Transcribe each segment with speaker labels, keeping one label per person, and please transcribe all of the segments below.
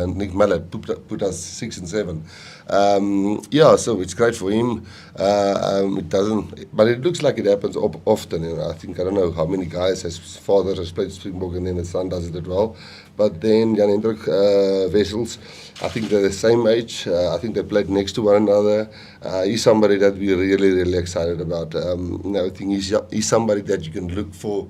Speaker 1: Nick Mallet put us 6 and 7. Yeah, so it's great for him. It doesn't, but it looks like it happens often. You know, I don't know how many guys his father has played Springbok and then his son does it well. But then Jan Hendrik Wessels, I think they're the same age. I think they played next to one another. He's somebody that we're really excited about. I think he's somebody that you can look for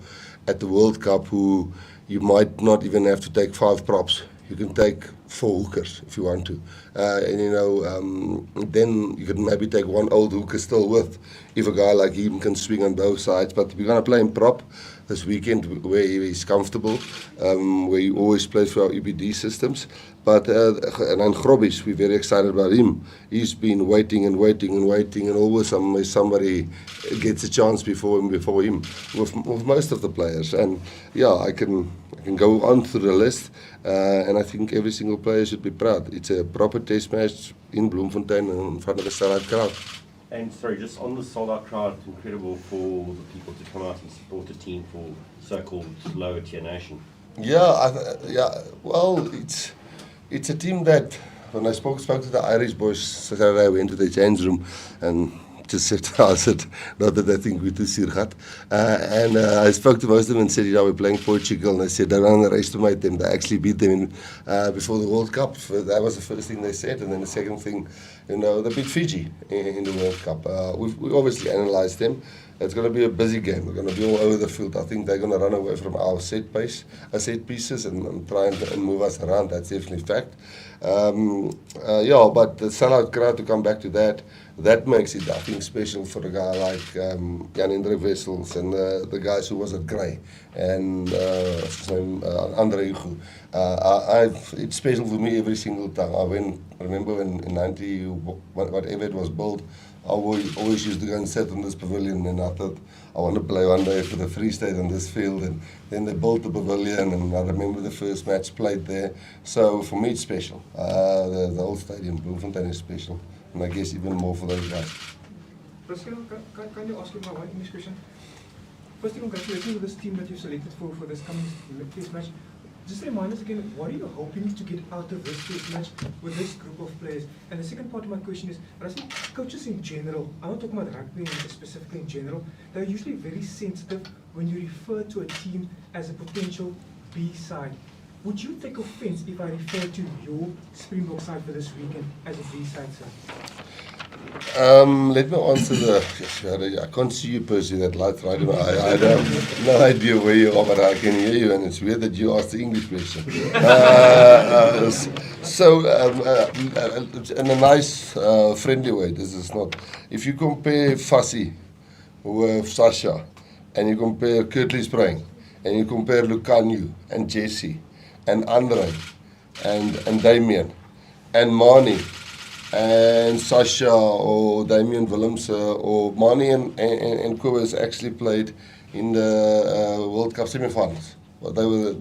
Speaker 1: at the World Cup who you might not even have to take 5 props. You can take 4 hookers if you want to. Then you can maybe take 1 old hooker still with, if a guy like him can swing on both sides. But we're going to play him prop this weekend where he's comfortable, where he always plays for our EBD systems. But and then Grobbies, we're very excited about him. He's been waiting, and always somebody gets a chance before him with most of the players. And yeah, I can go on through the list, and I think every single player should be proud. It's a proper test match in Bloemfontein in front of a sellout crowd.
Speaker 2: And sorry, just on the sold-out crowd, it's incredible for the people to come out and support a team for so-called lower tier nation.
Speaker 1: Yeah, well, it's a team that, when I spoke to the Irish boys Saturday, I went to the change room and just said, not that I think we're too sirgat. And I spoke to most of them and said, we're playing Portugal. And I said, don't underestimate them. They actually beat them before the World Cup. That was the first thing they said. And then the second thing, they beat Fiji in the World Cup. We obviously analysed them. It's going to be a busy game. We're going to be all over the field. I think they're going to run away from our set pieces and try and move us around. That's definitely fact. But the sellout crowd, to come back to that makes it, I think, special for a guy like Jan Hendrik Wessels and the guys who was at Grey and what's his name, Andre Hugo. It's special for me every single time. I remember when in 90, whatever it was built, I always used to go and sit in this pavilion, and I thought I want to play one day for the Free State on this field. And then they built the pavilion, and I remember the first match played there. So for me, it's special. The whole stadium, Bloemfontein, is special, and I guess even more for those guys.
Speaker 3: Pascal, can you ask me one English question? First, congratulations with this team that you selected for this coming test match. Just remind us again, what are you hoping to get out of this test match with this group of players? And the second part of my question is, I think coaches in general, I'm not talking about rugby specifically in general, they're usually very sensitive when you refer to a team as a potential B side. Would you take offense if I refer to your Springbok side for this weekend as a B side side?
Speaker 1: Let me answer I can't see you personally, that light right in my eye. I have no idea where you are, but I can hear you, and it's weird that you asked the English question. In a nice, friendly way, this is not. If you compare Fassi with Sasha, and you compare Currie Sprang, and you compare Lucanio, and Jesse, and Andre, and Damien, and Mani, and Sasha or Damien Willems or Mani and Kobus actually played in the World Cup semi-finals. Well, they were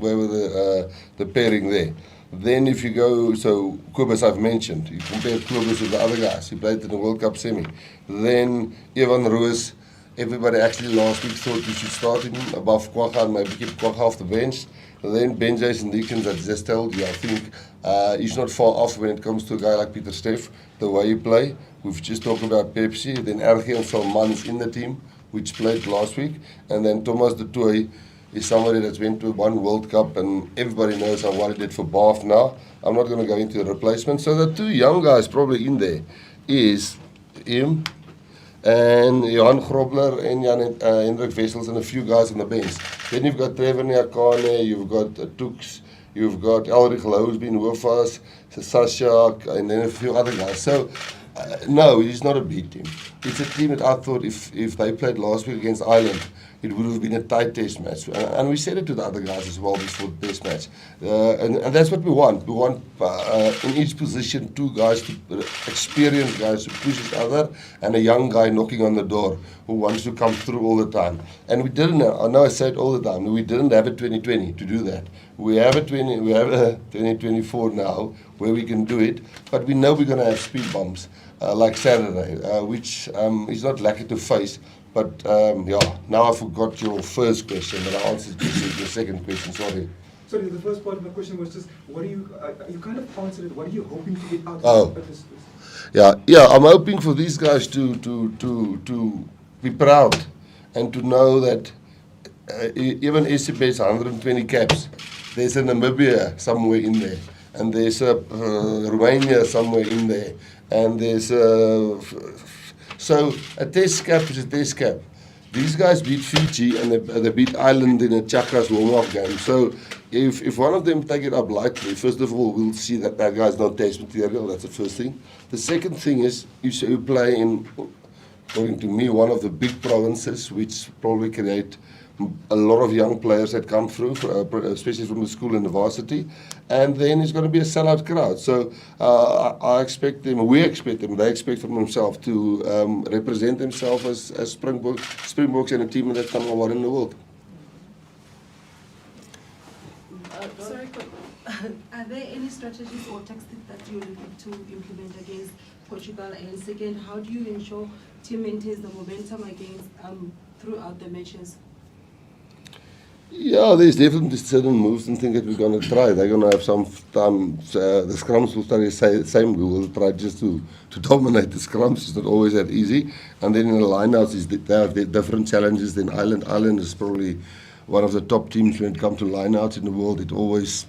Speaker 1: the pairing there. Then if you go, so Kobus I've mentioned, you compare Kobus with the other guys, he played in the World Cup semi. Then Evan Roos, everybody actually last week thought we should start him above Kwagga and maybe keep Kwagga off the bench. Then Ben Jason Deacons, I just told you, I think he's not far off when it comes to a guy like Peter Steff, the way he play. We've just talked about Pepsi. Then RG and Salmaan is in the team, which played last week. And then Thomas de Tooy is somebody that's went to one World Cup, and everybody knows what he did for Bath now. I'm not going to go into the replacement. So the 2 young guys probably in there is him, and Johan Grobler and Jan Hendrik Wessels and a few guys on the bench. Then you've got Trevor Nyakane, you've got Tooks, you've got Elrich Lowe who's been with us, Sasha, and then a few other guys. So, no, it's not a B team. It's a team that I thought if they played last week against Ireland, it would have been a tight test match. And we said it to the other guys as well before the test match. And that's what we want. We want in each position 2 guys, experienced guys to push each other, and a young guy knocking on the door who wants to come through all the time. And we didn't, I know I say it all the time, we didn't have a 2020 to do that. We have a 2024 now where we can do it, but we know we're going to have speed bumps like Saturday, which is not lucky to face. But now I forgot your first question, but I answered your second question, sorry.
Speaker 3: Sorry, the first part of my question was just, what do you kind of answered it, what are you hoping to get out
Speaker 1: Oh.
Speaker 3: of this?
Speaker 1: Yeah, I'm hoping for these guys to be proud and to know that even SCB's 120 caps, there's a Namibia somewhere in there, and there's a Romania somewhere in there, and there's so a test cap is a test cap. These guys beat Fiji and they beat Ireland in a Chakras warm-up game. So if one of them take it up lightly, first of all, we'll see that that guy's not test material. That's the first thing. The second thing is you play in, according to me, one of the big provinces, which probably create a lot of young players that come through, especially from the school and the varsity, and then it's going to be a sellout crowd. So I expect them, we expect them, they expect from themselves to represent themselves as Springboks and a team that's number one in the world.
Speaker 4: Sorry, are there any strategies or tactics that you're looking to implement against Portugal? And second, how do you ensure team maintains the momentum against throughout the matches?
Speaker 1: Yeah, there's definitely certain moves and things that we're going to try. They're going to have some time, the scrums will start the same. We will try just to dominate the scrums. It's not always that easy. And then in the lineouts, they have different challenges than Ireland. Ireland is probably one of the top teams when it comes to lineouts in the world. It always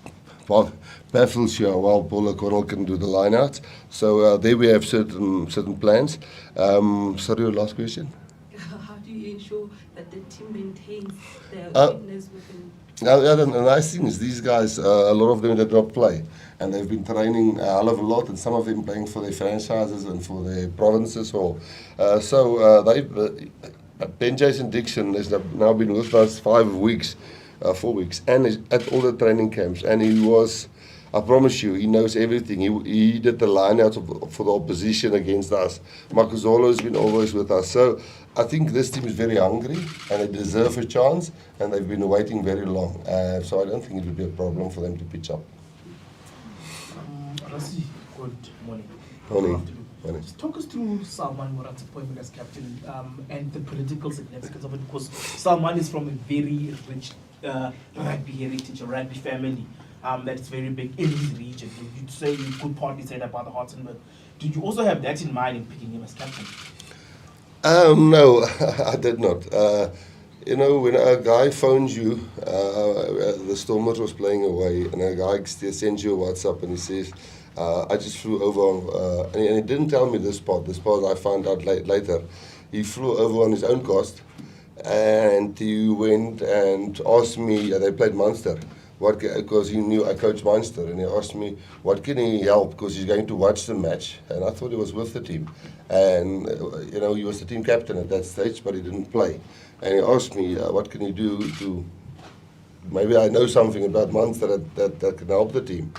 Speaker 1: baffles you how well Paul O'Connell can do the lineouts. So there we have certain plans. Sorry, your last question?
Speaker 4: How do you ensure that the team maintains their fitness within?
Speaker 1: The nice thing is these guys, a lot of them did not play, and they've been training a hell of a lot, and some of them playing for their franchises and for their provinces. Ben Jason Dixon has now been with us 4 weeks, and is at all the training camps, and he was, I promise you, he knows everything. He did the lineouts for the opposition against us. Makuzolo has been always with us. So I think this team is very hungry and they deserve a chance, and they've been waiting very long. So I don't think it will be a problem for them to pitch up.
Speaker 5: Rasi, good morning.
Speaker 1: Morning.
Speaker 5: Just talk us through Salmaan Moerat's appointment as captain and the political significance of it, because Salmaan is from a very rich rugby heritage, a rugby family. That is very big in his region. You'd say, you could partly say that about the Hartson, but did you also have that in mind in picking him as captain?
Speaker 1: No, I did not. When a guy phones you, the Stormers was playing away, and a guy sends you a WhatsApp and he says, I just flew over, and he didn't tell me this part I found out later. He flew over on his own cost, and he went and asked me, they played Munster, because he knew I coached Munster, and he asked me, what can he help, because he's going to watch the match, and I thought he was with the team, and he was the team captain at that stage, but he didn't play, and he asked me, what can you do to, maybe I know something about Munster that can help the team,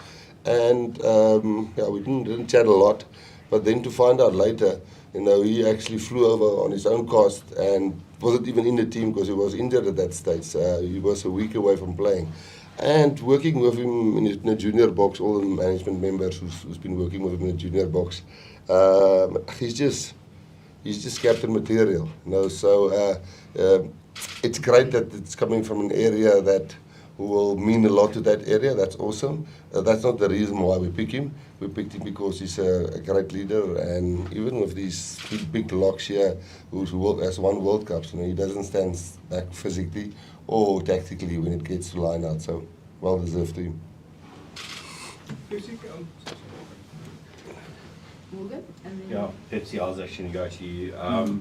Speaker 1: and we didn't chat a lot, but then to find out later, he actually flew over on his own cost and wasn't even in the team because he was injured at that stage. He was a week away from playing. And working with him in the junior box, all the management members who's been working with him in the junior box, he's just captain material. So it's great that it's coming from an area that will mean a lot to that area. That's awesome. That's not the reason why we pick him. We picked him because he's a great leader, and even with these big locks here, who has won World Cups, he doesn't stand back physically or tactically when it gets to line out. So well deserved to him.
Speaker 4: Morgan? And then
Speaker 2: Yeah, Pepsi, I was actually going to go to you.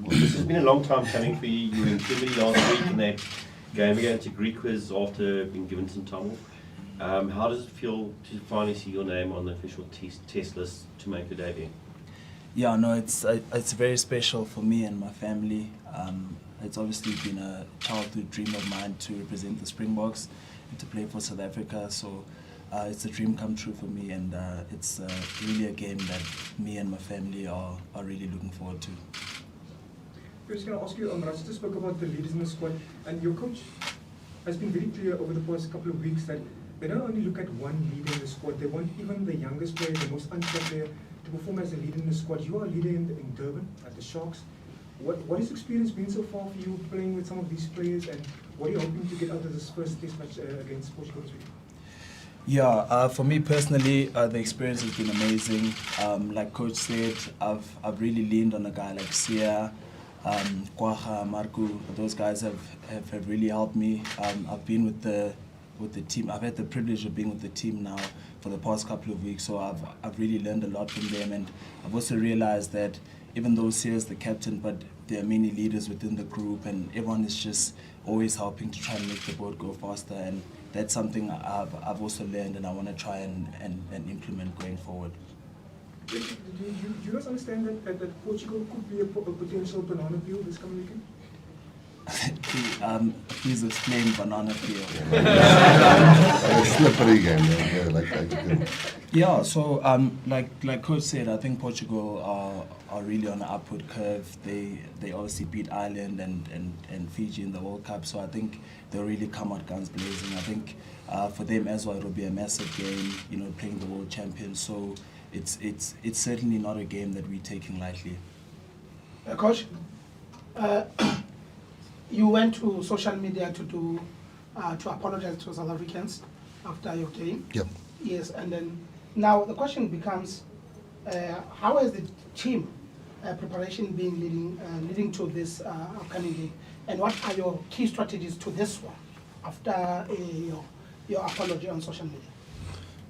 Speaker 2: This has been a long time coming for you. You were in Kimberley last week in that game against Greek quiz after being given some time off. How does it feel to finally see your name on the official test list to make your debut?
Speaker 6: Yeah, no, it's very special for me and my family. It's obviously been a childhood dream of mine to represent the Springboks and to play for South Africa. So it's a dream come true for me, and it's really a game that me and my family are really looking forward to.
Speaker 3: I was going to ask you, Raj just spoke about the leaders in the squad, and your coach has been very clear over the past couple of weeks that they don't only look at one leader in the squad, they want even the youngest player, the most untrained player, to perform as a leader in the squad. You are a leader in Durban at the Sharks. What has the experience been so far for you playing with some of these players, and what are you hoping to get out of this first test match against Portugal this week?
Speaker 6: Yeah, for me personally, the experience has been amazing. Like Coach said, I've really leaned on a guy like Sia, Kwaha, Marku. Those guys have really helped me. I've been with the team. I've had the privilege of being with the team now for the past couple of weeks, so I've really learned a lot from them, and I've also realized that even though Sia is the captain, but there are many leaders within the group, and everyone is just always helping to try and make the boat go faster, and that's something I've also learned, and I want to try and implement going forward.
Speaker 3: Do you guys understand that Portugal could be a potential banana peel this coming weekend?
Speaker 6: Please explain banana peel.
Speaker 1: A slippery game, yeah, like
Speaker 6: Yeah, so like Coach said, I think Portugal are really on an upward curve. They obviously beat Ireland and Fiji in the World Cup, so I think they'll really come out guns blazing. I think for them as well, it'll be a massive game, you know, playing the world champions. So it's certainly not a game that we're taking lightly.
Speaker 7: Coach, you went to social media to apologize to South Africans after your game.
Speaker 1: Yep.
Speaker 7: Yes, and then now the question becomes, how has the team preparation been leading to this upcoming game, and what are your key strategies to this one after your apology on social media?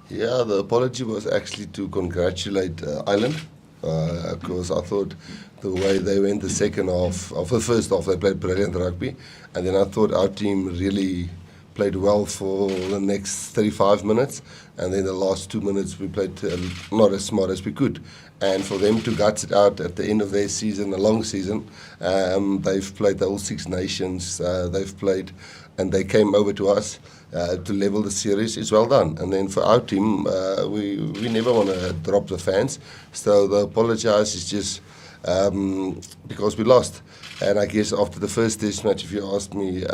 Speaker 1: Yeah, the apology was actually to congratulate Ireland, because I thought the way they went the second half, of the first half, they played brilliant rugby, and then I thought our team really played well for the next 35 minutes, and then the last 2 minutes we played not as smart as we could. And for them to guts it out at the end of their season, a long season, they've played the whole Six Nations, they've played, and they came over to us to level the series. It's well done. And then for our team, we never want to drop the fans, so the apologize is just because we lost. And I guess after the first test match, if you asked me,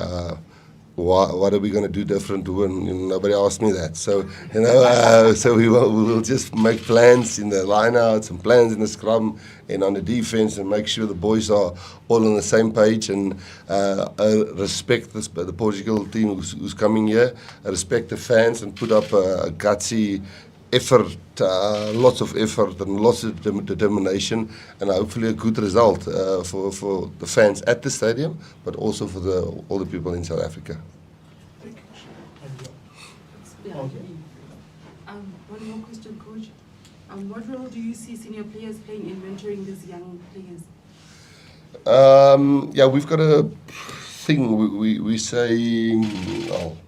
Speaker 1: what are we going to do different to win? You know, nobody asked me that. So, you know, so we will just make plans in the lineouts and plans in the scrum and on the defense, and make sure the boys are all on the same page, and respect the Portugal team who's coming here, respect the fans, and put up a gutsy effort, lots of effort and lots of determination, and hopefully a good result for the fans at the stadium, but also for all the people in South Africa.
Speaker 4: Yeah. One more question, Coach. What role do you see senior players playing in mentoring these young players?
Speaker 1: Yeah, we've got a thing. We say, well,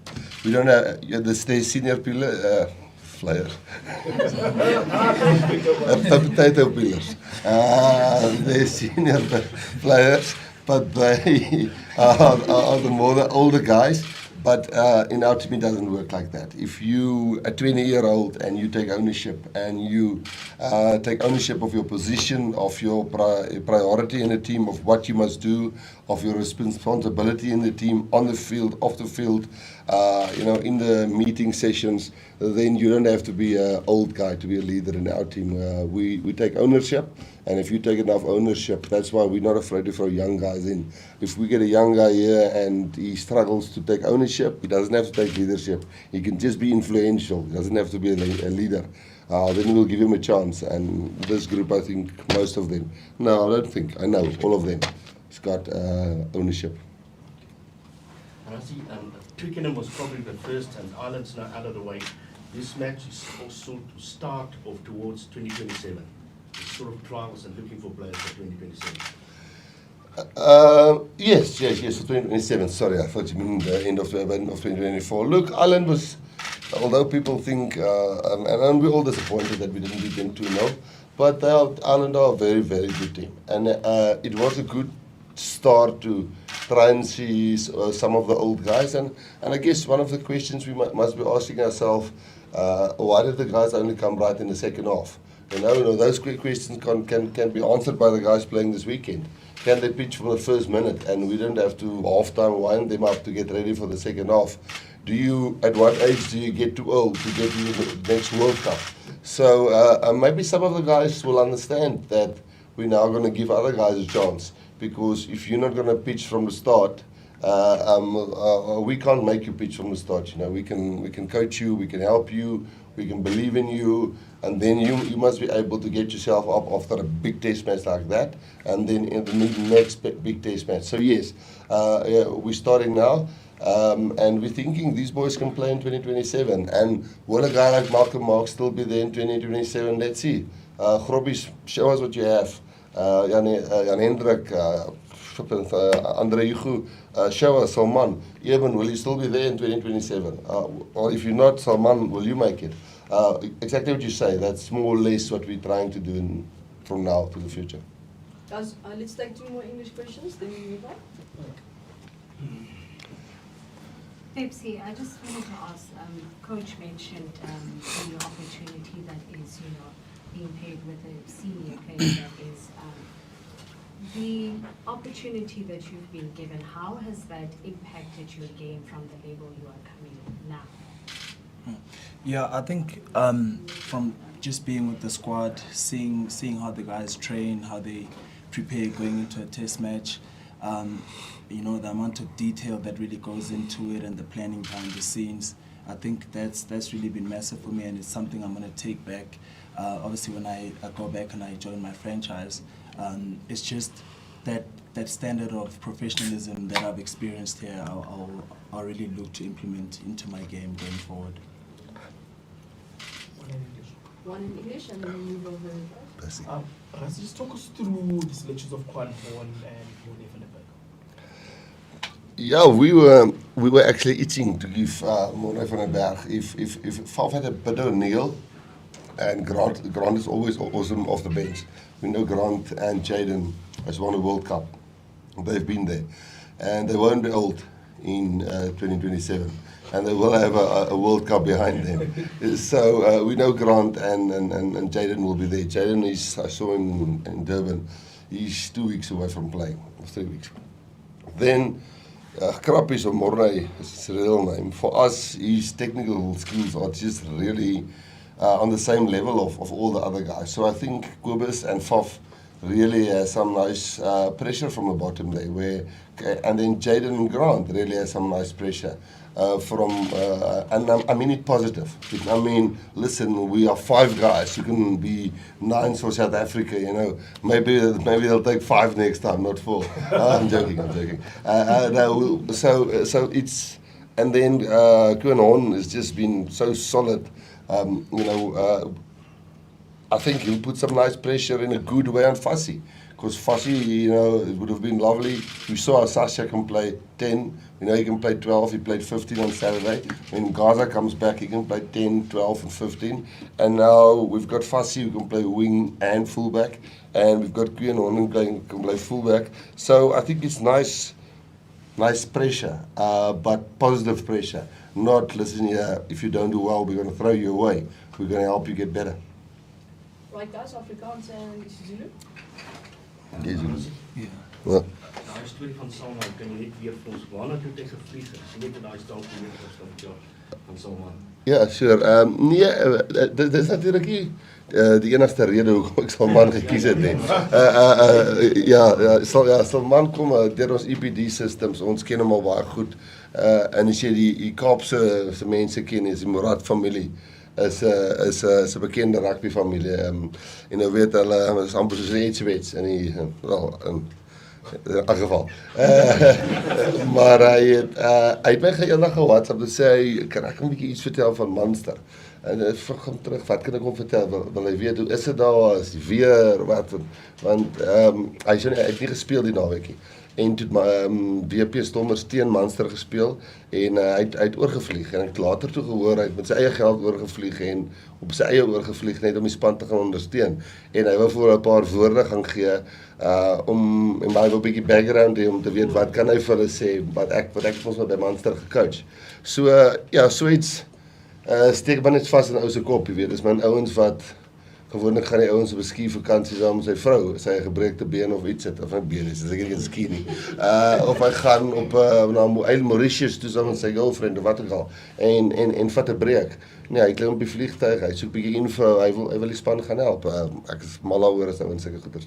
Speaker 1: we don't have the senior player. Potato peelers. They're senior players, but they are the older guys. But in our team, it doesn't work like that. If you a 20-year-old and you take ownership, and you take ownership of your position, of your priority in the team, of what you must do, of your responsibility in the team, on the field, off the field, you know, in the meeting sessions, then you don't have to be an old guy to be a leader in our team. We take ownership, and if you take enough ownership, that's why we're not afraid to throw young guys in. If we get a young guy here and he struggles to take ownership, he doesn't have to take leadership. He can just be influential. He doesn't have to be a leader. Then we'll give him a chance. And this group, I think, most of them, no, I don't think, I know, all of them, has got ownership.
Speaker 8: And I see Twickenham was probably the first, and Ireland's now out of the way. This match is also to start off towards 2027. It's sort of trials and looking for players for 2027.
Speaker 1: Yes, for 2027. Sorry, I thought you meant the end of 2024. Look, Ireland was, although people think, and we're all disappointed that we didn't beat them 2-0, but Ireland are a very, very good team. And it was a good start to try and see some of the old guys. And I guess one of the questions we must be asking ourselves, why did the guys only come right in the second half? You know, those questions can be answered by the guys playing this weekend. Can they pitch from the first minute, and we don't have to half-time wind them up to get ready for the second half? At what age do you get too old to get to the next World Cup? So maybe some of the guys will understand that we're now going to give other guys a chance, because if you're not going to pitch from the start, we can't make you pitch from the start. You know, we can coach you, we can help you, we can believe in you, and then you must be able to get yourself up after a big test match like that, and then in the next big test match. So yes, we're starting now. And we're thinking these boys can play in 2027. And will a guy like Marx still be there in 2027? Let's see. Grobbies, show us what you have. Jan Hendrik, Andre Hugo, show us. Salmaan, Eben, will you still be there in 2027? Or if you're not, Salmaan, will you make it? Exactly what you say. That's more or less what we're trying to do from now to the future.
Speaker 9: Guys, let's take 2 more English questions, then we move on.
Speaker 10: Pepsi, I just wanted to ask, Coach mentioned the opportunity that is, being paired with a senior player that is the opportunity that you've been given. How has that impacted your game from the level you are coming now?
Speaker 6: Yeah, I think from just being with the squad, seeing how the guys train, how they prepare going into a test match, the amount of detail that really goes into it and the planning behind the scenes, I think that's really been massive for me, and it's something I'm going to take back. Obviously, when I go back and I join my franchise, it's just that standard of professionalism that I've experienced here, I'll really look to implement into my game going forward.
Speaker 9: One in English and then we move over.
Speaker 5: Let's just talk us through the selections of Quan Horn and BITDEFENDER.
Speaker 1: Yeah, we were actually itching to give Moerat van den Berg. If Faf had a bit of Neil, and Grant is always awesome off the bench. We know Grant and Jaden has won a World Cup. They've been there, and they won't be old in 2027, and they will have a World Cup behind them. So we know Grant and Jaden will be there. Jaden I saw him in Durban. He's 2 weeks away from playing, or 3 weeks. Then Krappies or Mornay is his real name. For us, his technical skills are just really on the same level of all the other guys. So I think Kobus and Faf really has some nice pressure from the bottom there. And then Jaden and Grant really has some nice pressure. And I mean it positive. I mean, listen, we are 5 guys. You can be 9 for South Africa, Maybe they'll take 5 next time, not 4. I'm joking. No, so it's, and then Quan Horn has just been so solid. I think he'll put some nice pressure in a good way on Fassi. Because Fassi, it would have been lovely. We saw how Sasha can play 10. He can play 12. He played 15 on Saturday. When Gaza comes back, he can play 10, 12, and 15. And now we've got Fassi who can play wing and fullback. And we've got Quan Horn who can play fullback. So I think it's nice pressure, but positive pressure. Not, listen here, if you don't do well, we're going to throw you away. We're going to help you get better.
Speaker 9: Right guys, Afrikaans en Zulu?
Speaker 8: Ja.
Speaker 1: Well,
Speaker 8: Daai storie van Salmaan, kan jy net weer vir ons waarna toe hy gevlieg het? Sien net daai staan van Salmaan.
Speaker 1: ja, sure. Dit is natuurlijk nie die enigste rede hoekom ek Salmaan gekies het nie. Salmaan kom deur ons EPD systems, ons ken hom al baie goed. En as jy die Kaapse mense ken, is die Moerat familie. Is 'n bekende rugby familie. En weet hulle is amper soos 'n Edgewets in elk geval. Maar hy het my eendag ge-WhatsApp en sê kan ek 'n bietjie iets vertel van Munster. En ek vroeg hom terug, wat kan ek hom vertel? Wil hy weet hoe is dit daar? Is die weer wat want hy het nie gespeel die naweek nie. En toe WP Stormers teen Munster gespeel en hy het oorgevlieg en ek het later toe gehoor hy het met sy eie geld oorgevlieg en op sy eie oorgevlieg net om die span te gaan ondersteun en hy wou vir 'n paar woorde gaan gee om en baie 'n bietjie background hê om te weet wat kan hy vir hulle sê wat ek ons by Munster gecoach. So so iets steek maar net vas in ou se kop, jy weet, dis my ouens wat gewoonlik gaan die ouens op 'n ski-vakansie saam met sy vrou, sy gebreekte been of iets het, of nie been is, ek nie ski nie. Of hy gaan op na Mauritius toe saam met sy girlfriend of wat ook al, en vat 'n breek. Nee, hy klim op die vliegtuig, hy soek 'n bietjie info, hy wil die span gaan help. Ek is mal daaroor as ouens sulke goeders.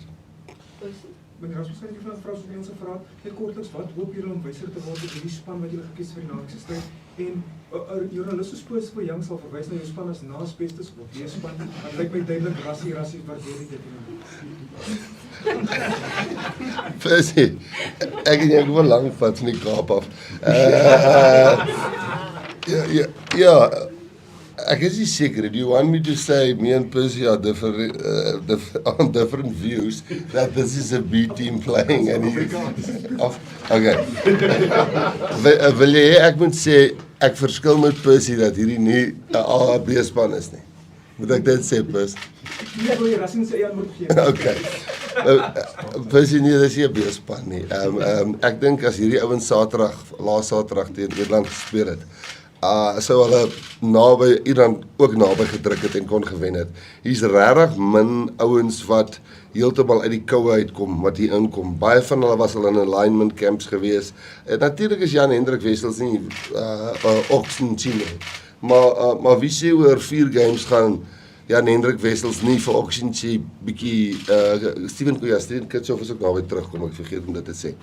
Speaker 3: met raswaarschijnlijk van vrou soos mense vra, net kortliks wat hoop julle om wyser te word met hierdie span wat julle gekies vir die naweekse stryd en journaliste spoors vir Young sal verwys na jou span as naas bestes of die span. Dit lyk my duidelik rassie waardeer dit
Speaker 1: Percy, ek en jy kom 'n lang pad van die Kaap af. Ja, ek is nie seker. Do you want me to say me and Percy are on different views that this is a B team playing and okay. Wil jy ek moet sê ek verskil met Percy dat hierdie nie 'n A B span is nie. Moet ek dit sê, Percy?
Speaker 3: Nee, wil jy rassing sê antwoord gee?
Speaker 1: Okay. Percy nie, dis nie 'n B span nie. Ek dink as hierdie ouens laas Saterdag teen Nederland gespeel het, sou hulle naby Iran ook naby gedruk het en kon gewen het. Hier's regtig min ouens wat heeltemal uit die koue uitkom, wat hier inkom. Baie van hulle was al in alignment camps gewees. Natuurlik is Jan Hendrik Wessels nie Oxenchine nie. Maar wie sê oor 4 games gaan Jan Hendrik Wessels nie vir Oxenchine bietjie Steven Kitsoff is ook naby terugkom, ek vergeet om dit te sê.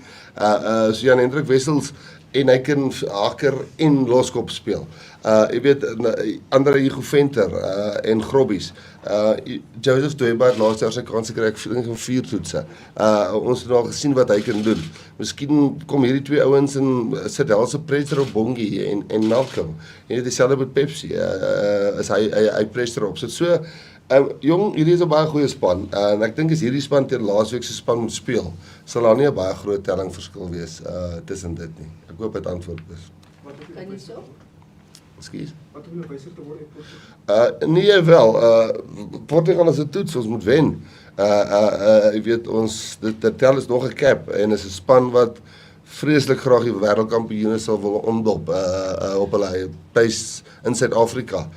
Speaker 1: So Jan Hendrik Wessels en hy kan haker en loskop speel. Jy weet, Andre Hugo Venter en Grobbies. Joseph Dweba het laas jaar sy kans gekry, ek van 4 toetse. Ons het al gesien wat hy kan doen. Miskien kom hierdie 2 ouens en sit helse pressure op Bongi en Malcolm. En dit is dieselfde met Pepsi. As hy pressure op sit. So, jong, hierdie is 'n baie goeie span. En ek dink as hierdie span teen laasweek se span moet speel, sal daar nie 'n baie groot telling verskil wees tussen dit nie. Ek hoop dit antwoord is.
Speaker 9: Kan jy so?
Speaker 1: Ekskuus.
Speaker 3: Wat wil jy wyser te word uit Portugal?
Speaker 1: Nee, wel, Portugal is 'n toets, ons moet wen. Jy weet, dit tel is nog 'n cap en is 'n span wat vreeslik graag die wêreldkampioene sal wil omdop op hulle base in Suid-Afrika.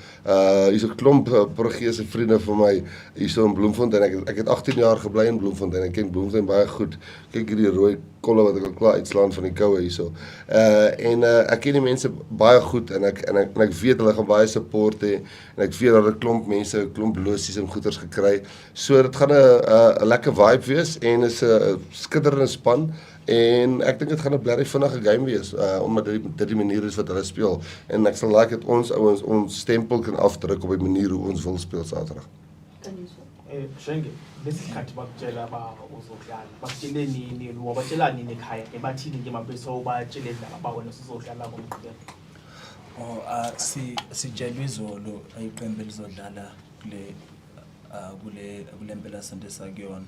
Speaker 1: Hier's 'n klomp Portugese vriende van my hierso in Bloemfontein. Ek het 18 jaar gebly in Bloemfontein. Ek ken Bloemfontein baie goed. Kyk hierdie rooi kolle wat ek al klaar uitslaan van die koue hierso. Ek ken die mense baie goed en ek weet hulle gaan baie support hê en ek weet dat 'n klomp mense 'n klomp losies en goeders gekry. So dit gaan 'n lekker vibe wees en is 'n skitterende span. En ek dink dit gaan 'n blerrie vinnige game wees, omdat dit die manier is wat hulle speel. En ek sal like dat ons ouens ons stempel kan afdruk op die manier hoe ons wil speel Saterdag.
Speaker 9: Kan jy so?
Speaker 5: Shenge, lesikhathi bakutshela uzodlala. Bakutshele nini, wabatshela nini ekhaya? Ebathini nje mabese obatshele indaba bawena sizodlala ngomgqibelo.
Speaker 6: Sijelwe izolo iqembu elizodlala kule mpelasonto esakuyona.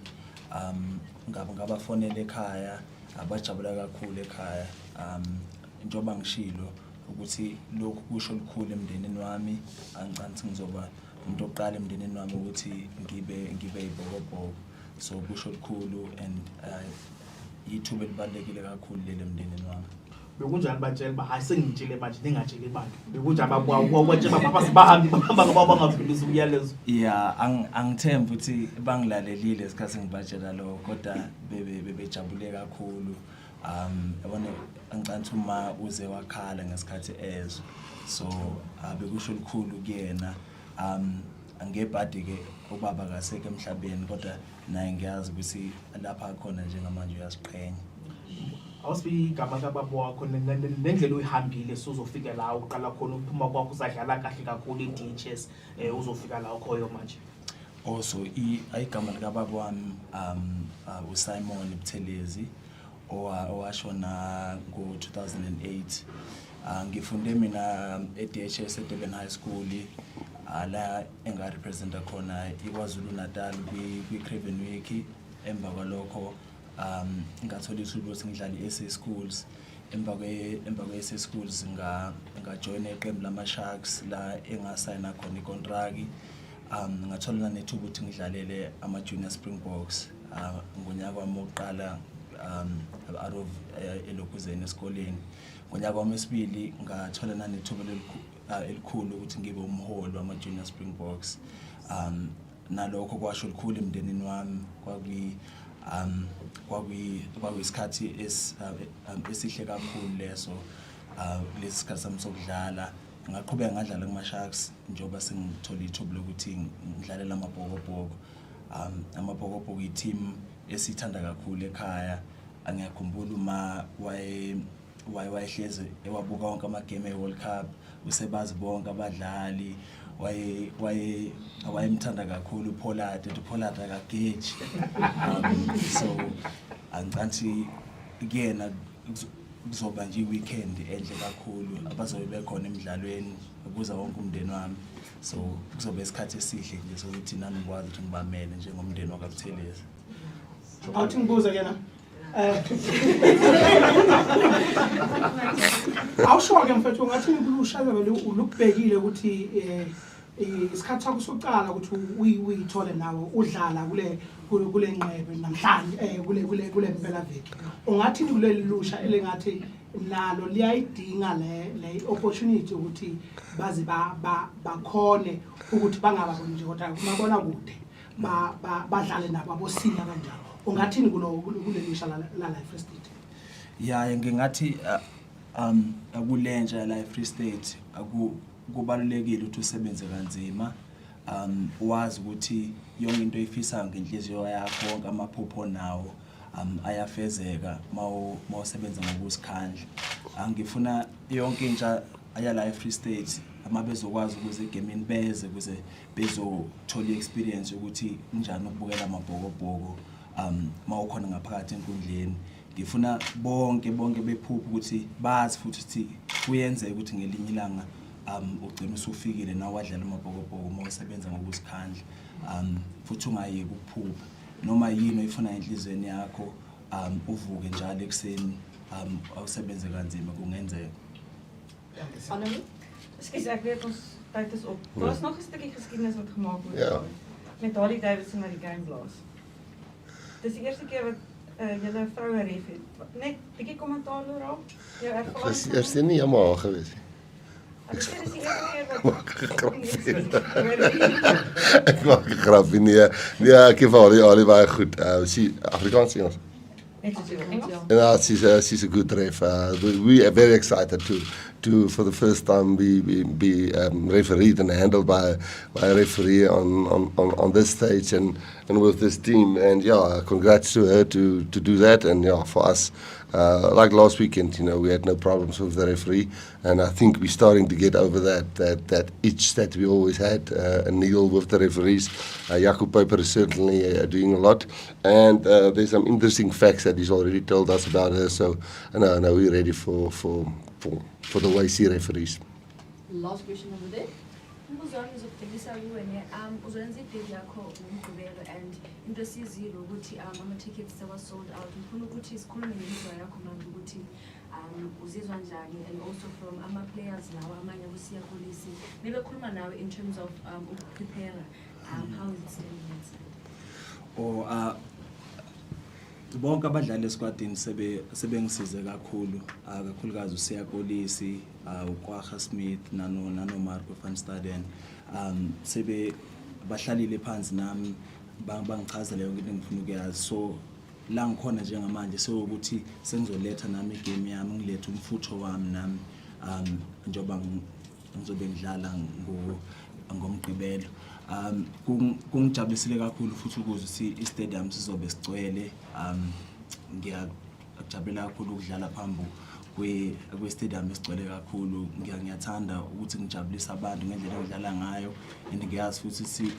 Speaker 6: Ngabafonela ekhaya, abajabula kakhulu ekhaya. Njengoba ngishilo ukuthi lokhu kusho olukhulu emndenini wami, angicansi ngizoba umuntu oqala emndenini wami ukuthi ngibe ibhokobhoko. So kusho olukhulu and yithuba elibalulekile kakhulu leli emndenini wami.
Speaker 5: Bekunjani batshela ba hayi sengitshele manje ningatsheli abantu. Bekunjani batshela baba sibahambi bahamba ngoba bangavulisa umyalezo.
Speaker 6: Yeah, angithemba ukuthi bangilalelile isikhathi ngibatshela lo kodwa bebejabule kakhulu. Yabona angicansi uma uze wakhala ngesikhathi ezwe. So bekusho olukhulu kuyena. Angebhadi ke ubaba kasekho emhlabeni kodwa naye ngiyazi ukuthi lapha khona njengamanje uyasiqhenya.
Speaker 5: Awusibi igama kababa wakho nendlela uyihambile suzofika la uqala khona uphuma kwakho usadlala kahle kakhulu eDHS uzofika la ukhoyo manje.
Speaker 6: Also igama likababa wami uSalmaan Buthelezi owashona ngo-2008. Ngifunde mina eDHS eDurban High School la engarepresenta khona iKwaZulu Natal kwi-Craven Week. Emva kwalokho ngathola ithuba ukuthi ngidlale i-SA Schools. Emva kwe-SA Schools ngajoyina iqembu lama-Sharks la engasayina khona ikontraki. Ngathola nethuba ukuthi ngidlalele ama-Junior Springboks ngonyaka wami wokuqala out of elokuzeni esikoleni. Ngonyaka wami wesibili ngathola nethuba elikhulu ukuthi ngibe umholi wama-Junior Springboks. Nalokho kwasho olukhulu emndenini wami kwakuyisikhathi esihle kakhulu leso lesikhathi sami sokudlala. Ngaqhubeka ngadlala kuma-Sharks njengoba sengithola ithuba lokuthi ngidlalele amabhokobhoko. Amabhokobhoko i-team esithanda kakhulu ekhaya. Angiyakhumbula uma wayehlezi ewabuka wonke amagame e-World Cup, usebazi bonke abadlali, wayemthanda kakhulu uPollard, uPollard akageji. So angicathi kuyena kuzoba nje i-weekend enhle kakhulu, abazobe bekhona emidlalweni, ukuza wonke umndeni wami. So kuzobe isikhathi esihle nje sokuthi nami ngikwazi ukuthi ngibamele njengomndeni wakaButhelezi.
Speaker 7: Awuthi ngibuza kena. Awusho-ke mfethu ngathi ngilusha ulukubhekile ukuthi isikhathi sakho sokuqala ukuthi uyithole nawe udlala kule nqebe namhlanje kule mpelaveki. Ungathini kuleli lusha elingathi nalo liyayidinga le opportunity ukuthi bazi bakhone ukuthi bangababoni nje kodwa kumabona kude badlale nabo abosina kanjalo. Ungathini kule lusha la Free State?
Speaker 6: Yeah, ngingathi akulentsha la Free State kubalulekile ukuthi usebenze kanzima, wazi ukuthi yonke into oyifisayo ngenhliziyo yakho, wonke amaphupho nawo ayafezeka mawusebenza ngokusikhandla. Ngifuna yonke intsha ayala eFree State ama bezokwazi ukuze egameni beze ukuze bezothola i-experience ukuthi kunjani ukubukela amabhokobhoko mawukhona ngaphakathi enkundleni. Ngifuna bonke bephupha ukuthi bazi futhi ukuthi kuyenzeka ukuthi ngelinye ilanga ugcina usufikile nawe wadlala amabhokobhoko mawusebenza ngokusikhandla. Futhi ungayeki ukuphupha noma yini oyifuna enhlizweni yakho, uvuke njalo ekseni awusebenze kanzima kungenzeka.
Speaker 9: Annelie? Ekskuus, ek weet ons tyd is op. Daar's nog 'n stukkie geskiedenis wat gemaak word.
Speaker 1: Ja.
Speaker 9: Met Harley Davidson na die game blaas. Dis die eerste keer wat julle vroue ref het. Net bietjie kommentaar oor jou ervaring.
Speaker 1: Dis eers nie jammer geweest.
Speaker 9: Ek sê dis die eerste keer wat
Speaker 1: Ek maak 'n grapie nee, ek het al baie goed. Sy Afrikaans Engels. Yeah, she's a good ref. We are very excited to for the first time be refereed and handled by a referee on this stage and with this team. And yeah, congrats to her to do that. And yeah, for us, like last weekend, we had no problems with the referee, and I think we're starting to get over that itch that we always had. Neil with the referees, Jacob Piper is certainly doing a lot, and there's some interesting facts that he's already told us about her. So, no, we're ready for the YC referees.
Speaker 9: Last question over there.
Speaker 10: Umbuzo ngizokudlisa kuwena uzwenza idate yakho umgqibelo and into sizilo ukuthi ama-tickets sold out. Ngifuna ukuthi sikhulume ngemizwa yakho manje ukuthi uzizwa njani, and also from ama-players lawa amanye akusiya polisi bebekhuluma nawe in terms of ukuprepare, how is it standing inside?
Speaker 6: Bonke abadlali esquadini sebengisize kakhulu, kakhulukazi uSiya Kolisi, uKwaga Smith nano Marco van Staden. Sebe bahlalile phansi nami bangichazela yonke into engifuna ukuyazi. So la ngikhona njengamanje ukuthi sengizoletha nami igame yami, ngilethe umfutho wami nami njoba ngizobe ngidlala ngomgqibelo. Kungijabulisile kakhulu futhi ukuze ukuthi i-stadium sizobe sigcwele. Ngiyajabulela kakhulu ukudlala phambi kwe-stadium esigcwele kakhulu. Ngiyathanda ukuthi ngijabulise abantu ngendlela engidlala ngayo, and ngiyazi futhi ukuthi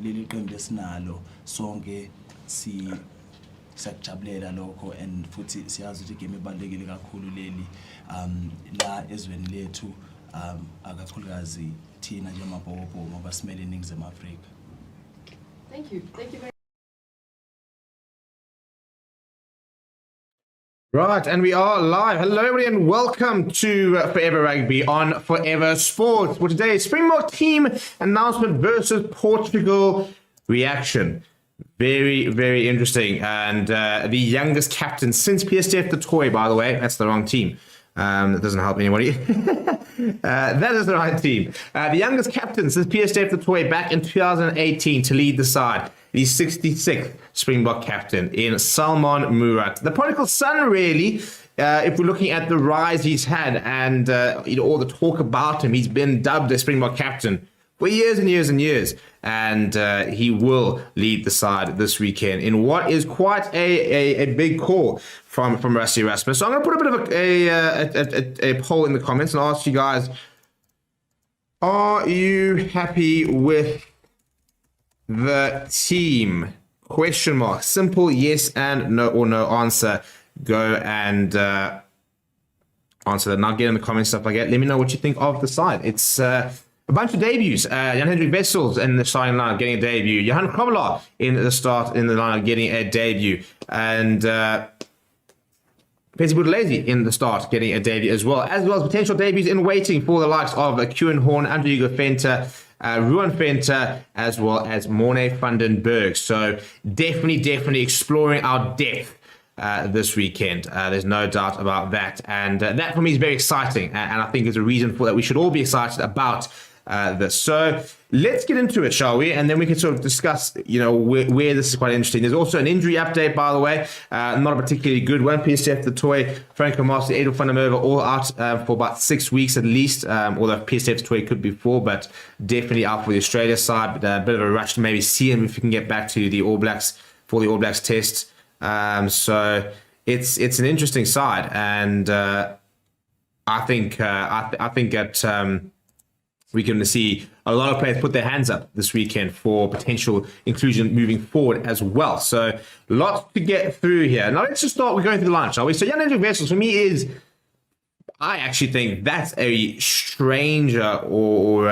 Speaker 6: leli qembu esinalo sonke siyakujabulela lokho, and futhi siyazi ukuthi igame ebalulekile kakhulu leli la ezweni lethu, akakhulukazi thina njengamaBhokobhoko ngoba simele iNingizimu Afrika.
Speaker 9: Thank you very
Speaker 11: Right, and we are live. Hello, everybody, and welcome to Forever Rugby on Forever Sports. For today's Springbok team announcement versus Portugal reaction. Very, very interesting. And the youngest captain since PSTF the toy, by the way, that's the wrong team. That doesn't help anybody. That is the right team. The youngest captain since PSTF the toy back in 2018 to lead the side. The 66th Springbok captain in Salmaan Moerat. The prodigal son, really, if we're looking at the rise he's had and all the talk about him, he's been dubbed a Springbok captain for years and years and years. and he will lead the side this weekend in what is quite a big call from Rassie Erasmus. So I'm going to put a bit of a poll in the comments and ask you guys, are you happy with the team? Question mark. Simple yes and no or no answer. Go and answer that. Now get in the comments, stuff like that. Let me know what you think of the side. It's a bunch of debuts. Jan-Hendrik Wessels in the starting line getting a debut. Johan Krobelaar in the line getting a debut. And Pesi Buthelezi in the start getting a debut as well as potential debuts in waiting for the likes of Kuan Horn, Andrew Hugo Venter, Ruan Venter, as well as Morne van den Berg. So definitely exploring our depth this weekend. There's no doubt about that. And that for me is very exciting. And I think there's a reason for that. We should all be excited about this. So let's get into it, shall we? And then we can sort of discuss, where this is quite interesting. There's also an injury update, by the way. Not a particularly good one. PSF, the Toy, Franco Master, Edel van der Merwe, all out for about 6 weeks at least. Although PSF's Toy could be 4, but definitely out for the Australia side. But a bit of a rush to maybe see him if we can get back to the All Blacks for the All Blacks test. So it's an interesting side, and I think that we're going to see a lot of players put their hands up this weekend for potential inclusion moving forward as well. So lots to get through here. Now let's just start with going through the line, shall we? So Jan-Hendrik Wessels for me I actually think that's a stranger or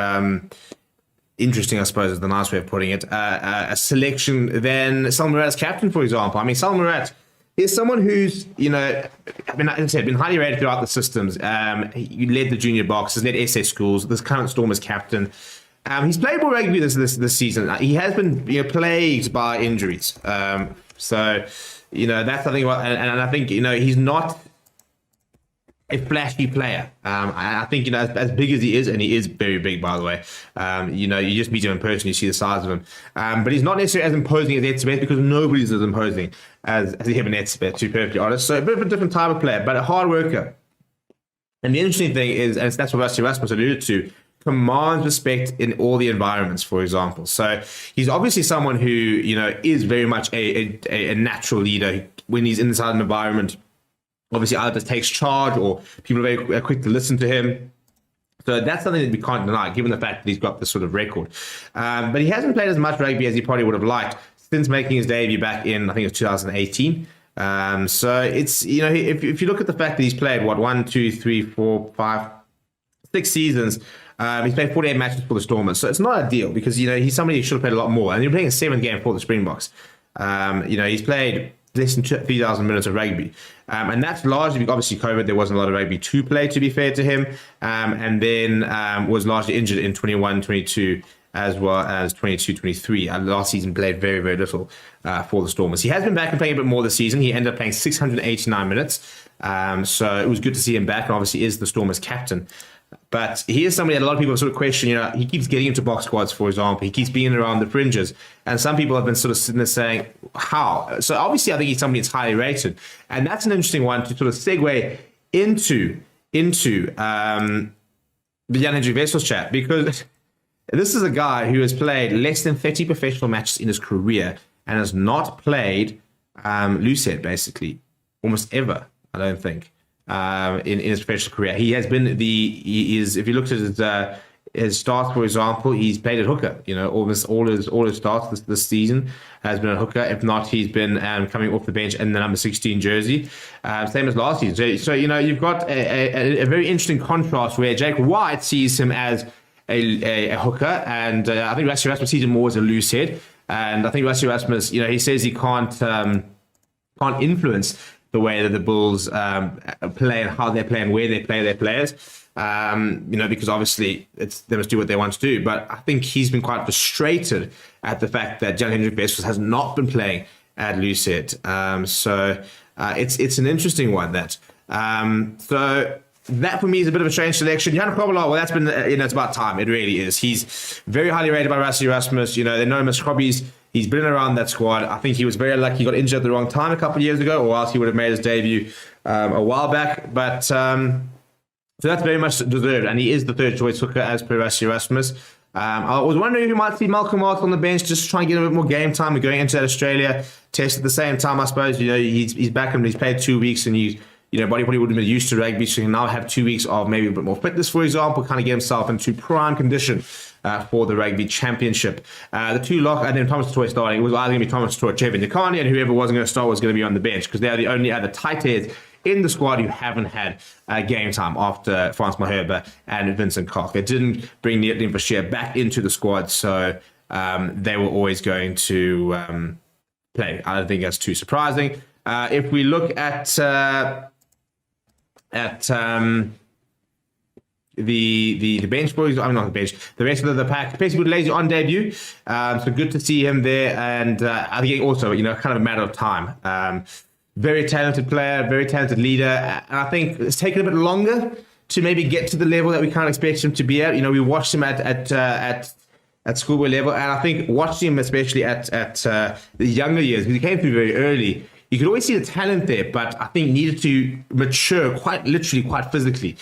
Speaker 11: interesting, I suppose, is the nice way of putting it, a selection than Salmaan Moerat as captain, for example. I mean, Salmaan Moerat is someone who's, been highly rated throughout the systems. He led the junior box, has led SA schools, this current Stormers captain. He's played more rugby this season. He has been plagued by injuries. So, that's something about, and I think, he's not a flashy player. I think, as big as he is, and he is very big, by the way, you just meet him in person, you see the size of him. But he's not necessarily as imposing as Etzebeth, because nobody's as imposing as him and Etzebeth, to be perfectly honest. So a bit of a different type of player, but a hard worker. And the interesting thing is, and that's what Rassie Erasmus alluded to, commands respect in all the environments, for example. So he's obviously someone who, is very much a natural leader. When he's inside an environment, obviously either takes charge or people are very quick to listen to him. So that's something that we can't deny, given the fact that he's got this sort of record. But he hasn't played as much rugby as he probably would have liked since making his debut back in, I think it was 2018. So it's, if you look at the fact that he's played, 1, 2, 3, 4, 5, 6 seasons, he's played 48 matches for the Stormers. So it's not ideal because, he's somebody who should have played a lot more. And he's playing a 7th game for the Springboks. He's played less than 3,000 minutes of rugby. And that's largely because obviously COVID, there wasn't a lot of rugby to play, to be fair to him. And then was largely injured in 21-22 as well as 22-23. Last season played very, very little for the Stormers. He has been back and playing a bit more this season. He ended up playing 689 minutes. So it was good to see him back, and obviously is the Stormers captain. But he is somebody that a lot of people sort of question, he keeps getting into box squads, for example. He keeps being around the fringes. And some people have been sort of sitting there saying, how? So obviously I think he's somebody that's highly rated. And that's an interesting one to sort of segue into the Jan-Hendrik Wessels chat, because this is a guy who has played less than 30 professional matches in his career and has not played loosehead, basically, almost ever, I don't think. In his professional career, he has been if you looked at his starts, for example, he's played at hooker. Almost all his starts this season has been at hooker. If not, he's been coming off the bench in the number 16 jersey, same as last season. So you've got a very interesting contrast where Jake White sees him as a hooker, and I think Rassie Erasmus sees him more as a loose head. And I think Rassie Erasmus, he says he can't influence the way that the Bulls play and how they play and where they play their players, because obviously they must do what they want to do. But I think he's been quite frustrated at the fact that Jan-Hendrik Wessels has not been playing at loosehead. So it's an interesting one, that. So that for me is a bit of a strange selection. Johan Krobelaar, well, that's been, it's about time. It really is. He's very highly rated by Rassie Erasmus. They know him as Krobbies. He's been around that squad. I think he was very lucky. He got injured at the wrong time a couple of years ago, or else he would have made his debut a while back. But so that's very much deserved. And he is the third choice hooker as per Rassie Erasmus. I was wondering if you might see Malcolm Marx on the bench, just trying to get a bit more game time and going into that Australia test at the same time. I suppose he's back and he's played 2 weeks, and body probably wouldn't have been used to rugby, so he can now have 2 weeks of maybe a bit more fitness, for example, kind of get himself into prime condition for the Rugby Championship. The two lock, and then Thomas Toy starting. It was either going to be Thomas Toy, Trevor Nikani, and whoever wasn't going to start was going to be on the bench, because they are the only other tight heads in the squad who haven't had game time after Salmaan Moerat and Vincent Koch. They didn't bring Neil Bashir back into the squad, so they were always going to play. I don't think that's too surprising. If we look at the bench boys, I'm not the bench, the rest of the pack, basically lazy on debut, so good to see him there, and I think also kind of a matter of time. Very talented player, very talented leader, and I think it's taken a bit longer to maybe get to the level that we kind of expect him to be at. We watched him at schoolboy level, and I think watching him especially at the younger years, because he came through very early. You could always see the talent there, but I think needed to mature quite literally, quite physically.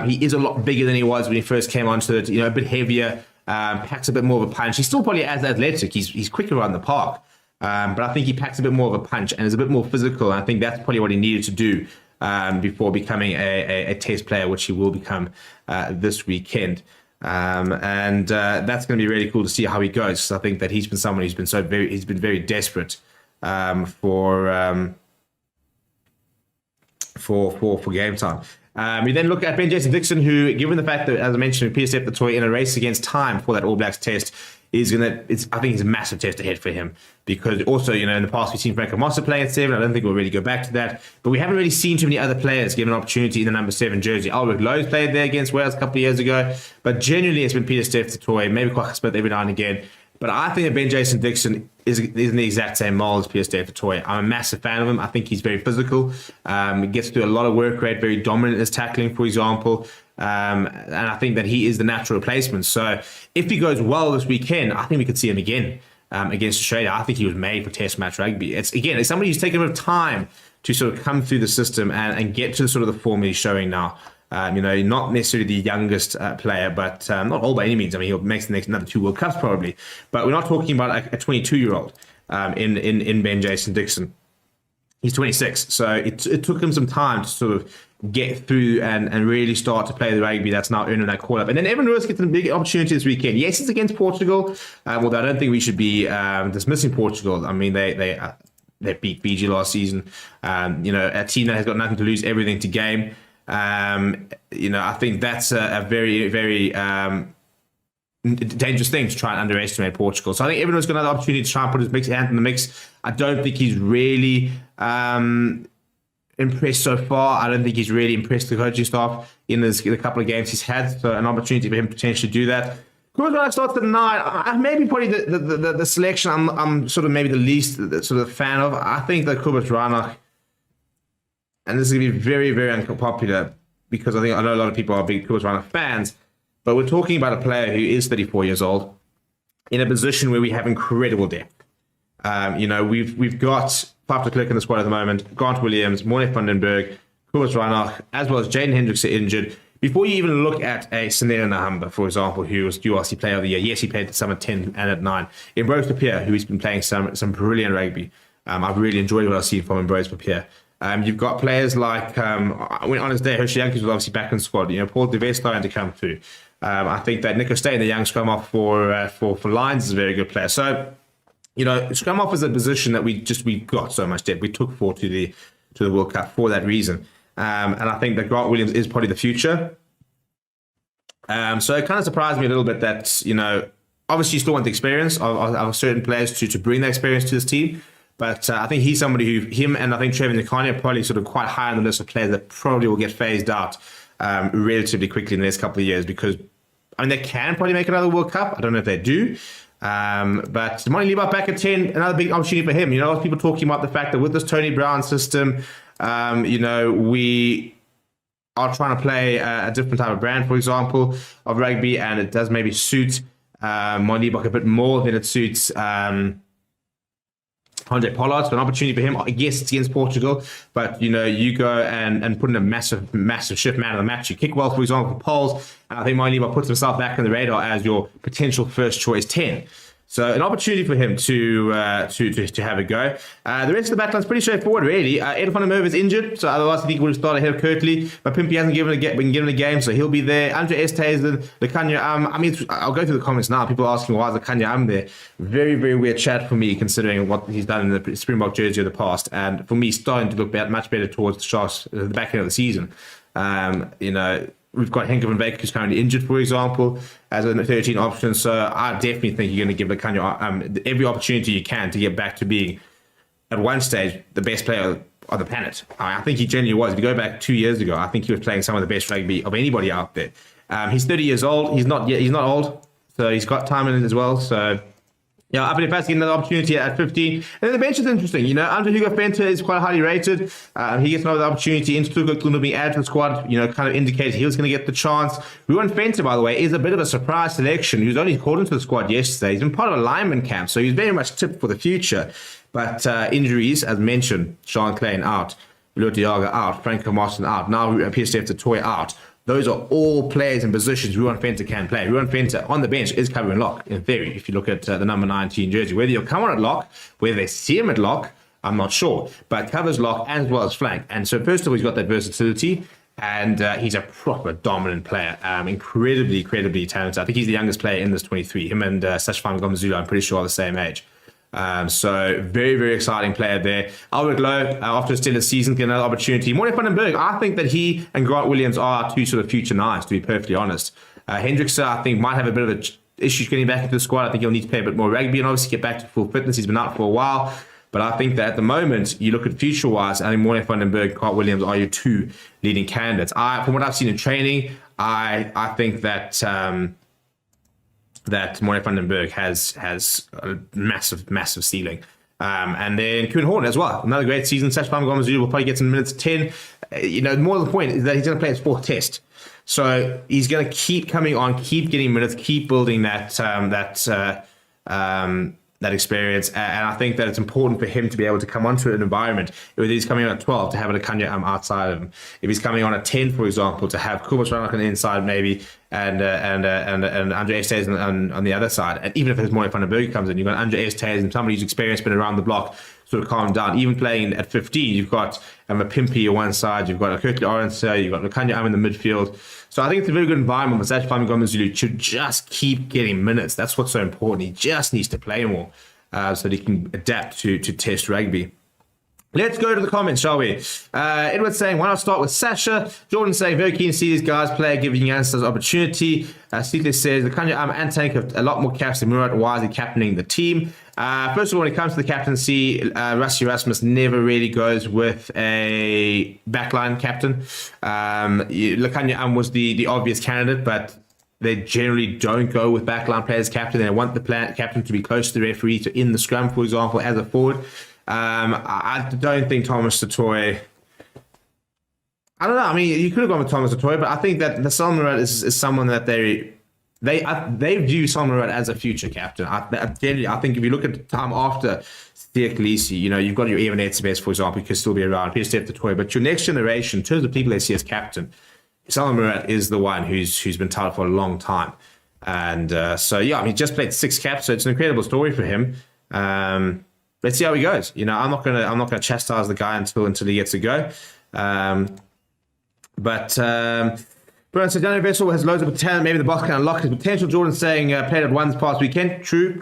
Speaker 11: He is a lot bigger than he was when he first came onto it, a bit heavier, packs a bit more of a punch. He's still probably as athletic. He's quicker around the park, but I think he packs a bit more of a punch and is a bit more physical. And I think that's probably what he needed to do before becoming a test player, which he will become this weekend. And that's going to be really cool to see how he goes. So I think that he's been someone who's been very desperate for game time. We then look at Ben Jason Dixon, who, given the fact that, as I mentioned, Peter stepped the toy in a race against time for that All Blacks test, I think it's a massive test ahead for him, because also, in the past we've seen Franco Mossa play at 7. I don't think we'll really go back to that, but we haven't really seen too many other players given an opportunity in the number 7 jersey. Albert Lowe's played there against Wales a couple of years ago, but generally it's been Peter Steph the toy, maybe Kwaka Smith every now and again. But I think that Ben Jason Dixon is in the exact same mold as Pierre Steph Toy. I'm a massive fan of him. I think he's very physical. He gets to do a lot of work rate, very dominant in his tackling, for example. And I think that he is the natural replacement. So if he goes well this weekend, I think we could see him again against Australia. I think he was made for test match rugby. It's somebody who's taken a bit of time to sort of come through the system and get to sort of the form he's showing now. Not necessarily the youngest player, but not old by any means. I mean, he'll make the next another 2 World Cups probably. But we're not talking about a 22-year-old in Ben Jason Dixon. He's 26, so it took him some time to sort of get through and really start to play the rugby that's now earning that call-up. And then Evan Lewis gets a big opportunity this weekend. Yes, it's against Portugal, although I don't think we should be dismissing Portugal. I mean, they beat Fiji last season. A team that has got nothing to lose, everything to gain. I think that's a very, very dangerous thing to try and underestimate Portugal. So I think everyone's got another opportunity to try and put his hand in the mix. I don't think he's really impressed so far. I don't think he's really impressed the coaching staff in the couple of games he's had. So an opportunity for him to potentially do that. When I started at 9, maybe probably the selection I'm sort of maybe the least sort of fan of. I think that Kobus Reinach, and this is going to be very, very unpopular, because I know a lot of people are big Kobus Reinach fans, but we're talking about a player who is 34 years old in a position where we have incredible depth. We've got Pap de Klerk in the squad at the moment, Grant Williams, Morne van den Berg, Kobus Reinach, as well as Jaden Hendricks are injured. Before you even look at a Sanela Nahamba, for example, who was URC Player of the Year, yes, he played at some at 10 and at 9. Ambrose Papier, who has been playing some brilliant rugby. I've really enjoyed what I've seen from Ambrose Papier. You've got players like, on his day, Hershey Yankees was obviously back in the squad. Paul DeVest starting to come through. I think that Nico Steyn, the young scrum off for Lions, is a very good player. So, scrum off is a position that we got so much depth. We took forward to the World Cup for that reason. And I think that Grant Williams is probably the future. So it kind of surprised me a little bit that, obviously you still want the experience of certain players to bring that experience to this team. But I think he's somebody him and I think Trevor Nikani are probably sort of quite high on the list of players that probably will get phased out relatively quickly in the next couple of years, because, they can probably make another World Cup. I don't know if they do. But Monty Liebach back at 10, another big opportunity for him. People talking about the fact that with this Tony Brown system, we are trying to play a different type of brand, for example, of rugby, and it does maybe suit Monty Liebach a bit more than it suits Andre Pollard, so an opportunity for him. Yes, it's against Portugal, but you go and put in a massive shift man of the match. You kick well, for example, for Poles, and I think Moerat puts himself back on the radar as your potential first choice 10. So an opportunity for him to have a go. The rest of the backline's pretty straightforward, really. Ed van der Merwe is injured, so otherwise I think he would have started ahead of Currie. But Pimpy hasn't been given a game, so he'll be there. Andre Esthuizen, Lekanya I'll go through the comments now. People are asking why is Lekanya there. Very, very weird chat for me, considering what he's done in the Springbok jersey of the past. And for me, starting to look much better towards the Sharks at the back end of the season. We've got Henk van Wyk, who's currently injured, for example, as a 13 option. So I definitely think you're going to give Lekanya every opportunity you can to get back to being, at one stage, the best player on the planet. I think he genuinely was. If you go back 2 years ago, I think he was playing some of the best rugby of anybody out there. He's 30 years old. He's not old, so he's got time in it as well. So yeah, up in the fast, getting another opportunity at 15. And then the bench is interesting. Andre Hugo Venter is quite highly rated. He gets another opportunity. Instugo being added to the squad, kind of indicates he was going to get the chance. Ruan Venter, by the way, is a bit of a surprise selection. He was only called into the squad yesterday. He's been part of a lineman camp, so he's very much tipped for the future. But injuries, as mentioned, Sean Klein out, Lou Diaga out, Franco Marston out, now PSF Toy out. Those are all players and positions Ruan Venter can play. Ruan Venter on the bench is covering lock, in theory, if you look at the number 19 jersey. Whether you'll come on at lock, whether they see him at lock, I'm not sure. But covers lock as well as flank. And so first of all, he's got that versatility, and he's a proper dominant player. Incredibly talented. I think he's the youngest player in this 23. Him and Sashfam Gomzulu, I'm pretty sure, are the same age. So very, very exciting player there. Albert Lowe, after a stellar season, get another opportunity. Moerat van den Berg, I think that he and Grant Williams are two sort of future nines, to be perfectly honest. Hendrickse, I think, might have a bit of issues getting back into the squad. I think he'll need to play a bit more rugby and obviously get back to full fitness. He's been out for a while. But I think that at the moment, you look at future-wise, I think Moerat van den Berg, Grant Williams are your two leading candidates. From what I've seen in training, I think that Moerat van den Berg has a massive ceiling. And then Koen Horn as well. Another great season. Sashfam Gomzulu will probably get some minutes 10. More of the point is that he's going to play his fourth test. So he's going to keep coming on, keep getting minutes, keep building that experience. And I think that it's important for him to be able to come onto an environment where he's coming on at 12 to have a Lekanya outside of him. If he's coming on at 10, for example, to have Kubas Ranak on the inside maybe, and Andre Esthuizen on the other side. And even if it's Moerat van den Berg comes in, you've got Andre Esthuizen, somebody who's experienced, been around the block, sort of calmed down. Even playing at 15, you've got a Pimpy on one side, you've got a Currie Orange, you've got Lekanya in the midfield. So I think it's a very good environment for Sashfam Gomzulu to just keep getting minutes. That's what's so important. He just needs to play more so that he can adapt to test rugby. Let's go to the comments, shall we? Edward saying, why not start with Sasha? Jordan saying, very keen to see these guys play, giving youngsters opportunity. Steedley says, Lekanya and Tank have a lot more caps than Moerat. Why is he captaining the team? First of all, when it comes to the captaincy, Rassie Erasmus never really goes with a backline captain. Lekanya was the obvious candidate, but they generally don't go with backline players captain. They want the captain to be close to the referee, to in the scrum, for example, as a forward. I don't think Thomas Totoy. I don't know. I mean, you could have gone with Thomas Totoy, but I think that the Salmaan Moerat is someone that they view Salmaan Moerat as a future captain. I think if you look at the time after Siya Kolisi, you've got your Evan Etzebeth, for example, who could still be around, Peter Totoy, but your next generation, in terms of people they see as captain, Salmaan Moerat is the one who's been touted for a long time. And he just played 6 caps, so it's an incredible story for him. Let's see how he goes. I'm not gonna chastise the guy until he gets to go. Brian said, Daniel Vessel has loads of talent. Maybe the boss can unlock his potential. Jordan saying, played at one this past weekend. True.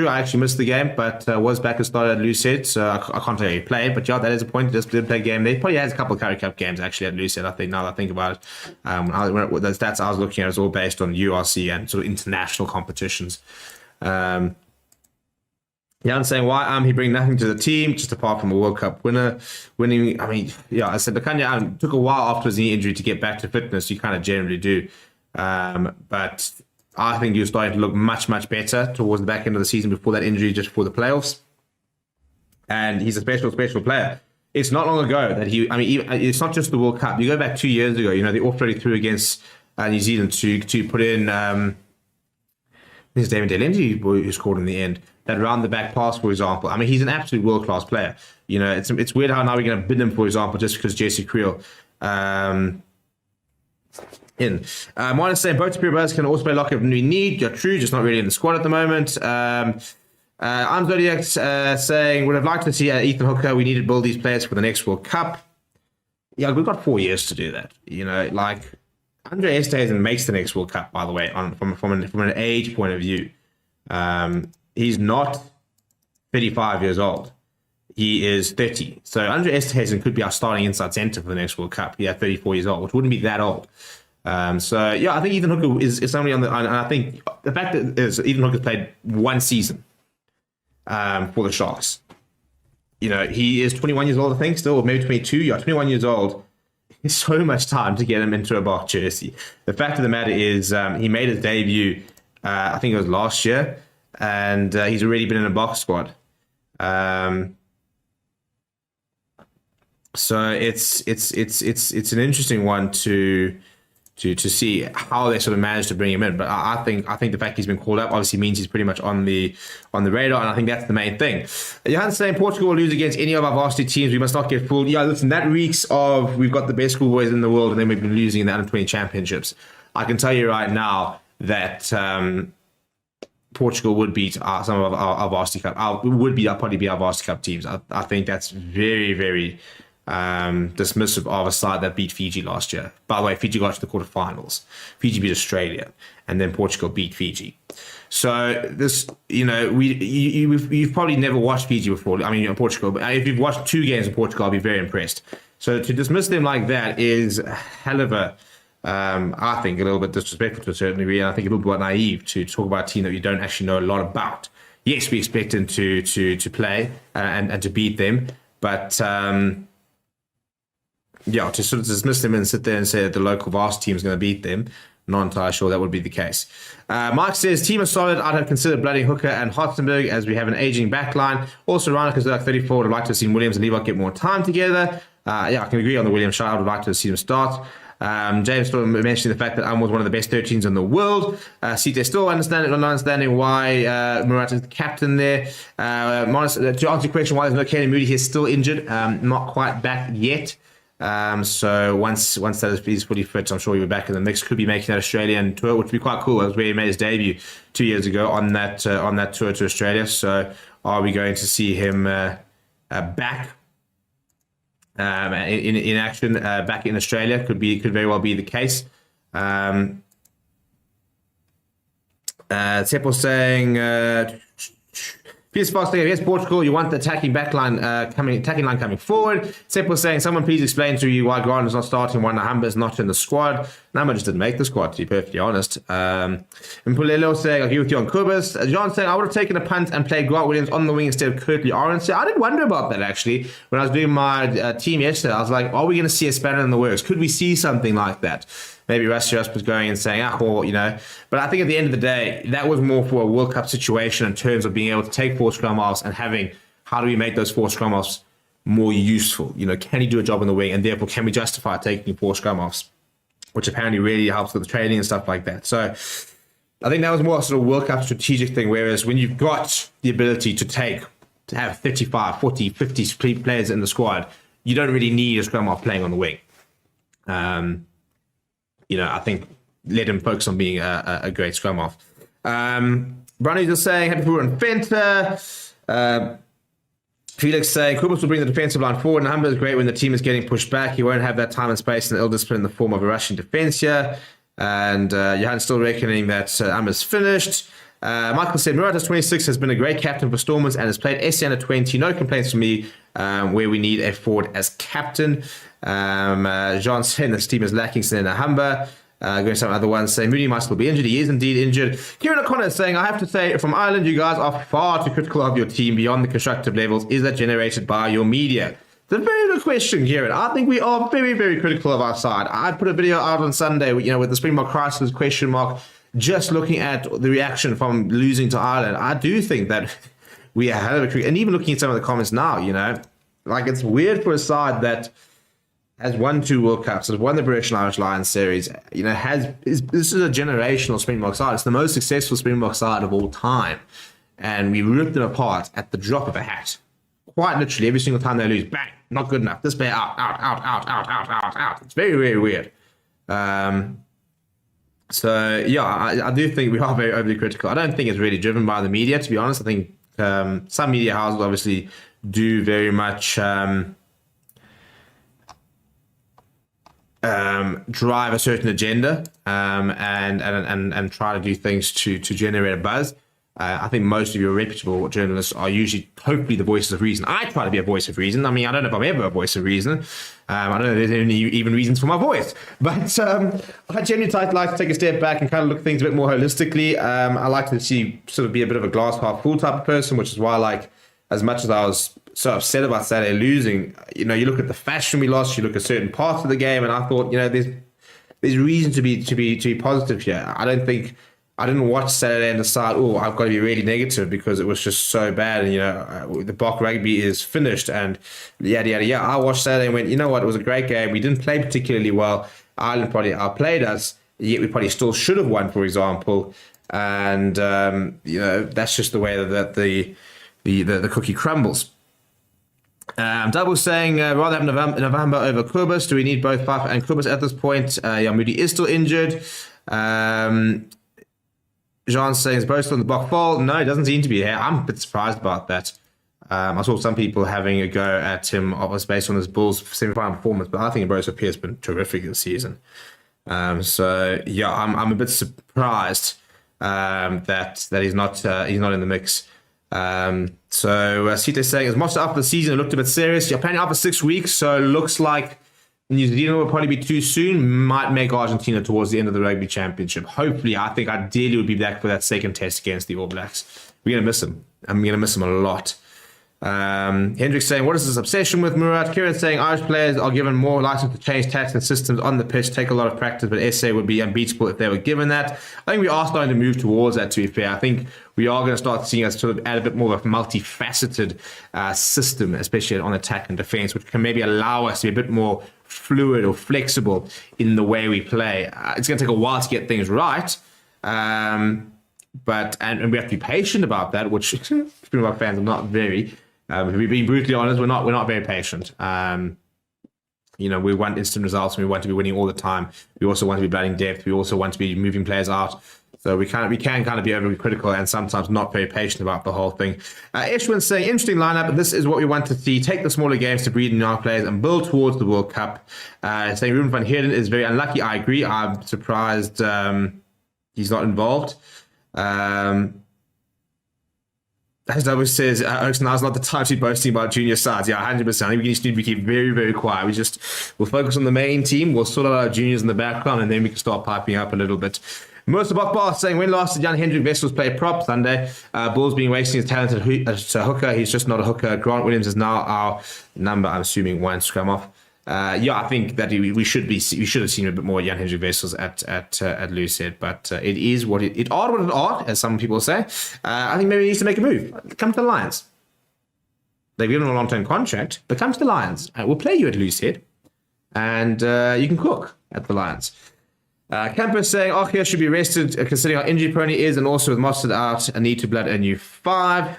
Speaker 11: I actually missed the game, but was back and started at Lucid, so I can't tell you he played. But yeah, that is a point. He just did play a game there. He probably has a couple of Currie Cup games actually at Lucid, I think, now that I think about it. The stats I was looking at is all based on URC and sort of international competitions. Jan saying, why he bring nothing to the team, just apart from a World Cup winning. I mean, yeah, I said Lekanya took a while after his knee injury to get back to fitness. You kind of generally do. But I think he was starting to look much better towards the back end of the season before that injury, just before the playoffs. And he's a special player. It's not long ago that it's not just the World Cup. You go back 2 years ago, the off-road he threw against New Zealand to put in There's David Delendy who scored in the end. That round the back pass, for example. I mean, he's an absolute world class player. You know, it's weird how now we're going to bid him, for example, just because Jesse Creel in. Mine is saying both superior brothers can also play lock if we need. You're true, just not really in the squad at the moment. I'm Zodiac saying would have liked to see Ethan Hooker. We need to build these players for the next World Cup. Yeah, we've got 4 years to do that. You know, like Andre Esterhuizen makes the next World Cup, by the way, from an age point of view. He's not 35 years old. He is 30. So Andre Esterhuizen could be our starting inside centre for the next World Cup. Yeah, 34 years old, which wouldn't be that old. So yeah, I think Ethan Hooker is somebody on the. And I think the fact that Ethan Hooker's played 1 season for the Sharks. You know, he is 21 years old, I think, still, or maybe 22. Yeah, 21 years old. It's so much time to get him into a Bok jersey. The fact of the matter is, he made his debut, I think it was last year, and he's already been in a Bok squad. So it's an interesting one to see how they sort of managed to bring him in. But I think the fact he's been called up obviously means he's pretty much on the radar, and I think that's the main thing. Johan's saying Portugal will lose against any of our varsity teams. We must not get fooled. Yeah, listen, that reeks of we've got the best schoolboys in the world, and then we've been losing in the under-20 championships. I can tell you right now that Portugal would beat some of our varsity cup. Probably be our varsity cup teams. I think that's very, very dismissive of a side that beat Fiji last year. By the way, Fiji got to the quarterfinals. Fiji beat Australia, and then Portugal beat Fiji. So this, you know, you've probably never watched Fiji before. I mean, Portugal. But if you've watched 2 games of Portugal, I'll be very impressed. So to dismiss them like that is a hell of a, I think, a little bit disrespectful to a certain degree, and I think a little bit naive to talk about a team that you don't actually know a lot about. Yes, we expect them to play and to beat them, but yeah, to sort of dismiss them and sit there and say that the local varsity team is going to beat them, not entirely sure that would be the case. Marx says, team is solid. I'd have considered blooding Hooker and Hartenberg as we have an aging backline. Also, Reinach is like 34. Would have liked to have seen Williams and Levi get more time together. Yeah, I can agree on the Williams shot. I would like to have seen him start. James still mentioning the fact that was one of the best 13s in the world. CT still not understanding why Moerat is the captain there. To answer your question, why there's no Caden Moody, he's still injured, not quite back yet. So once that is fully fit, I'm sure he'll be back in the mix. Could be making that Australian tour, which would be quite cool. That was where he made his debut 2 years ago on that tour to Australia. So are we going to see him back in action back in Australia? Could very well be the case. Seppo saying Pierce Foster against Portugal, you want the attacking line coming forward. Seppo saying, someone please explain to you why Grant is not starting, why Nahamba is not in the squad. Nahamba just didn't make the squad, to be perfectly honest. And Pulelo saying, I agree with you on Kubas. John saying, I would have taken a punt and played Grant Williams on the wing instead of Curtly Orange. I did wonder about that, actually. When I was doing my team yesterday, I was like, are we going to see a spanner in the works? Could we see something like that? Maybe Rusty was going and saying, you know. But I think at the end of the day, that was more for a World Cup situation in terms of being able to take 4 scrum halves and having, how do we make those 4 scrum halves more useful? You know, can he do a job on the wing? And therefore, can we justify taking 4 scrum halves? Which apparently really helps with the training and stuff like that. So I think that was more sort of World Cup strategic thing. Whereas when you've got the ability to have 35, 40, 50 players in the squad, you don't really need a scrum half playing on the wing. You know, I think let him focus on being a great scrum half. Brownie's just saying, happy for and Fenter. Felix saying, Kubas will bring the defensive line forward, and Humber is great when the team is getting pushed back. He won't have that time and space and ill discipline in the form of a rushing defense here. And Johan's still reckoning that Humber's finished. Michael said, Moerat is 26, has been a great captain for Stormers and has played SC under 20. No complaints from me where we need a forward as captain. Jean saying this team is lacking Senna Humber. Going some other ones saying Moody might still be injured. He is indeed injured. Kieran O'Connor is saying, I have to say, from Ireland, you guys are far too critical of your team beyond the constructive levels. Is that generated by your media? It's a very good question, Kieran. I think we are very, very critical of our side. I put a video out on Sunday, you know, with the Springbok crisis question mark, just looking at the reaction from losing to Ireland. I do think that we are hell of a critical, and even looking at some of the comments now, you know, like it's weird for a side that has won 2 World Cups, has won the British and Irish Lions series, you know, this is a generational Springbok side. It's the most successful Springbok side of all time. And we ripped them apart at the drop of a hat. Quite literally, every single time they lose, bang, not good enough. This player out. It's very, very weird. So, yeah, I do think we are very overly critical. I don't think it's really driven by the media, to be honest. I think some media houses obviously do very much drive a certain agenda and try to do things to generate a buzz. I think most of your reputable journalists are usually hopefully the voices of reason. I try to be a voice of reason. I mean, I don't know if I'm ever a voice of reason. I don't know if there's any even reasons for my voice. But I genuinely like to take a step back and kind of look at things a bit more holistically. I like to sort of be a bit of a glass half full type of person, which is why, like, as much as I was so upset about Saturday losing, you know, you look at the fashion we lost, you look at certain parts of the game, and I thought, you know, there's reason to be positive here. I didn't watch Saturday and decide, oh, I've got to be really negative because it was just so bad. And, you know, the Bok rugby is finished and yada, yada, yada. I watched Saturday and went, you know what, it was a great game. We didn't play particularly well. Ireland probably outplayed us, yet we probably still should have won, for example. And, you know, that's just the way that the cookie crumbles. Double saying, rather have November over Kobus. Do we need both Papa and Kobus at this point? Moody is still injured. Jean saying, is Bro still in the Bok fold? No, it doesn't seem to be here. I'm a bit surprised about that. I saw some people having a go at him based on his Bulls semi-final performance, but I think Bro P has been terrific this season. So yeah, I'm a bit surprised that he's not in the mix. So Sita saying, is Monster up for the season? It looked a bit serious. You're planning out for 6 weeks, so it looks like New Zealand will probably be too soon. Might make Argentina towards the end of the Rugby Championship. Hopefully, I think ideally we'll be back for that second test against the All Blacks. We're going to miss him. I'm going to miss him a lot. Hendrik saying, what is this obsession with Moerat? Kieran saying, Irish players are given more license to change tactics and systems on the pitch, take a lot of practice, but SA would be unbeatable if they were given that. I think we are starting to move towards that, to be fair. I think we are going to start seeing us sort of add a bit more of a multifaceted system, especially on attack and defense, which can maybe allow us to be a bit more fluid or flexible in the way we play. It's going to take a while to get things right. But we have to be patient about that, which Springbok fans are not very. If we're being brutally honest, we're not very patient. You know, we want instant results and we want to be winning all the time. We also want to be batting depth. We also want to be moving players out. So we can kind of be overly critical and sometimes not very patient about the whole thing. Ishwin's saying, interesting lineup, and this is what we want to see. Take the smaller games to breed in young players and build towards the World Cup. Saying Ruben van Heerden is very unlucky. I agree. I'm surprised he's not involved. As Double says, now's not the time to be boasting about junior sides. Yeah, 100%. I think we just need to keep very, very quiet. We'll focus on the main team. We'll sort out our juniors in the background, and then we can start piping up a little bit. Mercer Bokbar saying, when last did Jan Hendrik Wessels play prop? Sunday. Bulls being wasting his talent as a hooker. He's just not a hooker. Grant Williams is now our number, I'm assuming, one scrum off. Yeah, I think that we should have seen a bit more Jan Hendrik Wessels at loose head, but it is what it odd, as some people say. I think maybe he needs to make a move. Come to the Lions. They've given him a long-term contract, but come to the Lions. We'll play you at loose head, and you can cook at the Lions. Campus saying, Archia should be rested considering how injury prone he is, and also with Mostert out, a need to blood a new 5.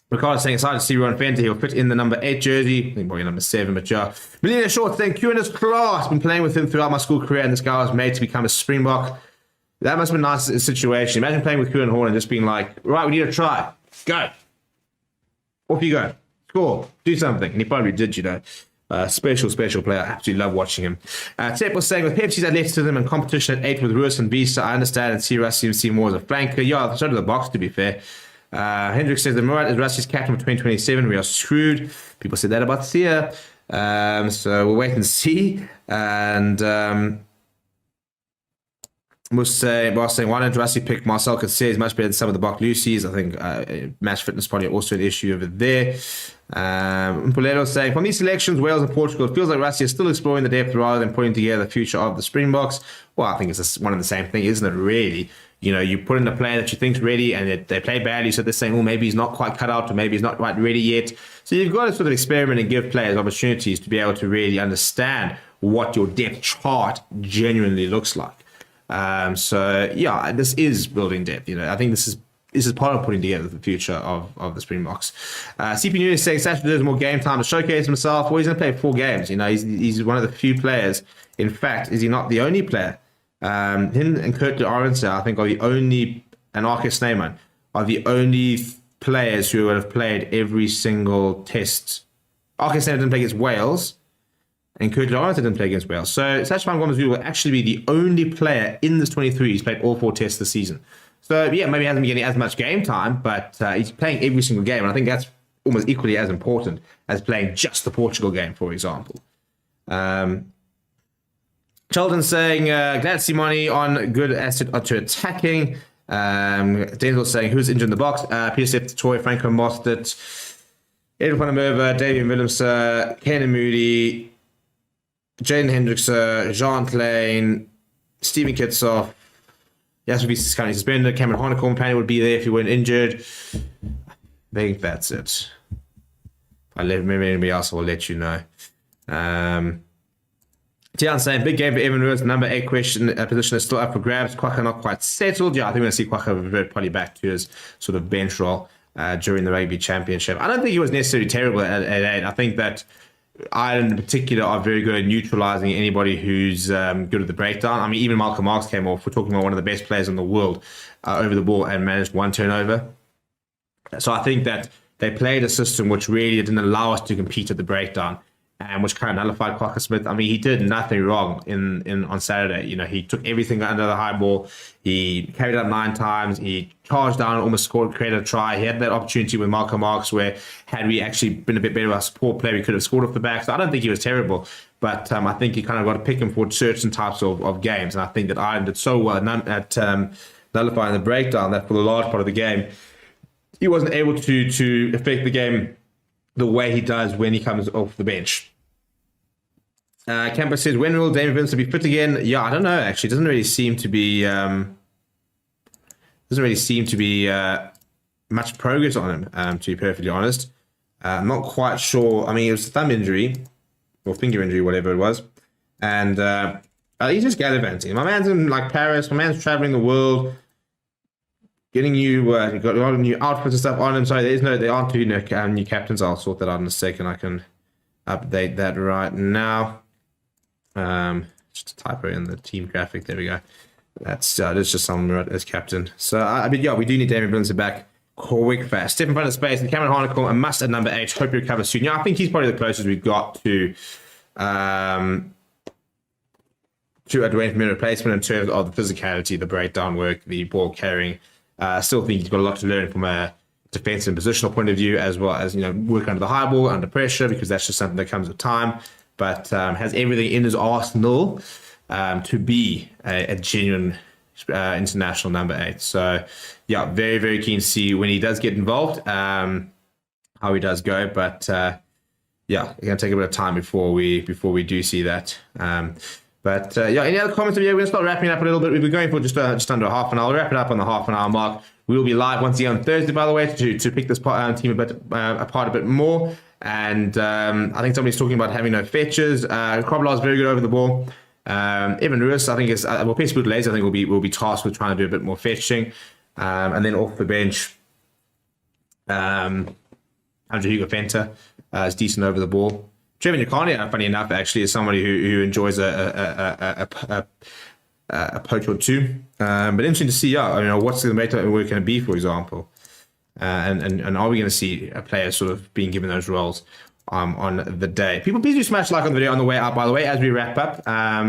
Speaker 11: Ricardo saying, excited to see Ron Fenter. He'll fit in the number 8 jersey. I think probably number 7, but yeah. Millionaire Short saying, Q in his class. Been playing with him throughout my school career, and this guy was made to become a Springbok. That must have been a nice situation. Imagine playing with Q and Horn and just being like, right, we need a try. Go. Off you go. Score. Do something. And he probably did, you know. Special player. I absolutely love watching him. Tep was saying, with Pepsi's athleticism and competition at 8 with Ruiz and Vista, I understand and see Rusty more as a flanker. Yeah, so do the Boks, to be fair. Hendrik says the Moerat is Rusty's captain for 2027. We are screwed. People said that about Sia. So we'll wait and see. And Boss saying, why don't Rusty pick Marcel Coetzee? He's much better than some of the Bok Lucy's. I think match fitness probably also an issue over there. Polero saying, from these selections, Wales and Portugal, it feels like Rusty is still exploring the depth rather than putting together the future of the Springboks. Well, I think it's one and the same thing, isn't it, really? you put in a player that you think's ready and they play badly, so they're saying, well, maybe he's not quite cut out or maybe he's not quite ready yet. So you've got to sort of experiment and give players opportunities to be able to really understand what your depth chart genuinely looks like. So yeah, this is building depth. I think this is part of putting together the future of the Springboks. CP News is saying Saturday there's more game time to showcase himself. Well, he's going to play 4 games. He's one of the few players. In fact, is he not the only player? Him and Currie, I think, are the only, and Arcus Snyman are the only players who would have played every single test. Arcus Snyman didn't play against Wales, and Currie didn't play against Wales. So Salmaan Moerat will actually be the only player in this 23 who's played all 4 tests this season. So yeah, maybe he hasn't been getting as much game time, but he's playing every single game, and I think that's almost equally as important as playing just the Portugal game, for example. Sheldon saying, glad to see money on good asset to attacking. Denzel saying, who's injured in the box? PSF, Toy, Franco Mostert, Edwin van der Merwe, Davian Willemse, Kenan Moody, Jaden Hendrickse, Jean Klein, Steven Kitsoff. Jasper is currently suspended. Cameron Hanekom apparently would be there if he weren't injured. I think that's it. If I remember anybody else, I'll let you know. Tian saying, big game for Evan Roos. Number 8 position is still up for grabs. Kwagga not quite settled. Yeah, I think we're going to see Kwagga revert probably back to his sort of bench role during the Rugby Championship. I don't think he was necessarily terrible at 8. I think that Ireland in particular are very good at neutralising anybody who's good at the breakdown. I mean, even Malcolm Marx came off. We're talking about one of the best players in the world over the ball and managed 1 turnover. So I think that they played a system which really didn't allow us to compete at the breakdown, and which kind of nullified Kwagga Smith. I mean, he did nothing wrong on Saturday. He took everything under the high ball. He carried out 9 times. He charged down and almost scored, created a try. He had that opportunity with Malcolm Marx where, had we actually been a bit better with our support play, we could have scored off the back. So I don't think he was terrible, but I think you kind of got to pick him for certain types of games. And I think that Ireland did so well at nullifying the breakdown that for the large part of the game, he wasn't able to affect the game the way he does when he comes off the bench. Campbell says, when will David Vincent be fit again? Yeah, I don't know, actually. Doesn't really seem to be much progress on him, to be perfectly honest. I'm not quite sure. I mean, it was a thumb injury or finger injury, whatever it was. And he's just gallivanting. My man's in Paris. My man's traveling the world, getting got a lot of new outfits and stuff on him. Sorry, there aren't 2 new captains. I'll sort that out in a second. I can update that right now. Just a typo in the team graphic. There we go. That's just Salmaan Moerat as captain. So yeah, we do need David Vincent back quick fast. Step in front of space, and Cameron Hanekom a must at number 8. Hope he recovers soon. Yeah, I think he's probably the closest we've got to a Dwayne Vermeulen replacement in terms of the physicality, the breakdown work, the ball carrying. I still think he's got a lot to learn from a defensive and positional point of view, as well as work under the high ball, under pressure, because that's just something that comes with time. But has everything in his arsenal to be a genuine international number 8. So yeah, very, very keen to see when he does get involved, how he does go. But yeah, it's going to take a bit of time before we do see that. But yeah, any other comments? We're going to start wrapping up a little bit. We've been going for just under a half an hour. We'll wrap it up on the half an hour mark. We will be live once again on Thursday, by the way, to pick this team apart a bit more. And I think somebody's talking about having no fetchers. Kroblar is very good over the ball. Evan Lewis, I think, is Pes Boutelaise, I think will be tasked with trying to do a bit more fetching. And then off the bench, Andrew Hugo Fenter is decent over the ball. Trevor Nyakania, funny enough, actually is somebody who enjoys a poach or 2. But interesting to see, what's the makeup work going to be, for example. And are we going to see a player sort of being given those roles on the day? People, please do smash like on the video on the way out, by the way, as we wrap up.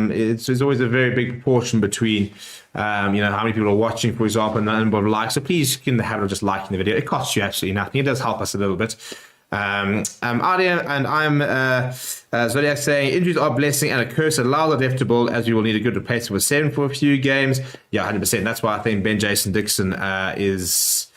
Speaker 11: There's always a very big proportion between, how many people are watching, for example, and the number of likes. So please get in the habit of just liking the video. It costs you absolutely nothing. It does help us a little bit. Adia and I'm Zodiac saying, injuries are a blessing and a curse. Allow the depth to build, as we will need a good replacement with 7 for a few games. Yeah, 100%. That's why I think Ben Jason Dixon is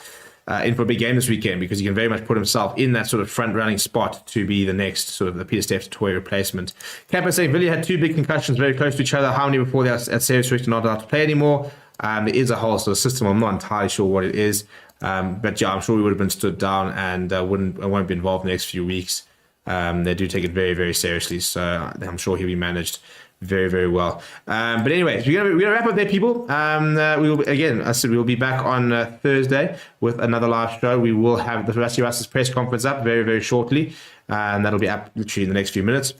Speaker 11: in for a big game this weekend, because he can very much put himself in that sort of front-running spot to be the next sort of the Peter Steph Toy replacement. Camper saying, Villiers had 2 big concussions very close to each other. How many before they are at serious risk and not allowed to play anymore? There is a whole sort of system. I'm not entirely sure what it is. But yeah, I'm sure we would have been stood down and won't be involved in the next few weeks. They do take it very, very seriously. So I'm sure he'll be managed very, very well. But anyway, we're gonna wrap up there, people. We will, again, I said, we will be back on Thursday with another live show. We will have the Varsity Russ's press conference up very, very shortly, and that'll be up literally in the next few minutes.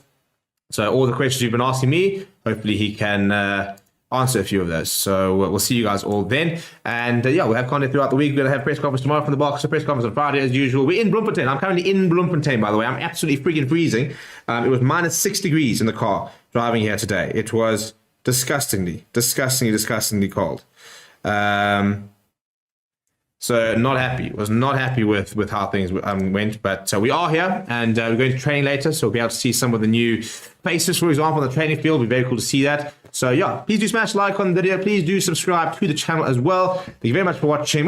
Speaker 11: So all the questions you've been asking me, hopefully he can answer a few of those. So we'll see you guys all then. And yeah, we'll have content throughout the week. We're going to have press conference tomorrow from the box, a press conference on Friday as usual. We're in Bloemfontein. I'm currently in Bloemfontein, by the way. I'm absolutely freaking freezing. It was minus 6 degrees in the car driving here today. It was disgustingly cold. So not happy. Was not happy with how things went. But we are here, and we're going to train later, so we'll be able to see some of the new faces, for example, on the training field. It'll be very cool to see that. So yeah, please do smash like on the video. Please do subscribe to the channel as well. Thank you very much for watching.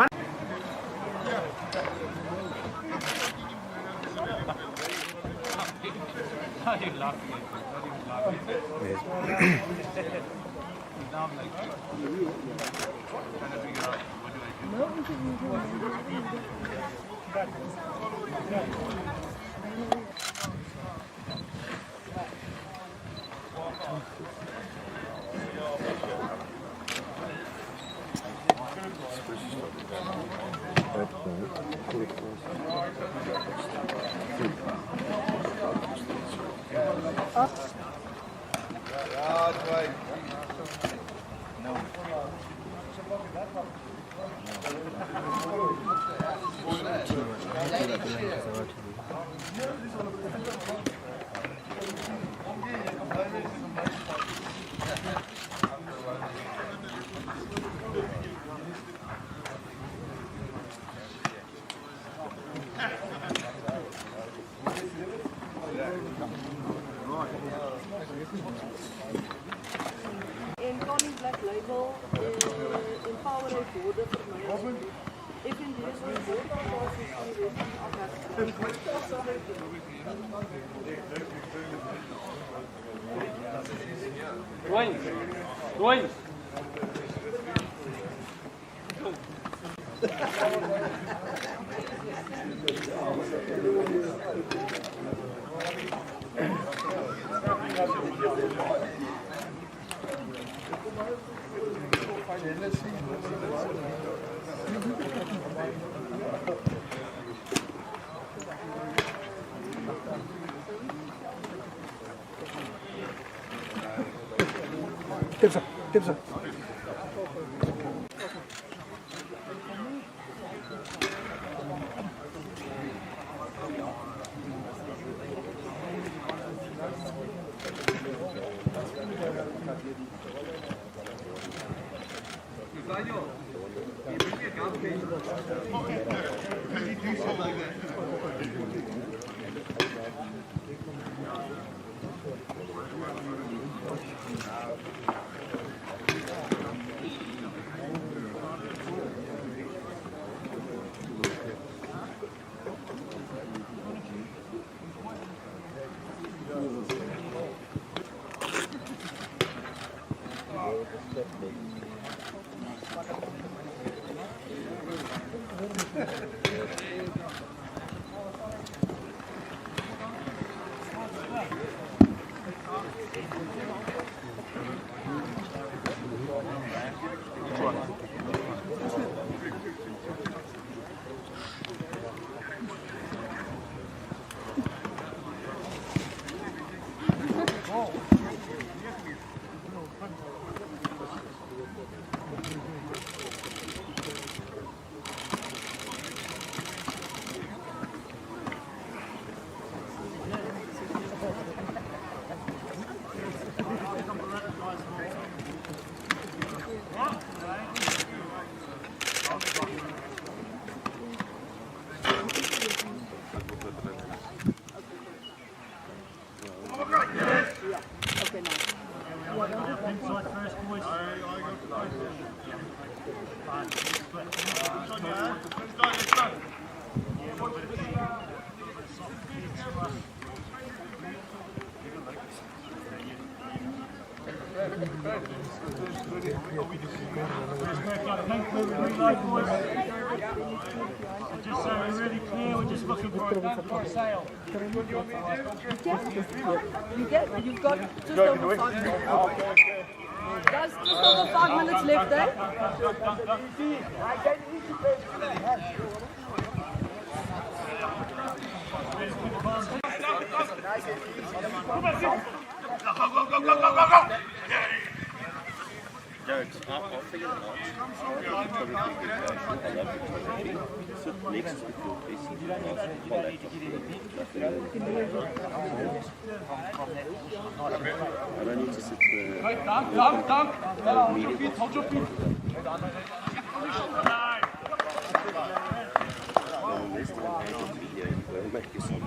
Speaker 4: En Connie Black Label Empower border vir my. If in this way border
Speaker 12: Roy.
Speaker 7: Tips up.
Speaker 12: Just so we're really clear, we're just looking for a sail.
Speaker 9: You've got just over 5 minutes. Guys, just over 5 minutes left, eh?
Speaker 2: I'll figure it out. I don't need to sit there.
Speaker 12: Dank. Hold your feet, hold your feet.
Speaker 2: Make yourself.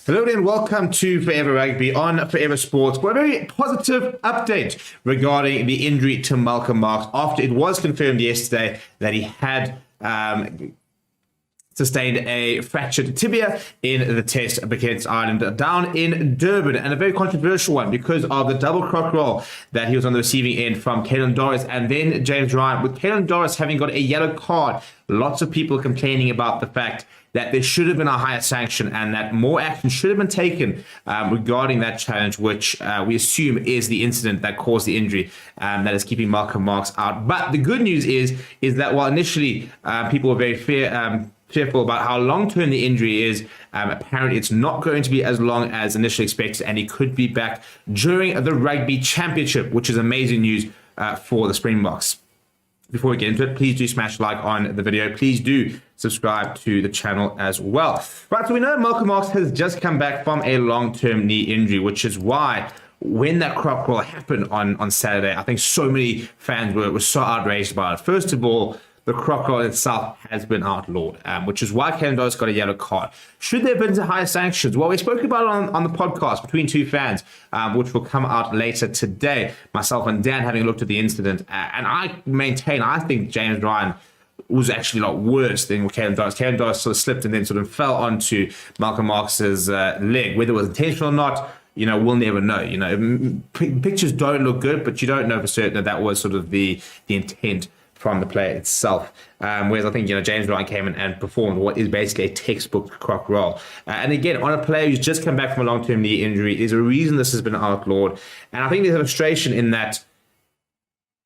Speaker 11: Hello and welcome to Forever Rugby on Forever Sports for a very positive update regarding the injury to Malcolm Marx after it was confirmed yesterday that he had sustained a fractured tibia in the test against Ireland down in Durban, and a very controversial one because of the double croc roll that he was on the receiving end from Caelan Doris and then James Ryan. With Caelan Doris having got a yellow card, lots of people complaining about the fact that there should have been a higher sanction and that more action should have been taken regarding that challenge, which we assume is the incident that caused the injury that is keeping Malcolm Marx out. But the good news is that while initially people were very fearful about how long-term the injury is. Apparently, it's not going to be as long as initially expected, and he could be back during the Rugby Championship, which is amazing news for the Springboks. Before we get into it, please do smash like on the video. Please do subscribe to the channel as well. Right, so we know Malcolm Marx has just come back from a long-term knee injury, which is why when that crop roll happened on Saturday, I think so many fans were so outraged about it. First of all, the crocodile itself has been outlawed, which is why Canada's got a yellow card. Should there have been higher sanctions? Well, we spoke about it on the podcast between two fans, which will come out later today. Myself and Dan having looked at the incident, and I think James Ryan was actually a lot worse than Caelan Doris. Caelan Doris sort of slipped and then sort of fell onto Malcolm Marx's leg. Whether it was intentional or not, we'll never know. Pictures don't look good, but you don't know for certain that was sort of the intent from the player itself. Whereas I think, James Ryan came in and performed what is basically a textbook croc roll. And again, on a player who's just come back from a long-term knee injury, there's a reason this has been outlawed. And I think there's a frustration in that,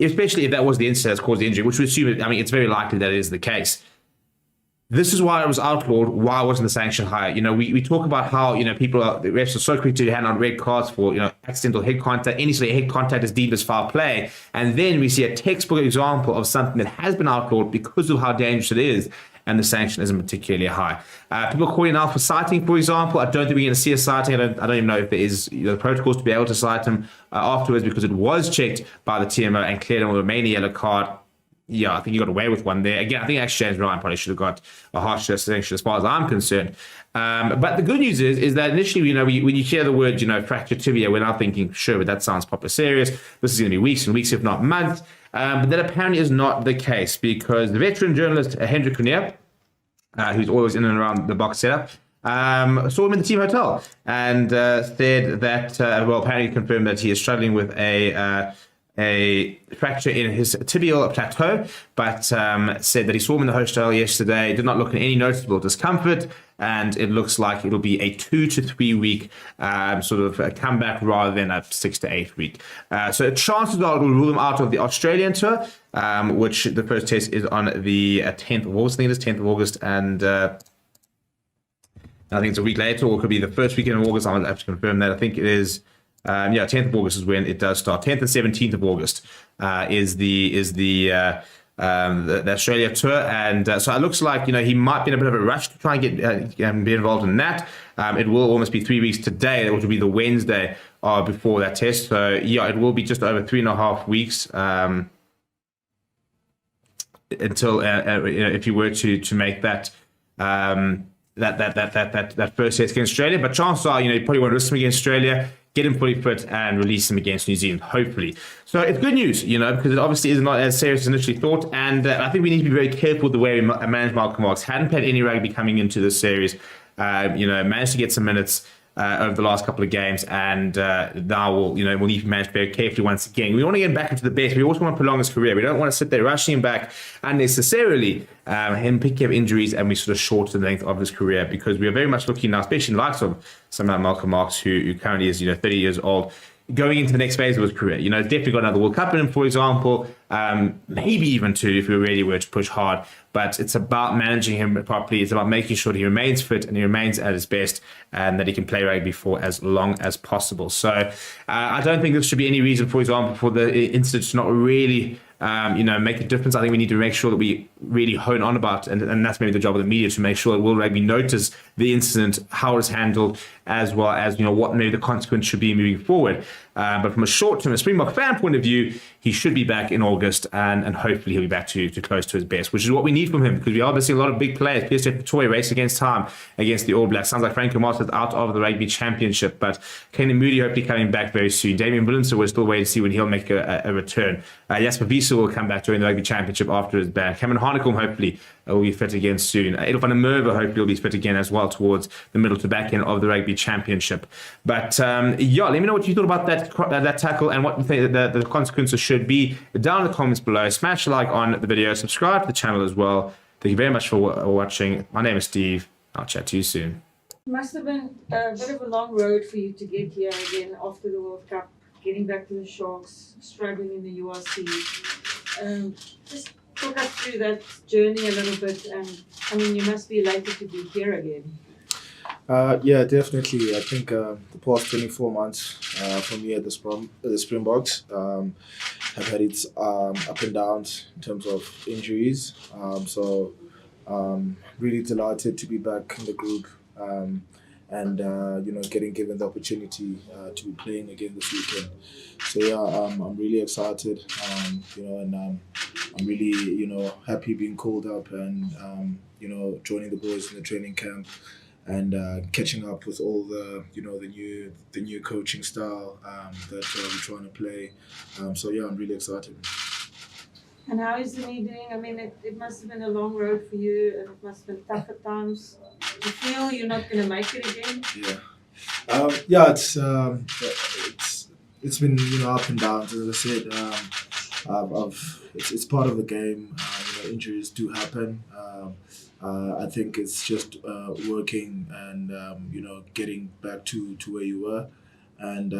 Speaker 11: especially if that was the incident that's caused the injury, which we assume, it's very likely that it is the case. This is why it was outlawed. Why wasn't the sanction higher? We talk about how, the refs are so quick to hand out red cards for, accidental head contact. Any sort of head contact is deemed as foul play. And then we see a textbook example of something that has been outlawed because of how dangerous it is, and the sanction isn't particularly high. People calling out for citing, for example. I don't think we're going to see a citing. I don't even know if there is the protocols to be able to cite him afterwards, because it was checked by the TMO and cleared him with a mainly yellow card. Yeah, I think he got away with one there. Again, I think actually James Ryan probably should have got a harsher sanction as far as I'm concerned. But the good news is that initially, when you hear the word, fractured tibia, we're now thinking, sure, but that sounds proper serious. This is going to be weeks and weeks, if not months. But that apparently is not the case, because the veteran journalist, Hendrik Currie, who's always in and around the box setup, saw him in the team hotel and said that, apparently confirmed that he is struggling with a fracture in his tibial plateau, but said that he saw him in the hotel yesterday, did not look at any noticeable discomfort, and it looks like it'll be a 2 to 3 week sort of a comeback rather than a 6 to 8 week. So chances are it will rule him out of the Australian tour, which the first test is on the 10th of August. I think it is 10th of August, and I think it's a week later, or it could be the first weekend of August. I'll have to confirm that. I think it is 10th of August is when it does start. 10th and 17th of August is the Australia tour, and so it looks like he might be in a bit of a rush to try and get be involved in that. It will almost be 3 weeks today, which will be the Wednesday before that test. So it will be just over 3.5 weeks until if you were to make that. That first test against Australia, but chances are you probably want to risk him against Australia, get him fully fit, and release him against New Zealand, hopefully. So it's good news, because it obviously is not as serious as initially thought, and I think we need to be very careful with the way we manage Malcolm Marx. Hadn't played any rugby coming into this series, managed to get some minutes over the last couple of games, and now we'll need to manage very carefully once again. We want to get him back into the best. We also want to prolong his career. We don't want to sit there rushing him back unnecessarily, him picking up injuries, and we sort of shorten the length of his career, because we are very much looking now, especially in the likes of someone like Malcolm Marx, who currently is 30 years old, going into the next phase of his career. Definitely got another World Cup in him, for example, maybe even two if we really were to push hard. But it's about managing him properly. It's about making sure that he remains fit and he remains at his best, and that he can play rugby for as long as possible. So I don't think there should be any reason, for example, for the incident to not really make a difference. I think we need to make sure that we really hone on about, and that's maybe the job of the media, to make sure that World Rugby notice the incident, how it's handled, as well as what maybe the consequence should be moving forward. But from a short-term, a Springbok fan point of view, he should be back in August, and hopefully he'll be back to close to his best, which is what we need from him, because we are obviously a lot of big players. PSF Pretoria race against time against the All Blacks. Sounds like Franco Masters out of the Rugby Championship, but Kane Moody hopefully coming back very soon. Damien Willemse, we're still waiting to see when he'll make a return. Jasper Wiese will come back during the Rugby Championship after his ban. Cameron Hanekom hopefully will be fit again soon. Edel van der Merwe hopefully will be fit again as well towards the middle to back end of the Rugby Championship. But let me know what you thought about that tackle and what you think that the consequences should be. Down in the comments below. Smash a like on the video. Subscribe to the channel as well. Thank you very much for watching. My name is Steve. I'll chat to you soon.
Speaker 9: Must have been a bit of a long road for you to get here again after the World Cup, getting back to the Sharks, struggling in the URC. Just talk us through that journey a little bit. And I mean, you must be elated to be here again.
Speaker 6: Yeah, definitely. I think the past 24 months for me at the Springboks have had its up and downs in terms of injuries. So really delighted to be back in the group and getting given the opportunity to be playing again this weekend. So yeah, I'm really excited. And I'm really happy being called up and joining the boys in the training camp. And catching up with all the the new coaching style that we're trying to play. So yeah, I'm really excited.
Speaker 9: And how is the knee doing? I mean, it must have been a long road for you, and it must have been tough at times. You feel you're not going to make it again?
Speaker 6: Yeah. It's been up and down. As I said, it's part of the game. Injuries do happen. I think it's just working and getting back to where you were, and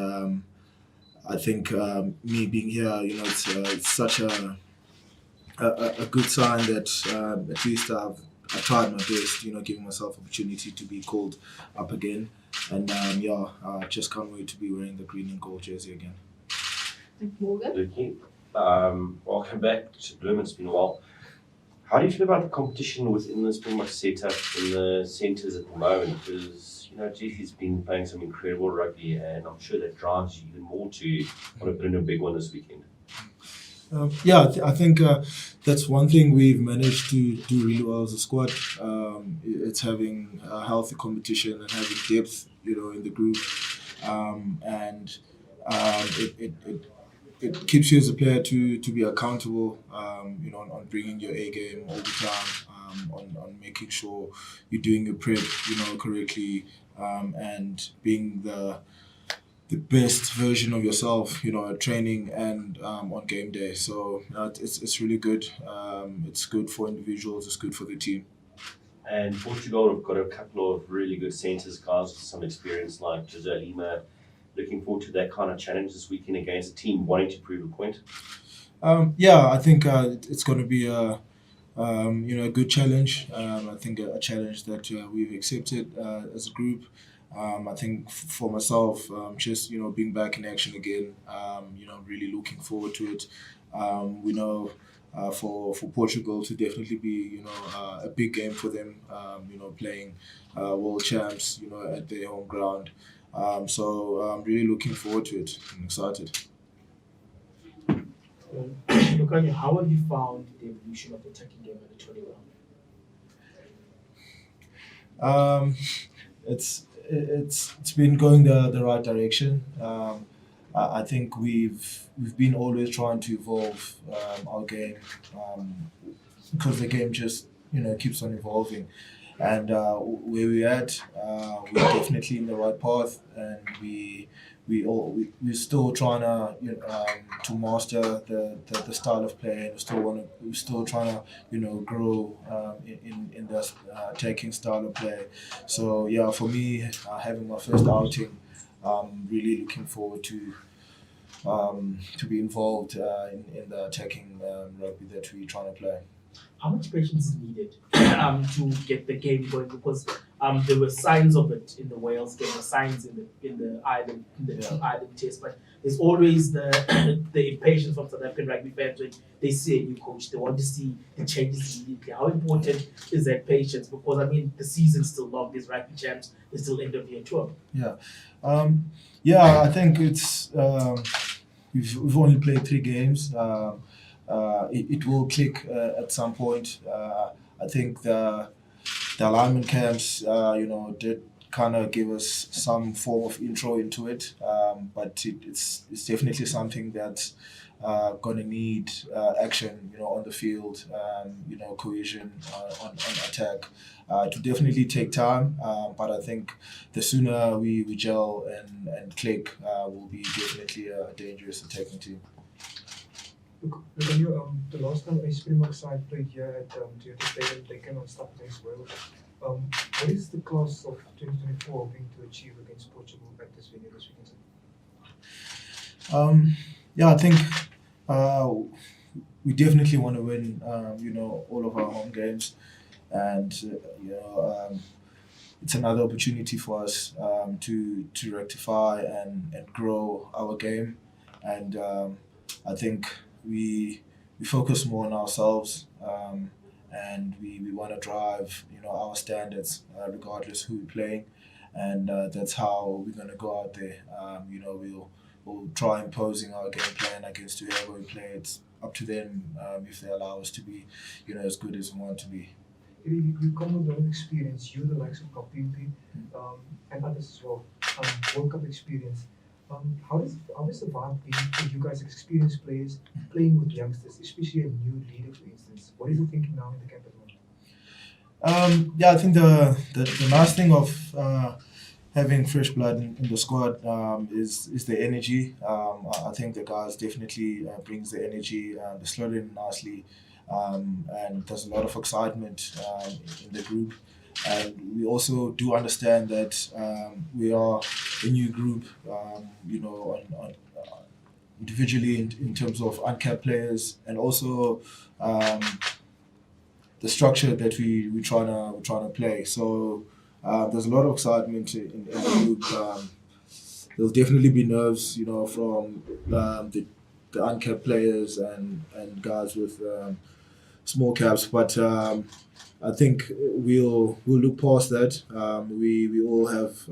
Speaker 6: I think me being here, it's such a good sign that at least I've tried my best, giving myself opportunity to be called up again, and I just can't wait to be wearing the green and gold jersey again.
Speaker 9: Morgan?
Speaker 2: Lucky, welcome back to Bloom. It's been a while. How do you feel about the competition within the Springbok setup in the centres at the moment? Because, he's been playing some incredible rugby, and I'm sure that drives you even more to want to put in a big one this weekend.
Speaker 6: I think that's one thing we've managed to do really well as a squad. It's having a healthy competition and having depth, in the group, and it keeps you as a player to be accountable, on bringing your A game all the time, on making sure you're doing your prep, correctly, and being the best version of yourself, at training and on game day. So it's really good. It's good for individuals. It's good for the team.
Speaker 2: And Portugal have got a couple of really good centres, guys with some experience like Jose Lima. Looking forward to that kind of challenge this weekend against a team wanting to prove a point.
Speaker 6: I think it's going to be a good challenge. I think a challenge that we've accepted as a group. I think for myself, just being back in action again, really looking forward to it. We know for Portugal to definitely be a big game for them. Playing world champs, at their home ground. So I'm really looking forward to it. I'm excited.
Speaker 5: Lukanya, how have you found the evolution of the attacking game at the 20 ground?
Speaker 6: It's been going the right direction. I think we've been always trying to evolve our game because the game just keeps on evolving, and where we're at, we're definitely in the right path, and we're still trying to master the style of play, and we're still trying to grow in the attacking style of play. So yeah, for me, having my first outing, I'm really looking forward to be involved in the attacking rugby that we're trying to play.
Speaker 5: How much patience is needed to get the game going? Because there were signs of it in the Wales game, signs in the Ireland Ireland test, but there's always the impatience from South African rugby fans when they see a new coach. They want to see the changes immediately. How important is that patience? Because the season's still long. There's Rugby Champs. There's still end of year tour.
Speaker 6: I think it's we've only played 3 games. It will click at some point. I think the alignment camps, did kind of give us some form of intro into it, but it's definitely something that's going to need action, on the field, cohesion on attack. To definitely take time, but I think the sooner we gel and click, we'll be definitely a dangerous attacking team.
Speaker 3: Look, the last time a Springbok side played here at Toyota Stadium, they came unstoppable against Wales. What is the class of 2024 hoping to achieve against Portugal at this venue this weekend?
Speaker 6: I think we definitely want to win, all of our home games, and it's another opportunity for us to rectify and grow our game, and I think we focus more on ourselves, and we want to drive our standards regardless who we're playing, and that's how we're going to go out there. We'll try imposing our game plan against whoever we play. It's up to them if they allow us to be as good as we want to be.
Speaker 3: You come with a lot of experience, you the likes of Kapimpi, and others as well, World Cup experience. How does the vibe be for you guys experienced players playing with youngsters, especially a new leader, for instance? What is the thinking now in the camp at the moment?
Speaker 6: I think the nice thing of having fresh blood in the squad is the energy. I think the guys definitely brings the energy. They slot in nicely, and there's a lot of excitement in the group. And we also do understand that we are a new group, individually in terms of uncapped players, and also the structure that we're trying to play. So there's a lot of excitement in the group. There'll definitely be nerves, from the uncapped players and guys with small caps, but I think we'll look past that. We all have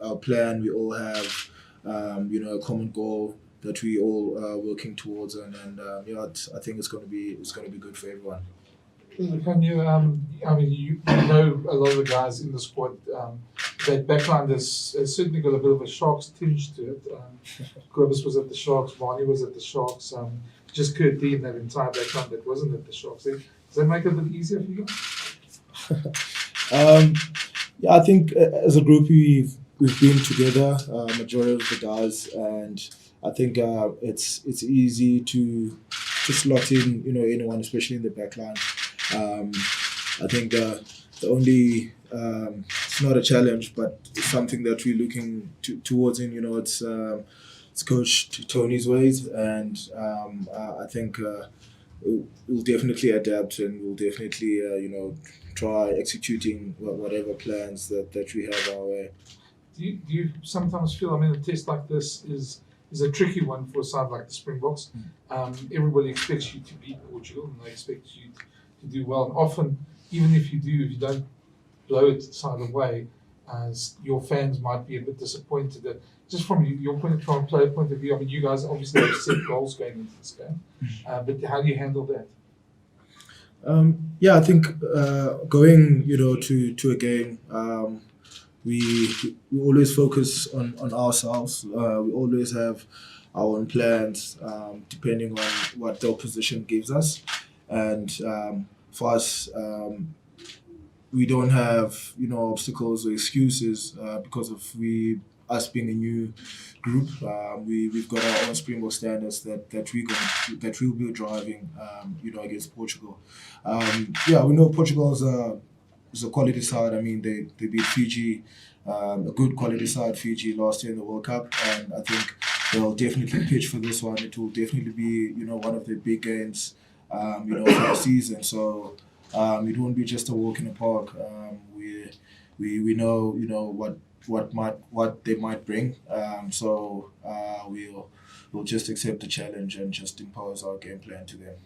Speaker 6: our plan. We all have a common goal that we all are working towards, and I think it's going to be good for everyone.
Speaker 13: Can you, you know a lot of the guys in the squad. That Backline has certainly got a bit of a Sharks tinge to it. Cobus was at the Sharks, Barney was at the Sharks. Just Currie in that entire Backline that wasn't at the Sharks. Does that make it a bit easier for you guys?
Speaker 6: I think as a group we've been together, majority of the guys, and I think it's easy to slot in anyone, especially in the Backline. I think the only it's not a challenge, but it's something that we're looking towards. It's Coach Tony's ways, and I think we'll definitely adapt, and we'll definitely try executing whatever plans that we have our way.
Speaker 13: Do you sometimes feel? A test like this is a tricky one for a side like the Springboks. Everybody expects you to beat Portugal, and they expect you to do well. And often, even if you don't blow it side away, your fans might be a bit disappointed. That just from your player point of view, you guys obviously have set goals going into this game, but how do you handle that?
Speaker 6: I think going to a game, we always focus on ourselves. We always have our own plans depending on what the opposition gives us, and for us, we don't have obstacles or excuses because of us being a new group. We've got our own Springbok standards that we'll be driving against Portugal. We know Portugal is a quality side. They beat Fiji, a good quality side, Fiji last year in the World Cup, and I think they'll definitely pitch for this one. It will definitely be one of the big games for the season. So it won't be just a walk in the park. We know what they might bring. So we'll just accept the challenge and just impose our game plan to them.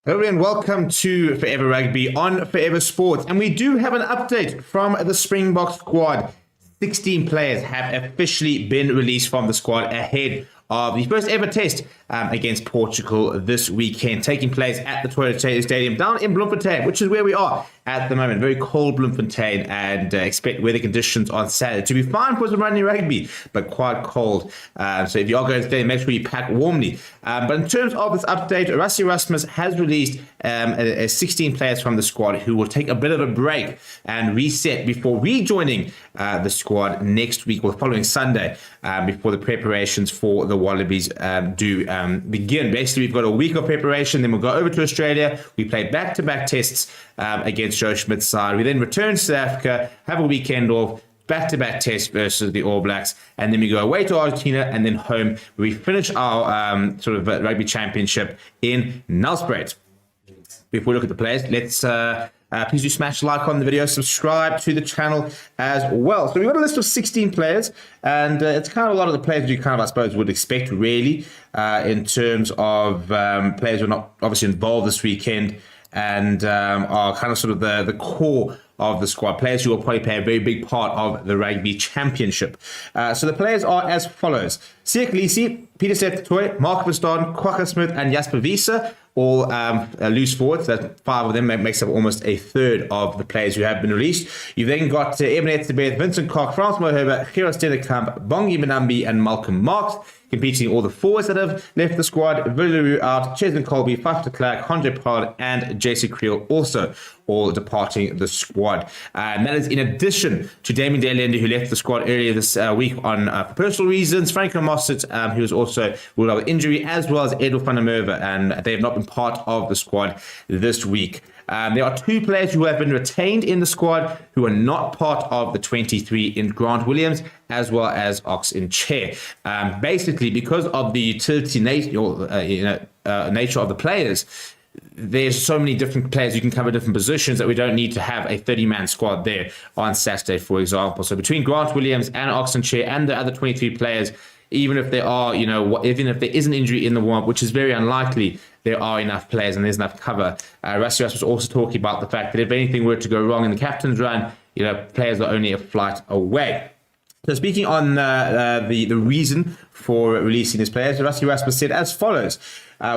Speaker 11: Hello and welcome to Forever Rugby on Forever Sports. And we do have an update from the Springbok squad. 16 players have officially been released from the squad ahead of the first ever test against Portugal this weekend, taking place at the Toyota Stadium down in Bloemfontein, which is where we are at the moment. Very cold Bloemfontein, and expect weather conditions on Saturday to be fine for some running rugby, but quite cold. So if you are going to stay, make sure you pack warmly. But in terms of this update, Rassie Erasmus has released 16 players from the squad who will take a bit of a break and reset before rejoining the squad next week or following Sunday before the preparations for the Wallabies do begin. Basically, we've got a week of preparation, then we'll go over to Australia. We play back-to-back tests against Joe Schmidt's side. We then return to South Africa, have a weekend off, back-to-back tests versus the All Blacks, and then we go away to Argentina and then home, where we finish our Rugby Championship in Nelspruit. Before we look at the players, let's please do smash like on the video, subscribe to the channel as well. So we've got a list of 16 players, and it's kind of a lot of the players you kind of, I suppose, would expect really, in terms of players who are not obviously involved this weekend and are kind of sort of the core of the squad, players who will probably play a very big part of the Rugby Championship. So the players are as follows: Siya Kolisi, Peter Septoy, Mark Verstappen, Kwagga Smith, and Jasper Wiese, all loose forwards. That 5 of them makes up almost a third of the players who have been released. You've then got Eben Etzebeth, Vincent Koch, Frans Moerat, Gerard Stellenkamp, Bongi Benambi, and Malcolm Marx, competing all the forwards that have left the squad. Villeroux out, Cheslin Colby, Faf de Klerk, Andre Pollard, and JC Creel also all departing the squad. And that is in addition to Damien Delende, who left the squad earlier this week on for personal reasons, Franklin Mossett, who was also ruled out with injury, as well as Edel van der Merwe, and they have not been part of the squad this week. There are 2 players who have been retained in the squad who are not part of the 23 in Grant Williams, as well as Ox in Chair. Basically, because of the utility nature of the players, there's so many different players who can cover different positions that we don't need to have a 30-man squad there on Saturday, for example. So between Grant Williams and Ox in Chair and the other 23 players, even if there are, even if there is an injury in the warm-up, which is very unlikely, there are enough players and there's enough cover. Rassi was also talking about the fact that if anything were to go wrong in the captain's run, players are only a flight away. So speaking on the reason for releasing his players, Rassi Rasmus said as follows: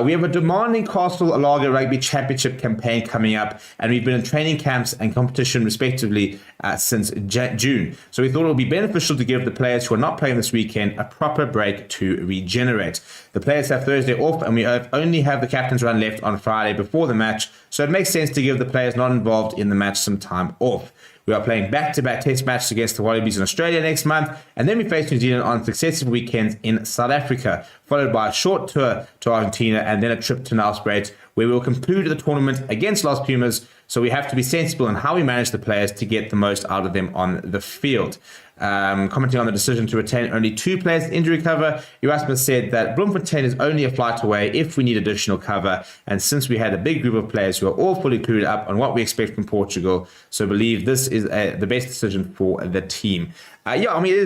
Speaker 11: we have a demanding Castle Lager Rugby Championship campaign coming up, and we've been in training camps and competition respectively since June. So we thought it would be beneficial to give the players who are not playing this weekend a proper break to regenerate. The players have Thursday off, and we only have the captain's run left on Friday before the match, so it makes sense to give the players not involved in the match some time off. We are playing back-to-back test matches against the Wallabies in Australia next month, and then we face New Zealand on successive weekends in South Africa, followed by a short tour to Argentina and then a trip to Nelspruit, where we will conclude the tournament against Los Pumas. So we have to be sensible in how we manage the players to get the most out of them on the field. Commenting on the decision to retain only 2 players in injury cover, Erasmus said that Bloemfontein is only a flight away if we need additional cover, and since we had a big group of players who are all fully clued up on what we expect from Portugal, so believe this is the best decision for the team. It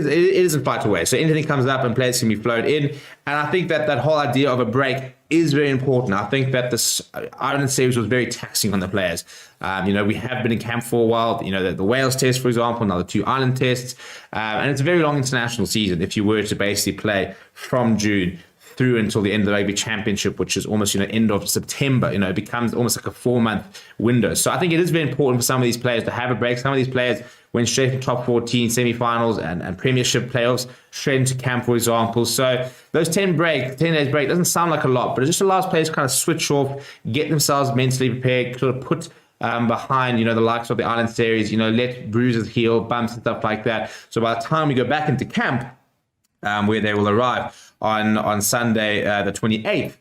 Speaker 11: is a flight away, so anything comes up and players can be flown in, and I think that whole idea of a break is very important. I think that this Ireland series was very taxing on the players. We have been in camp for a while. The Wales test, for example, another 2 Ireland tests, and it's a very long international season. If you were to basically play from June through until the end of the Rugby Championship, which is almost end of September, it becomes almost like a 4-month window. So I think it is very important for some of these players to have a break. Some of these players went straight from top 14 semi-finals and premiership playoffs straight into camp, for example. So those 10 days break doesn't sound like a lot, but it just allows players to kind of switch off, get themselves mentally prepared, sort of put behind the likes of the Ireland series, let bruises heal, bumps and stuff like that. So by the time we go back into camp, where they will arrive on Sunday the 28th,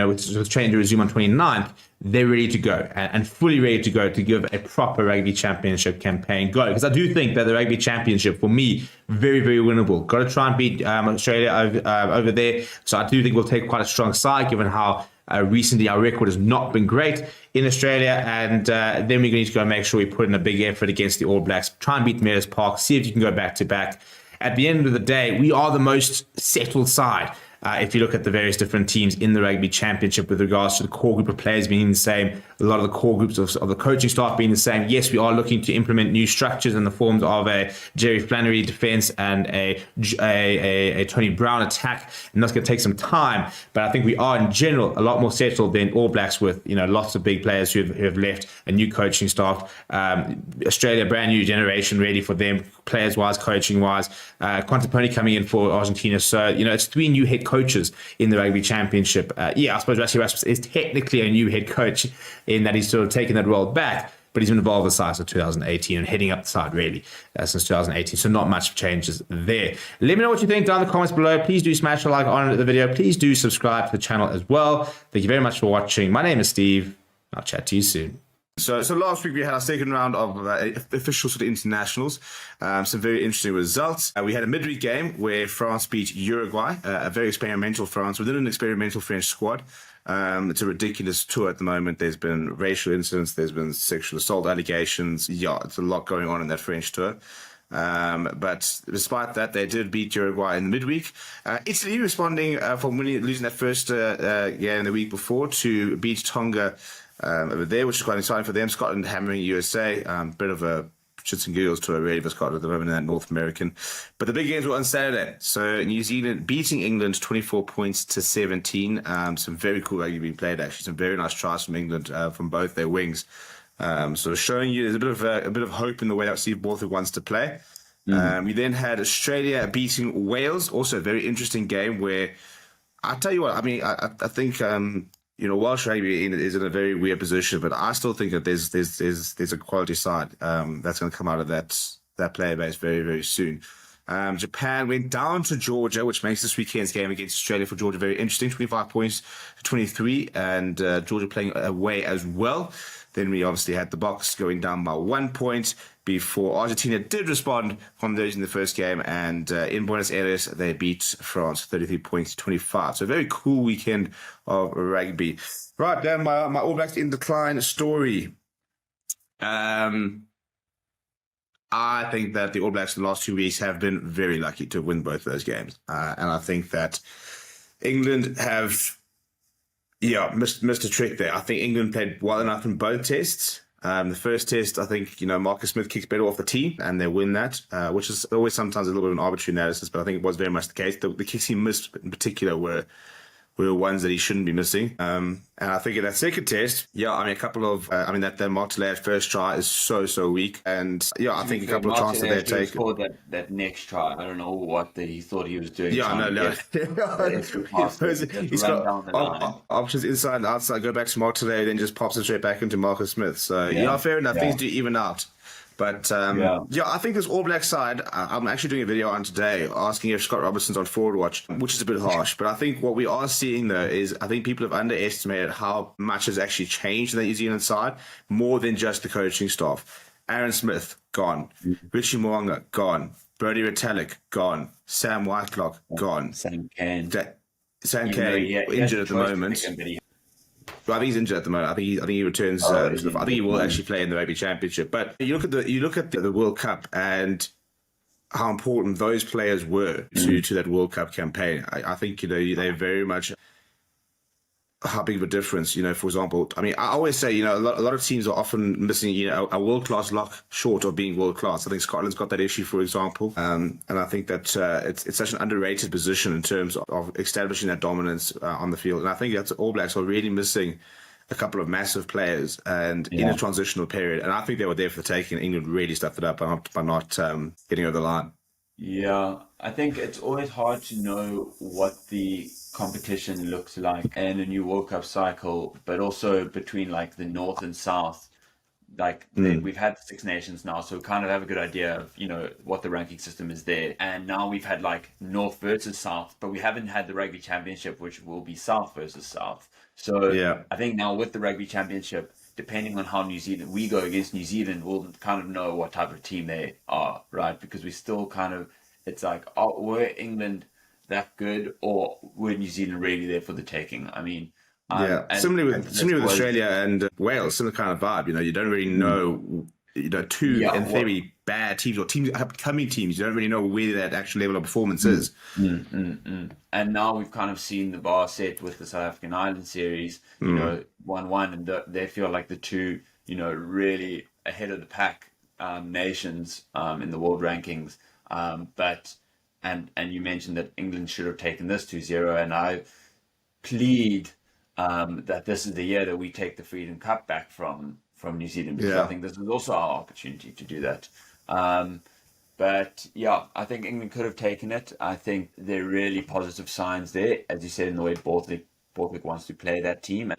Speaker 11: with training to resume on 29th, they're ready to go and fully ready to go to give a proper Rugby Championship campaign go. Because I do think that the Rugby Championship, for me, very, very winnable. Got to try and beat Australia over there. So I do think we'll take quite a strong side, given how recently our record has not been great in Australia. And then we're going to need to go and make sure we put in a big effort against the All Blacks. Try and beat Meadows Park. See if you can go back-to-back. At the end of the day, we are the most settled side. If you look at the various different teams in the Rugby Championship with regards to the core group of players being the same, a lot of the core groups of the coaching staff being the same. Yes, we are looking to implement new structures in the forms of a Jerry Flannery defense and a Tony Brown attack, and that's going to take some time. But I think we are in general a lot more settled than All Blacks, with lots of big players who have left, a new coaching staff. Australia, brand new generation ready for them, players-wise, coaching-wise. Quantaponi coming in for Argentina. So, it's 3 new head coaches in the Rugby Championship. I suppose Rassi Rasmus is technically a new head coach in that he's sort of taken that role back. but he's been involved with the side since 2018 and heading up the side really since 2018. So not much changes there. Let me know what you think down in the comments below. Please do smash a like on the video. Please do subscribe to the channel as well. Thank you very much for watching. My name is Steve. I'll chat to you soon. So last week we had our second round of official sort of internationals. Some very interesting results. We had a midweek game where France beat Uruguay, a very experimental France within an experimental French squad. It's a ridiculous tour at the moment. There's been racial incidents. There's been sexual assault allegations. Yeah, it's a lot going on in that French tour. But despite that, they did beat Uruguay in the midweek. Italy responding from losing that first game the week before to beat Tonga over there, which is quite exciting for them. Scotland hammering USA. Bit of a shits and giggles tour really for Scotland at the moment in that North American. But the big games were on Saturday. So New Zealand beating England 24 points to 17. Some very cool rugby being played actually. Some very nice tries from England from both their wings. So showing you there's a bit of hope in the way that Steve Borthwick wants to play. We then had Australia beating Wales. Also a very interesting game where I tell you what, I mean, I think Welsh rugby is in a very weird position, but I still think that there's a quality side that's going to come out of that player base very, very soon. Japan went down to Georgia, which makes this weekend's game against Australia for Georgia very interesting. 25 points to 23, and Georgia playing away as well. Then we obviously had the Boks going down by 1 point before Argentina did respond from losing the first game. And in Buenos Aires, they beat France 33 points to 25. So a very cool weekend of rugby. Right, then my All Blacks in decline story. I think that the All Blacks in the last 2 weeks have been very lucky to win both of those games. And I think that England have... missed a trick there. I think England played well enough in both tests. The first test, I think, Marcus Smith kicks better off the tee, and they win that, which is always sometimes a little bit of an arbitrary analysis, but I think it was very much the case. The kicks he missed in particular were ones that he shouldn't be missing. And I think in that second test, a couple of, that Martelly first try is so weak. And I think a couple of chances that they take.
Speaker 14: Scored that next try. I don't know what he thought he was doing.
Speaker 11: Yeah, no. He's got options inside and outside, go back to Martelly, then just pops it straight back into Marcus Smith. So, fair enough. Things do even out. But, I think this All Black side, I'm actually doing a video on today asking if Scott Robertson's on forward watch, which is a bit harsh. But I think what we are seeing, though, is I think people have underestimated how much has actually changed in the New Zealand side, more than just the coaching staff. Aaron Smith, gone. Richie Mo'unga, gone. Brodie Retallick, gone. Sam Whitelock, gone.
Speaker 14: Sam Cane.
Speaker 11: Injured at the moment. I think he's injured at the moment. I think he returns. I think he will actually play in the Rugby Championship. But you look at the World Cup and how important those players were to that World Cup campaign. I think they very much how big of a difference. For example, I always say a lot of teams are often missing a world class lock short of being world class. I think Scotland's got that issue, for example, and I think that it's such an underrated position in terms of establishing that dominance on the field. And I think that All Blacks are really missing a couple of massive players and in a transitional period. And I think they were there for the taking. England really stuffed it up by not getting over the line.
Speaker 14: Yeah, I think it's always hard to know what the competition looks like in a new World Cup cycle, but also between like the North and South. We've had the Six Nations now, so we kind of have a good idea of what the ranking system is there. And now we've had like North versus South, but we haven't had the Rugby Championship, which will be South versus South. So I think now with the Rugby Championship, depending on how we go against New Zealand, we'll kind of know what type of team they are, right? Because we still it's like, were England that good, or were New Zealand really there for the taking? Similarly with Australia and Wales, similar kind of vibe. You don't really know. Two in theory bad teams or upcoming teams. You don't really know where that actual level of performance is. And now we've kind of seen the bar set with the South African Island series. 1-1, and they feel like the two, really ahead of the pack nations in the world rankings. And you mentioned that England should have taken this 2-0, and I plead that this is the year that we take the Freedom Cup back from New Zealand, because I think this is also our opportunity to do that. But I think England could have taken it. I think there are really positive signs there, as you said, in the way Borthwick wants to play that team.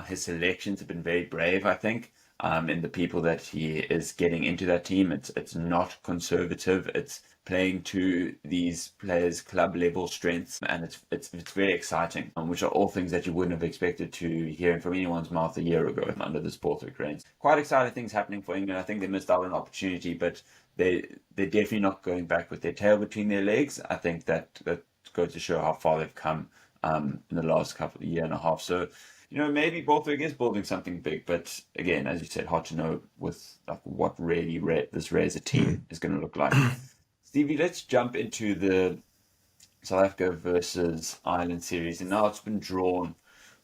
Speaker 14: His selections have been very brave, I think. in the people that he is getting into that team. It's not conservative. It's playing to these players' club level strengths, and it's very exciting, which are all things that you wouldn't have expected to hear from anyone's mouth a year ago under the Sportsbook reigns. Quite exciting things happening for England. I think they missed out on an opportunity, but they're definitely not going back with their tail between their legs. I think that goes to show how far they've come in the last year and a half. So, maybe Borthwick is building something big, but again, as you said, hard to know with what really this Razor team is going to look like. Stevie, let's jump into the South Africa versus Ireland series. And now it's been drawn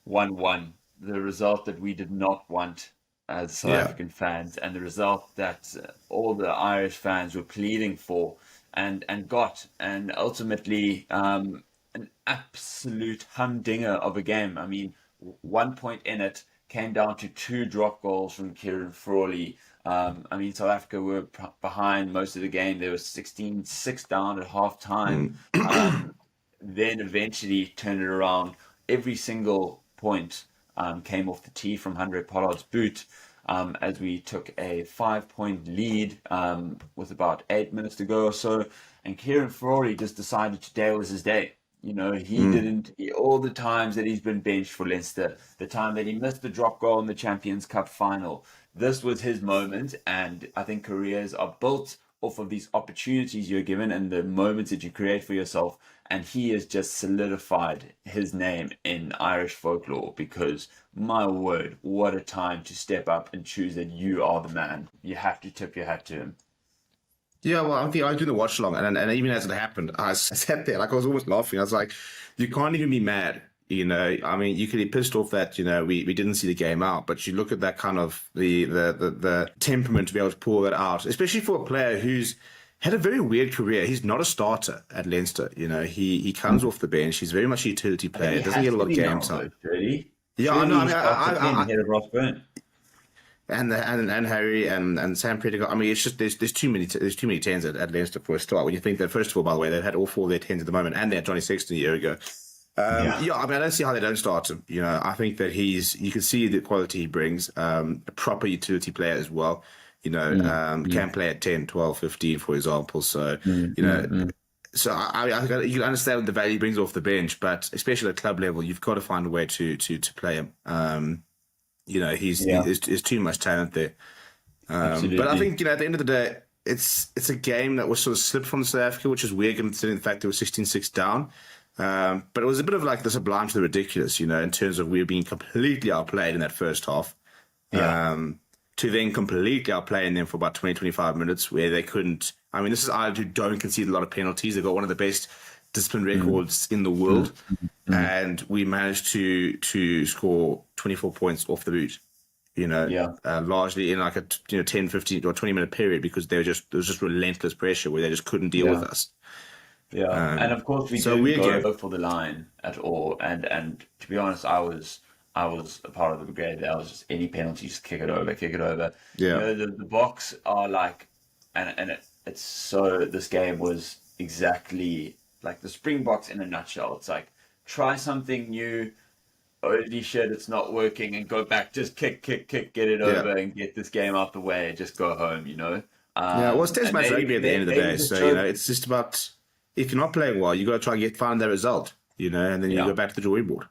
Speaker 14: 1-1. The result that we did not want as South African fans, and the result that all the Irish fans were pleading for and got. And ultimately, an absolute humdinger of a game. I mean, 1 point in it came down to 2 drop goals from Kieran Frawley. South Africa were behind most of the game. They were 16-6 down at half time. Then eventually turned it around. Every single point came off the tee from Andre Pollard's boot as we took a 5-point lead with about 8 minutes to go or so. And Kieran Frawley just decided today was his day. All the times that he's been benched for Leinster, the time that he missed the drop goal in the Champions Cup final, this was his moment. And I think careers are built off of these opportunities you're given and the moments that you create for yourself. And he has just solidified his name in Irish folklore, because my word, what a time to step up and choose that you are the man. You have to tip your hat to him.
Speaker 11: Yeah, well, I think I was doing the watch along, and even as it happened, I sat there, I was almost laughing. I was like, you can't even be mad, you could be pissed off that, we didn't see the game out, but you look at that kind of, the temperament to be able to pull that out, especially for a player who's had a very weird career. He's not a starter at Leinster, he comes off the bench, he's very much a utility player, doesn't get a lot of game time. Yeah, I know,
Speaker 14: ahead of Ross Byrne.
Speaker 11: And Harry and Sam Predigal. It's just there's too many tens at Leinster for a start. When you think that, first of all, by the way, they've had all 4 of their tens at the moment, and they had Johnny Sexton a year ago. I don't see how they don't start him. I think that you can see the quality he brings. A proper utility player as well. Can play at 10, 12, 15, for example. So So you can understand the value he brings off the bench, but especially at club level, you've got to find a way to play him. There's too much talent there. But I think, at the end of the day, it's a game that was sort of slipped from South Africa, which is weird considering the fact they were 16-6 down. But it was a bit of like the sublime to the ridiculous, in terms of we were being completely outplayed in that first half. To then completely outplaying them for about 20, 25 minutes where they couldn't. This is Ireland who don't concede a lot of penalties. They've got one of the best discipline records in the world. And we managed to score 24 points off the boot, largely in like a 10, 15 or 20 minute period, because there was just relentless pressure where they just couldn't deal with us.
Speaker 14: And of course we didn't go for the line at all. And to be honest, I was a part of the brigade. I was just any penalty, just kick it over. The Boks are like, it's so, this game was exactly like the Springboks in a nutshell. It's like, try something new, holy shit, it's not working, and go back, just kick, get it over and get this game out the way and just go home,
Speaker 11: it's test match rugby at the end of the day. So, it's just about, if you're not playing well, you got to try and find that result, and then you go back to the drawing board.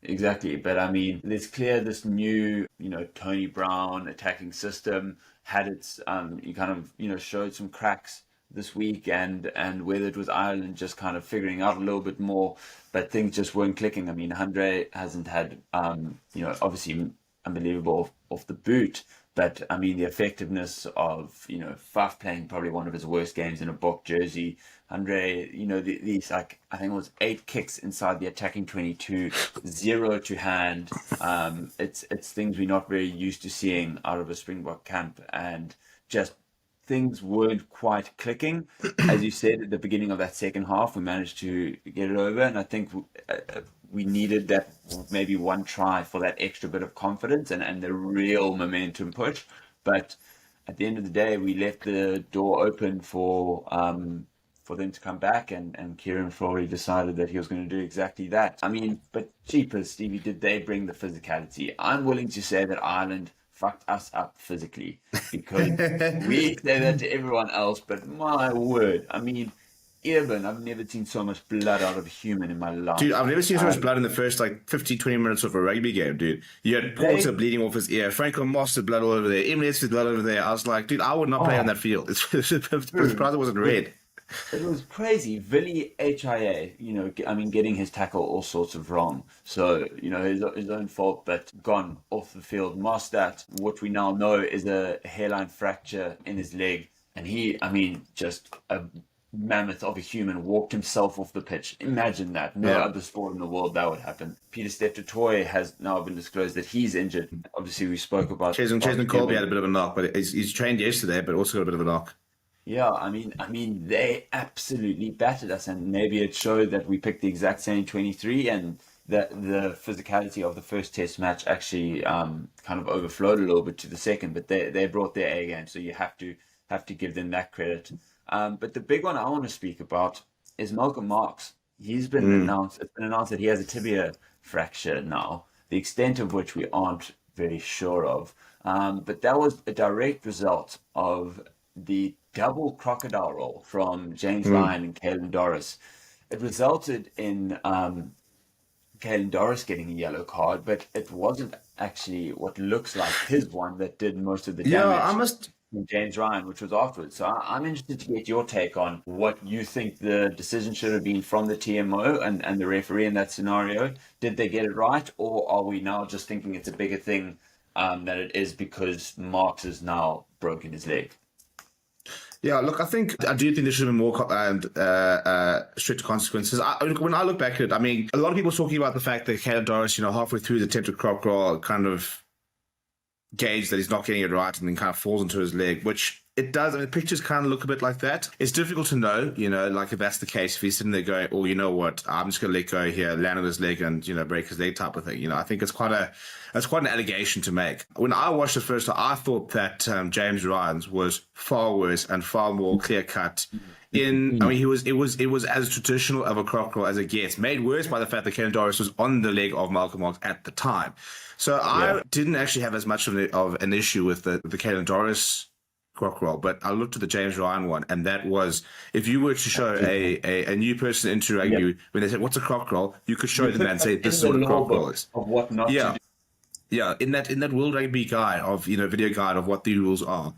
Speaker 14: Exactly. But it's clear this new, Tony Brown attacking system had its, showed some cracks this week, and whether it was Ireland just kind of figuring out a little bit more, but things just weren't clicking. Andre hasn't had, obviously unbelievable off the boot, but the effectiveness of, Faf playing probably one of his worst games in a Bok jersey. Andre, these I think it was 8 kicks inside the attacking 22, 0 to hand. It's things we're not very used to seeing out of a Springbok camp, and just things weren't quite clicking. As you said at the beginning of that second half, we managed to get it over, and I think we needed that maybe one try for that extra bit of confidence and the real momentum push. But at the end of the day, we left the door open for them to come back, and Kieran Frawley decided that he was going to do exactly that. But jeepers, Stevie, did they bring the physicality? I'm willing to say that Ireland fucked us up physically, because we say that to everyone else, but my word, I mean, Eben, I've never seen so much blood out of a human in my life.
Speaker 11: Dude, I've never seen so much blood in the first like 15, 20 minutes of a rugby game, dude. You had Porter bleeding off his ear, Franco Moss had blood all over there, Emirates with blood over there. I was like, dude, I would not play on that field. His brother wasn't red.
Speaker 14: It was crazy. Villy HIA, getting his tackle all sorts of wrong. So, his own fault, but gone off the field. Mostert, what we now know is a hairline fracture in his leg. And he, just a mammoth of a human, walked himself off the pitch. Imagine that. No other sport in the world that would happen. Peter Steptoe has now been disclosed that he's injured. Obviously, we spoke about...
Speaker 11: Chesney Colby had a bit of a knock, but he's trained yesterday, but also got a bit of a knock.
Speaker 14: Yeah, they absolutely battered us, and maybe it showed that we picked the exact same 23, and that the physicality of the first test match actually kind of overflowed a little bit to the second, but they brought their A game, so you have to give them that credit. But the big one I want to speak about is Malcolm Marx. He's been announced. It's been announced that he has a tibia fracture now, the extent of which we aren't very sure of. But that was a direct result of the double crocodile roll from James Ryan and Caelan Doris. It resulted in Caelan Doris getting a yellow card, but it wasn't actually what looks like his one that did most of the damage.
Speaker 11: Yeah,
Speaker 14: James Ryan, which was afterwards. So I'm interested to get your take on what you think the decision should have been from the TMO and the referee in that scenario. Did they get it right, or are we now just thinking it's a bigger thing than it is because Marx has now broken his leg?
Speaker 11: Yeah, look, I do think there should have been more stricter consequences. When I look back at it, a lot of people talking about the fact that Caelan Doris, halfway through the attempted crop roll, kind of gauge that he's not getting it right and then kind of falls into his leg, which it does. The pictures kind of look a bit like that. It's difficult to know, like if that's the case, if he's sitting there going, oh, you know what, I'm just going to let go here, land on his leg and, break his leg type of thing. I think it's quite an allegation to make. When I watched it first, I thought that James Ryan's was far worse and far more clear cut. It was as traditional of a croc roll as it gets, made worse by the fact that Caelan Doris was on the leg of Malcolm Marx at the time. So I didn't actually have as much of an issue with the Caelan Doris croc roll, but I looked at the James Ryan one, and that was, if you were to show a new person into rugby, when they said, what's a croc roll, you could show them and say, this is what a croc roll is.
Speaker 14: Of what not to do.
Speaker 11: Yeah, in that World Rugby guide of, video guide of what the rules are,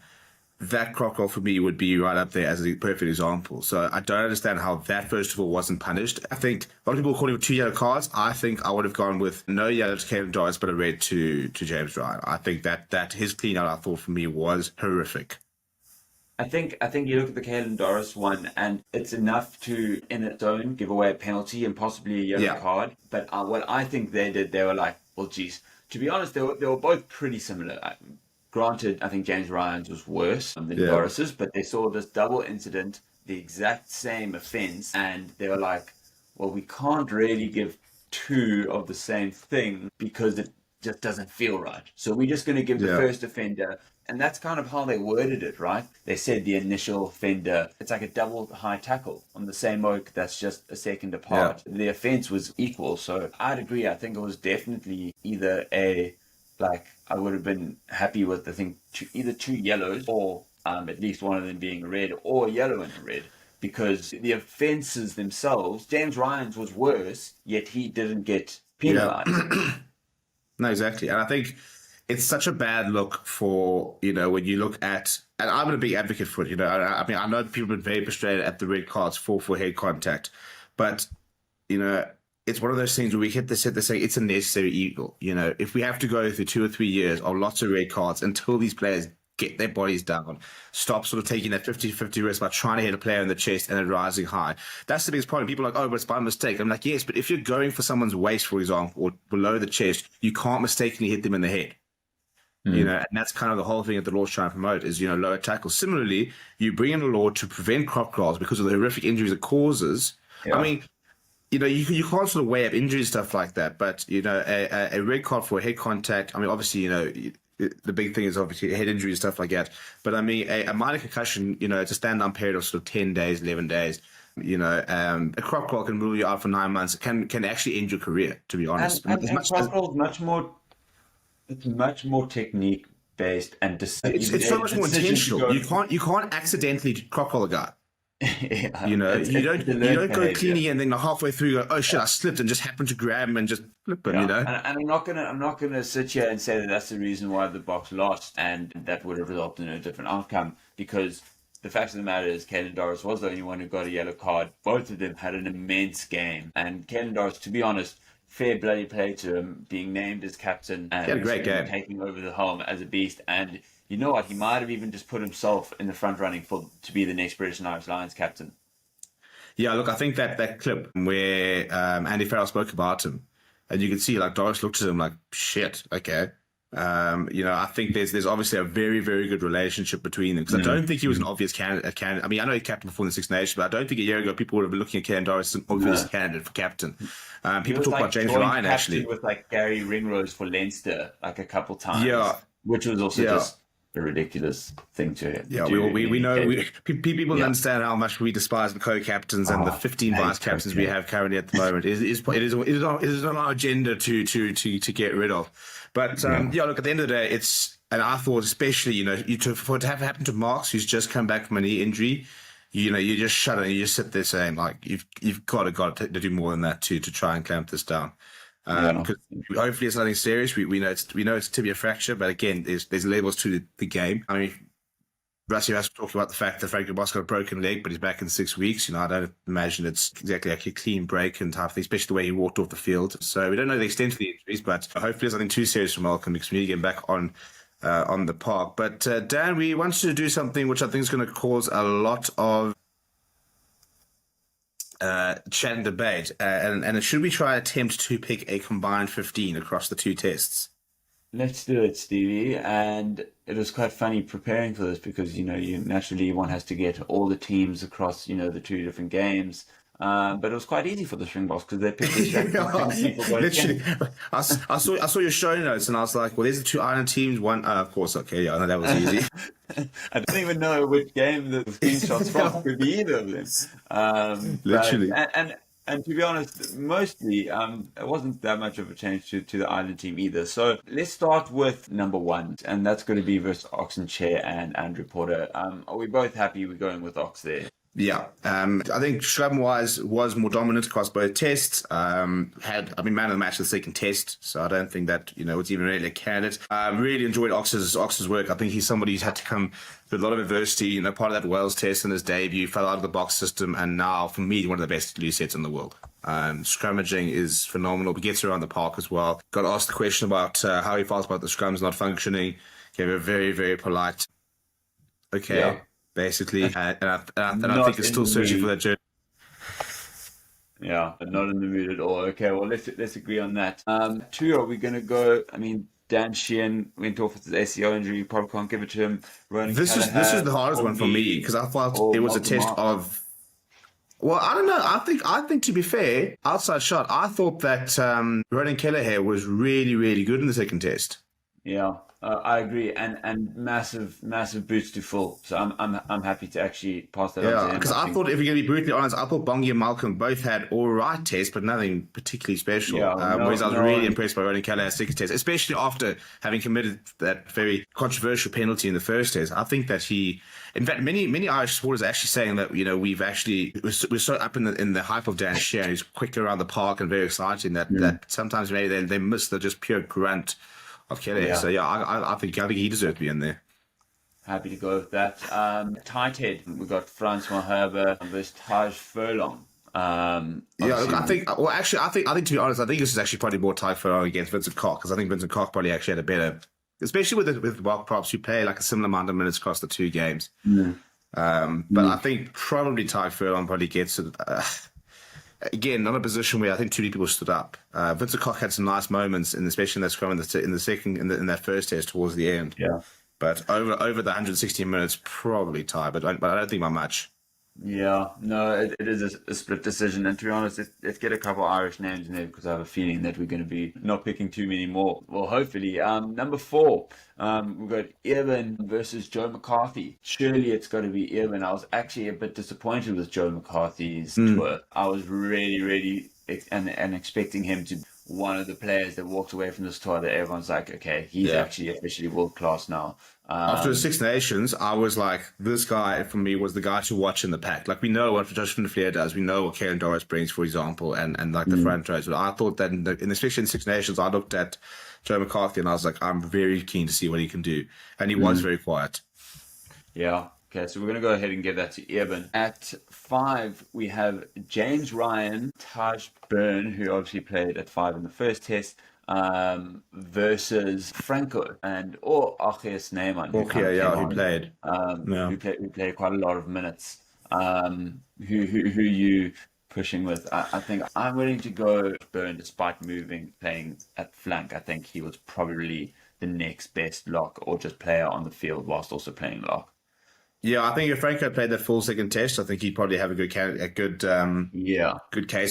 Speaker 11: that croc roll for me would be right up there as a perfect example. So I don't understand how that, first of all, wasn't punished. I think a lot of people calling for 2 yellow cards. I think I would have gone with no yellow to Caelan Doris, but a red to James Ryan. I think that his clean out, I thought, for me, was horrific.
Speaker 14: I think you look at the Caelan Doris one, and it's enough to, in its own, give away a penalty and possibly a yellow card. But what I think they did, they were like, well, geez. To be honest, they were both pretty similar. Granted, I think James Ryan's was worse than Doris's, but they saw this double incident, the exact same offence, and they were like, well, we can't really give 2 of the same thing because it just doesn't feel right. So we're just going to give the first offender, and that's kind of how they worded it, right? They said the initial offender, it's like a double high tackle on the same oak that's just a second apart. The offence was equal, so I'd agree. I think it was definitely either I would have been happy with, I think, either 2 yellows or at least one of them being red, or yellow and red, because the offences themselves, James Ryan's was worse, yet he didn't get penalised.
Speaker 11: No, exactly. And I think it's such a bad look for, when you look at, and I'm a big advocate for it, I know people have been very frustrated at the red cards for head contact, but, it's one of those things where we hit this saying it's a necessary evil. If we have to go through 2 or 3 years of lots of red cards until these players get their bodies down, stop sort of taking that 50-50 risk by trying to hit a player in the chest and then rising high. That's the biggest problem. People are like, oh, but it's by mistake. I'm like, yes, but if you're going for someone's waist, for example, or below the chest, you can't mistakenly hit them in the head. And that's kind of the whole thing that the law's trying to promote is, lower tackles. Similarly, you bring in a law to prevent croc rolls because of the horrific injuries it causes. You can't sort of weigh up injury and stuff like that, but, a red card for head contact, obviously, the big thing is obviously head injury and stuff like that. But, a minor concussion, it's a stand-down period of sort of 10 days, 11 days. A croc roll can rule you out for 9 months. It can actually end your career, to be honest.
Speaker 14: And croc roll is much more technique based and
Speaker 11: It's so much more intentional. You can't accidentally crocodile a guy.
Speaker 14: Yeah,
Speaker 11: You know, you don't go
Speaker 14: behavior.
Speaker 11: cleaning and then halfway through you go, oh shit, I slipped and just happened to grab him and just flip him.
Speaker 14: Yeah.
Speaker 11: You know,
Speaker 14: And I'm not gonna sit here and say that that's the reason why the Boks lost and that would have resulted in a different outcome, because the fact of the matter is Caelan Doris was the only one who got a yellow card. Both of them had an immense game, and Caelan Doris, to be honest, fair bloody play to him, being named as captain and
Speaker 11: he had a great game,
Speaker 14: taking over the helm as a beast. And you know what, he might have even just put himself in the front running to be the next British and Irish Lions captain.
Speaker 11: Yeah, look, I think that clip where Andy Farrell spoke about him, and you can see like Doris looked at him like, shit, okay. You know, I think there's obviously a very, very good relationship between them, because I don't think he was an obvious candidate. I mean, I know he captained before in the Six Nations, but I don't think a year ago people would have been looking at Caelan Doris as an obvious candidate for captain. People talk about James Ryan actually
Speaker 14: with like Gary Ringrose for Leinster like a couple times.
Speaker 11: Yeah,
Speaker 14: which was also just a ridiculous thing to do.
Speaker 11: We know people understand how much we despise the co-captains and the 15 vice captains we have currently at the moment. It is on our agenda to get rid of. But look, at the end of the day, and I thought especially, you know, for it to have happened to Marx, who's just come back from a knee injury, you know, you just shut it and you just sit there saying like you've got to do more than that to try and clamp this down. Because hopefully it's nothing serious. We know it's tibia fracture, but again, there's levels to the game. I mean, Rusty has talked about the fact that Frankie Boss got a broken leg, but he's back in 6 weeks. You know, I don't imagine it's exactly like a clean break and type thing, especially the way he walked off the field. So we don't know the extent of the injuries, but hopefully there's nothing too serious for Malcolm, because we need to get him back on the park. But Dan, we want to do something which I think is going to cause a lot of chat and debate. And should we try attempt to pick a combined 15 across the two tests?
Speaker 14: Let's do it, Stevie. And it was quite funny preparing for this, because, you know, naturally one has to get all the teams across, you know, the two different games. But it was quite easy for the Springboks, because they picked the
Speaker 11: literally. I saw your show notes and I was like, well, there's the two Ireland teams. One, of course, okay, yeah, I know that was easy.
Speaker 14: I don't even know which game the screenshots from could be either of them.
Speaker 11: Literally.
Speaker 14: And to be honest, mostly it wasn't that much of a change to the Ireland team either. So let's start with number one, and that's going to be versus Ox and Chair and Andrew Porter. Are we both happy we're going with Ox there?
Speaker 11: Yeah, I think scrum-wise was more dominant across both tests. Man of the match the second test, so I don't think that, you know, it's even really a candidate. Really enjoyed Ox's work. I think he's somebody who's had to come through a lot of adversity. You know, part of that Wales test in his debut, fell out of the box system, and now for me one of the best loose sets in the world. Scrummaging is phenomenal. He gets around the park as well. Got asked the question about how he feels about the scrums not functioning. Gave a very, very polite okay. Yeah. Basically, and I think it's still searching for that journey.
Speaker 14: Yeah, but not in the mood at all. Okay, well, let's agree on that. Two, are we going to go? I mean, Dan Sheehan went off with his ACL injury. You probably can't give it to him.
Speaker 11: This is the hardest one for me, because I thought it was a test of. Well, I don't know. I think to be fair, outside shot, I thought that Ronan Kelleher was really, really good in the second test.
Speaker 14: Yeah. I agree, and massive boots to full. So I'm happy to actually pass that on to him.
Speaker 11: Because I thought, if you're going to be brutally honest, I thought Bongi and Malcolm both had all right tests, but nothing particularly special. Whereas I was really impressed by Ronan Kelleher's second test, especially after having committed that very controversial penalty in the first test. I think that in fact, many Irish supporters are actually saying that, you know, we're so up in the hype of Dan Sheehan, who's quick around the park and very exciting that sometimes maybe they miss the just pure grunt of Kelly. Yeah. So yeah, I think he deserves to be in there.
Speaker 14: Happy to go with that. Tight head, we got Francois Herber versus Taj Furlong.
Speaker 11: Look, I think to be honest, I think this is actually probably more Taj Furlong against Vincent Koch, because I think Vincent Koch probably actually had a better, especially with the Bok props, who play like a similar amount of minutes across the two games. But I think probably Taj Furlong probably gets it. Again, not a position where I think too many people stood up. Vincent Koch had some nice moments, especially in that scrum in that first test towards the end.
Speaker 14: Yeah.
Speaker 11: But over the 116 minutes, probably tie. But I don't think by much.
Speaker 14: Yeah, no, it is a split decision. And to be honest, let's get a couple of Irish names in there, because I have a feeling that we're going to be not picking too many more. Well, hopefully. Number 4, we've got Irwin versus Joe McCarthy. Surely it's got to be Irwin. I was actually a bit disappointed with Joe McCarthy's tour. I was really, really and expecting him to one of the players that walked away from this tour that everyone's like, okay, he's actually officially world class now.
Speaker 11: After the Six Nations, I was like, this guy for me was the guy to watch in the pack. Like, we know what Josh van der Fleer does, we know what Kieran Doris brings, for example, and like the front rows. But I thought that especially in Six Nations, I looked at Joe McCarthy and I was like, I'm very keen to see what he can do, and he was very quiet.
Speaker 14: Yeah. Okay, so we're going to go ahead and give that to Eben. At 5, we have James Ryan, Taj Byrne, who obviously played at 5 in the first test, versus Franco and Achias Neyman.
Speaker 11: Who played.
Speaker 14: Who played quite a lot of minutes. Who you pushing with? I think I'm willing to go Byrne despite playing at flank. I think he was probably the next best lock or just player on the field whilst also playing lock.
Speaker 11: Yeah, I think if Franco played that full second test, I think he'd probably have a good case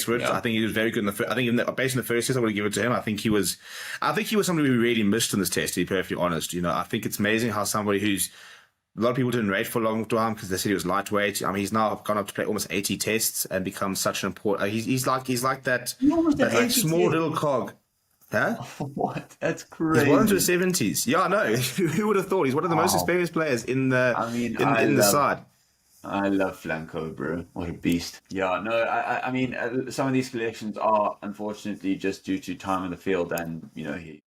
Speaker 11: for it.
Speaker 14: Yeah.
Speaker 11: I think he was very good in the first. I think based on the first test, I would give it to him. I think he was somebody we really missed in this test, to be perfectly honest. You know, I think it's amazing how somebody who's a lot of people didn't rate for a long time because they said he was lightweight. I mean, he's now gone up to play almost 80 tests and become such an important. He's like that like small little cog. Huh?
Speaker 14: What? That's crazy.
Speaker 11: He's well into his 70s. Yeah, I know. Who would have thought? He's one of the most experienced players in the the side.
Speaker 14: I love Flanco, bro. What a beast. Yeah, no, I mean, some of these selections are unfortunately just due to time in the field and, he...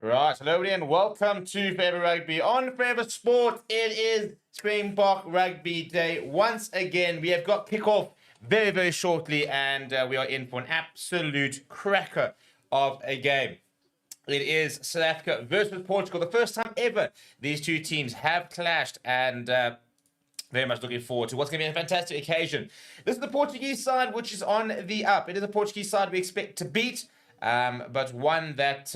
Speaker 11: Right, hello and welcome to Forever Rugby on Forever Sport. It is Springbok Rugby Day. Once again, we have got kickoff very, very shortly and we are in for an absolute cracker of a game. It is South Africa versus Portugal. The first time ever these two teams have clashed, and very much looking forward to what's going to be a fantastic occasion. This is the Portuguese side, which is on the up. It is a Portuguese side we expect to beat, but one that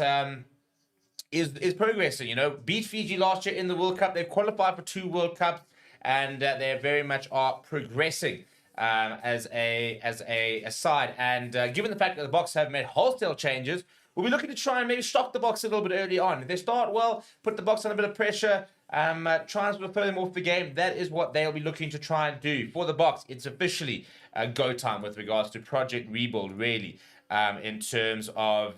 Speaker 11: is progressing. Beat Fiji last year in the World Cup. They've qualified for 2 World Cups, and they very much are progressing as a side. And given the fact that the Boks have made wholesale changes, we'll be looking to try and maybe shock the Boks a little bit early on. If they start well, put the Boks on a bit of pressure, try and sort of throw them off the game. That is what they'll be looking to try and do. For the Boks, it's officially go time with regards to Project Rebuild, really, in terms of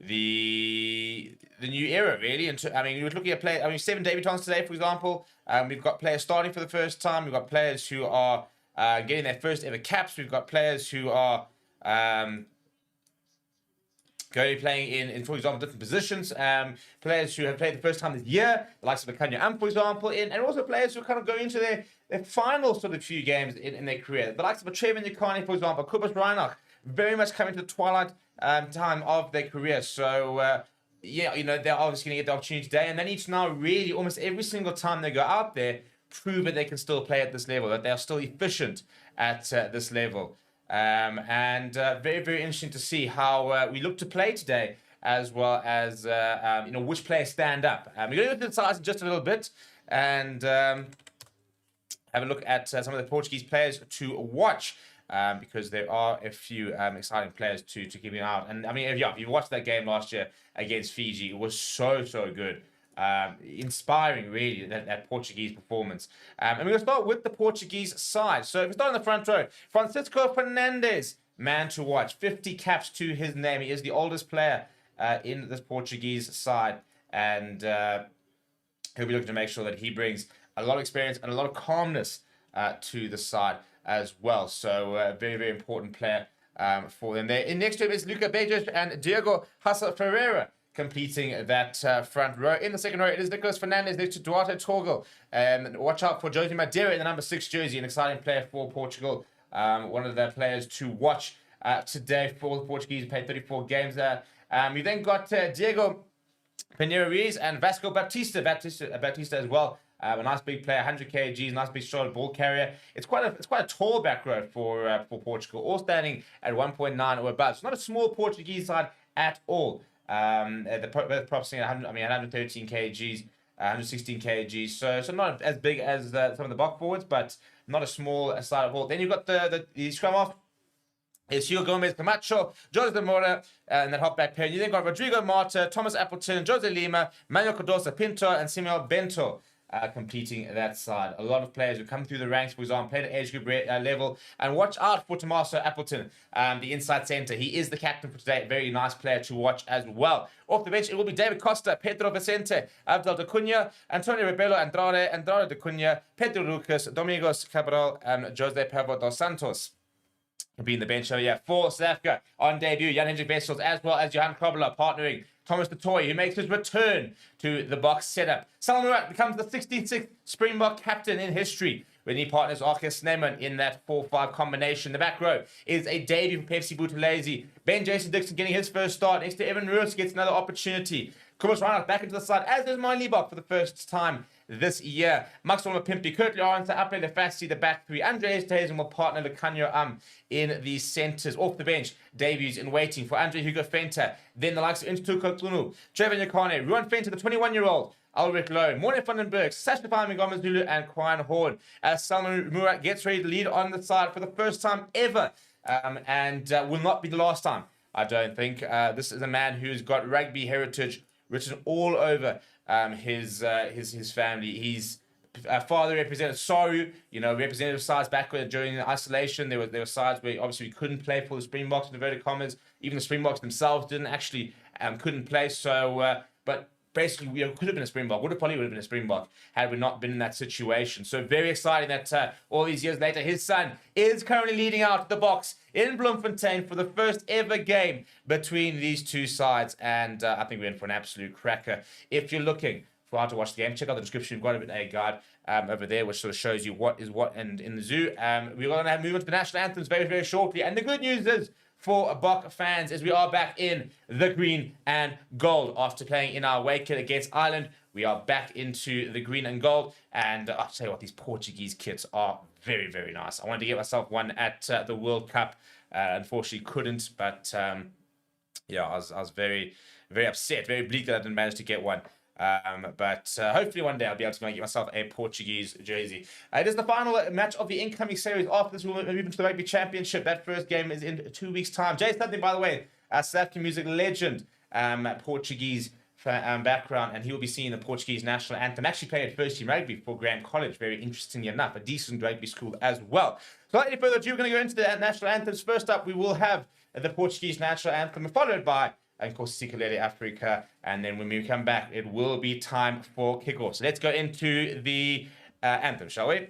Speaker 11: the new era, really. We're looking at players. 7 debutants today, for example. We've got players starting for the first time. We've got players who are getting their first ever caps. We've got players who are going to be playing in, for example, different positions. Players who have played the first time this year, the likes of Kanya, for example, and also players who are kind of going into their final sort of few games in their career. The likes of Trevor Nyakane, for example, Kubus Reinach, very much coming to the twilight time of their career. So, they're obviously going to get the opportunity today, and they need to now really, almost every single time they go out there, prove that they can still play at this level, that they are still efficient at this level. Very, very interesting to see how we look to play today, as well as, which players stand up. We're going to look at the sides in just a little bit, and have a look at some of the Portuguese players to watch. Because there are a few exciting players to keep an eye out. And if you watched that game last year against Fiji, it was so good. Inspiring, really, that Portuguese performance. And we're going to start with the Portuguese side. So if we start on the front row, Francisco Fernandes, man to watch, 50 caps to his name. He is the oldest player in this Portuguese side, and he'll be looking to make sure that he brings a lot of experience and a lot of calmness to the side as well. So very, very important player for them there. In next to him is Luca Bejos and Diego Hassa Ferreira completing that front row. In the second row, it is Nicolas Fernandes next to Duarte Torgel. Watch out for Josie Madeira in the number 6 jersey, an exciting player for Portugal. One of the players to watch today for the Portuguese, played 34 games there. We then got Diego Pinheiro Ruiz and Vasco Batista as well. A nice big player, 100 kgs, nice big strong ball carrier. It's quite a tall back row for Portugal, all standing at 1.9 or above. It's not a small Portuguese side at all. The props at 113 kgs, 116 kgs. So not as big as some of the Bok forwards, but not a small side at all. Then you've got the scrum off. It's Hugo Gomez, Camacho, Jose Moura, and that halfback pair. You then got Rodrigo Marta, Thomas Appleton, Jose Lima, Manuel Cardoso Pinto, and Samuel Bento completing that side. A lot of players who come through the ranks, for example, played at age group level. And watch out for Tommaso Appleton, the inside centre. He is the captain for today. Very nice player to watch as well. Off the bench, it will be David Costa, Pedro Vicente, Abdel da Cunha, Antonio Rebelo, Andrade da Cunha, Pedro Lucas, Domingos Cabral, and Jose Pablo dos Santos. Being the bench over for South Africa on debut, Jan-Hendrik Wessels, as well as Johan Krobler, partnering Thomas du Toit, who makes his return to the box setup. Salmaan Moerat becomes the 66th Springbok captain in history when he partners Arthur Sneman in that 4-5 combination. The back row is a debut for Pepsi Buthelezi. Ben Jason Dixon getting his first start next to Evan Roos gets another opportunity. Kobus Reinhardt back into the side, as is Mine Liebach for the first time this year. Max Olma-Pimpy, Kurt Lawrence, Aple Lefassi, the back three. Andreas Tazen will partner Lekanyo in the centres. Off the bench, debuts in waiting for Andre Hugo Fenter. Then the likes of Instuko Tunu, Trevor Nyakane, Ruan Fenter, the 21-year-old, Ulrich Lowe, Morne van den Berg, Sasha Ngoma Zulu, and Quine Horn. As Salmaan Moerat gets ready to lead on the side for the first time ever, and will not be the last time, I don't think. This is a man who's got rugby heritage written all over his family. His father represented Saru, representative sides back during the isolation. There were sides where obviously we couldn't play for the Springboks, in inverted commas. Even the Springboks themselves didn't actually couldn't play. So, but basically, we could have been a Springbok. Probably would have been a Springbok had we not been in that situation. So very exciting that all these years later, his son is currently leading out the box in Bloemfontein for the first ever game between these two sides. And I think we're in for an absolute cracker. If you're looking for how to watch the game, check out the description. We've got a guide over there which sort of shows you what is what and in the zoo. We're going to move on to the national anthems very, very shortly. And the good news is, for Bok fans, as we are back in the green and gold after playing in our away kit against Ireland. We are back into the green and gold, and I'll tell you what, these Portuguese kits are very, very nice. I wanted to get myself one at the World Cup, unfortunately couldn't, but yeah, I was very, very upset, very bleak that I didn't manage to get one. But hopefully one day I'll be able to get myself a Portuguese jersey. It is the final match of the incoming series. After this, we'll move into the Rugby Championship. That first game is in 2 weeks' time. Jay Studley, by the way, South African music legend, Portuguese background, and he will be singing the Portuguese national anthem. Actually playing at first team rugby for Graham College, very interestingly enough, a decent rugby school as well. So without any further ado, we're going to go into the national anthems. First up, we will have the Portuguese national anthem, followed by, of course, Physicality Africa, and then when we come back, it will be time for kickoff. So let's go into the anthem, shall we?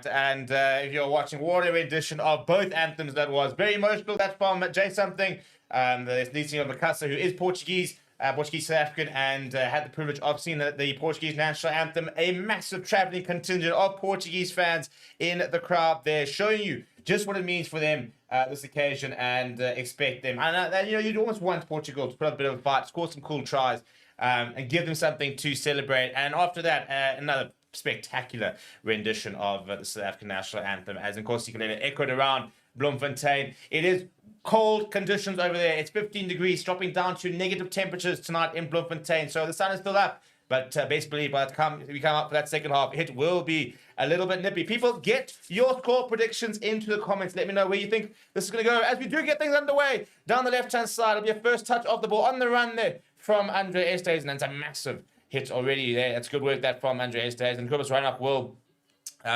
Speaker 11: right. And if you're watching whatever edition of both anthems that was, very emotional. That's from Jay Something, the lead singer of Mikasa, who is Portuguese, Portuguese South African, and had the privilege of seeing the Portuguese national anthem. A massive traveling contingent of Portuguese fans in the crowd there, showing you just what it means for them this occasion, and expect them. And you'd almost want Portugal to put up a bit of a fight, score some cool tries, and give them something to celebrate. And after that, another spectacular rendition of the South African national anthem, as Nkosi echoed around Bloemfontein. It is cold conditions over there. It's 15 degrees, dropping down to negative temperatures tonight in Bloemfontein. So the sun is still up, but best believe by the time we come up for that second half, it will be a little bit nippy. People, get your score predictions into the comments. Let me know where you think this is going to go as we do get things underway. Down the left-hand side, it'll be a first touch of the ball on the run there from Andre Estes, and it's a massive hit already there. That's good work that from Andre Estes, and Kobus Reinach will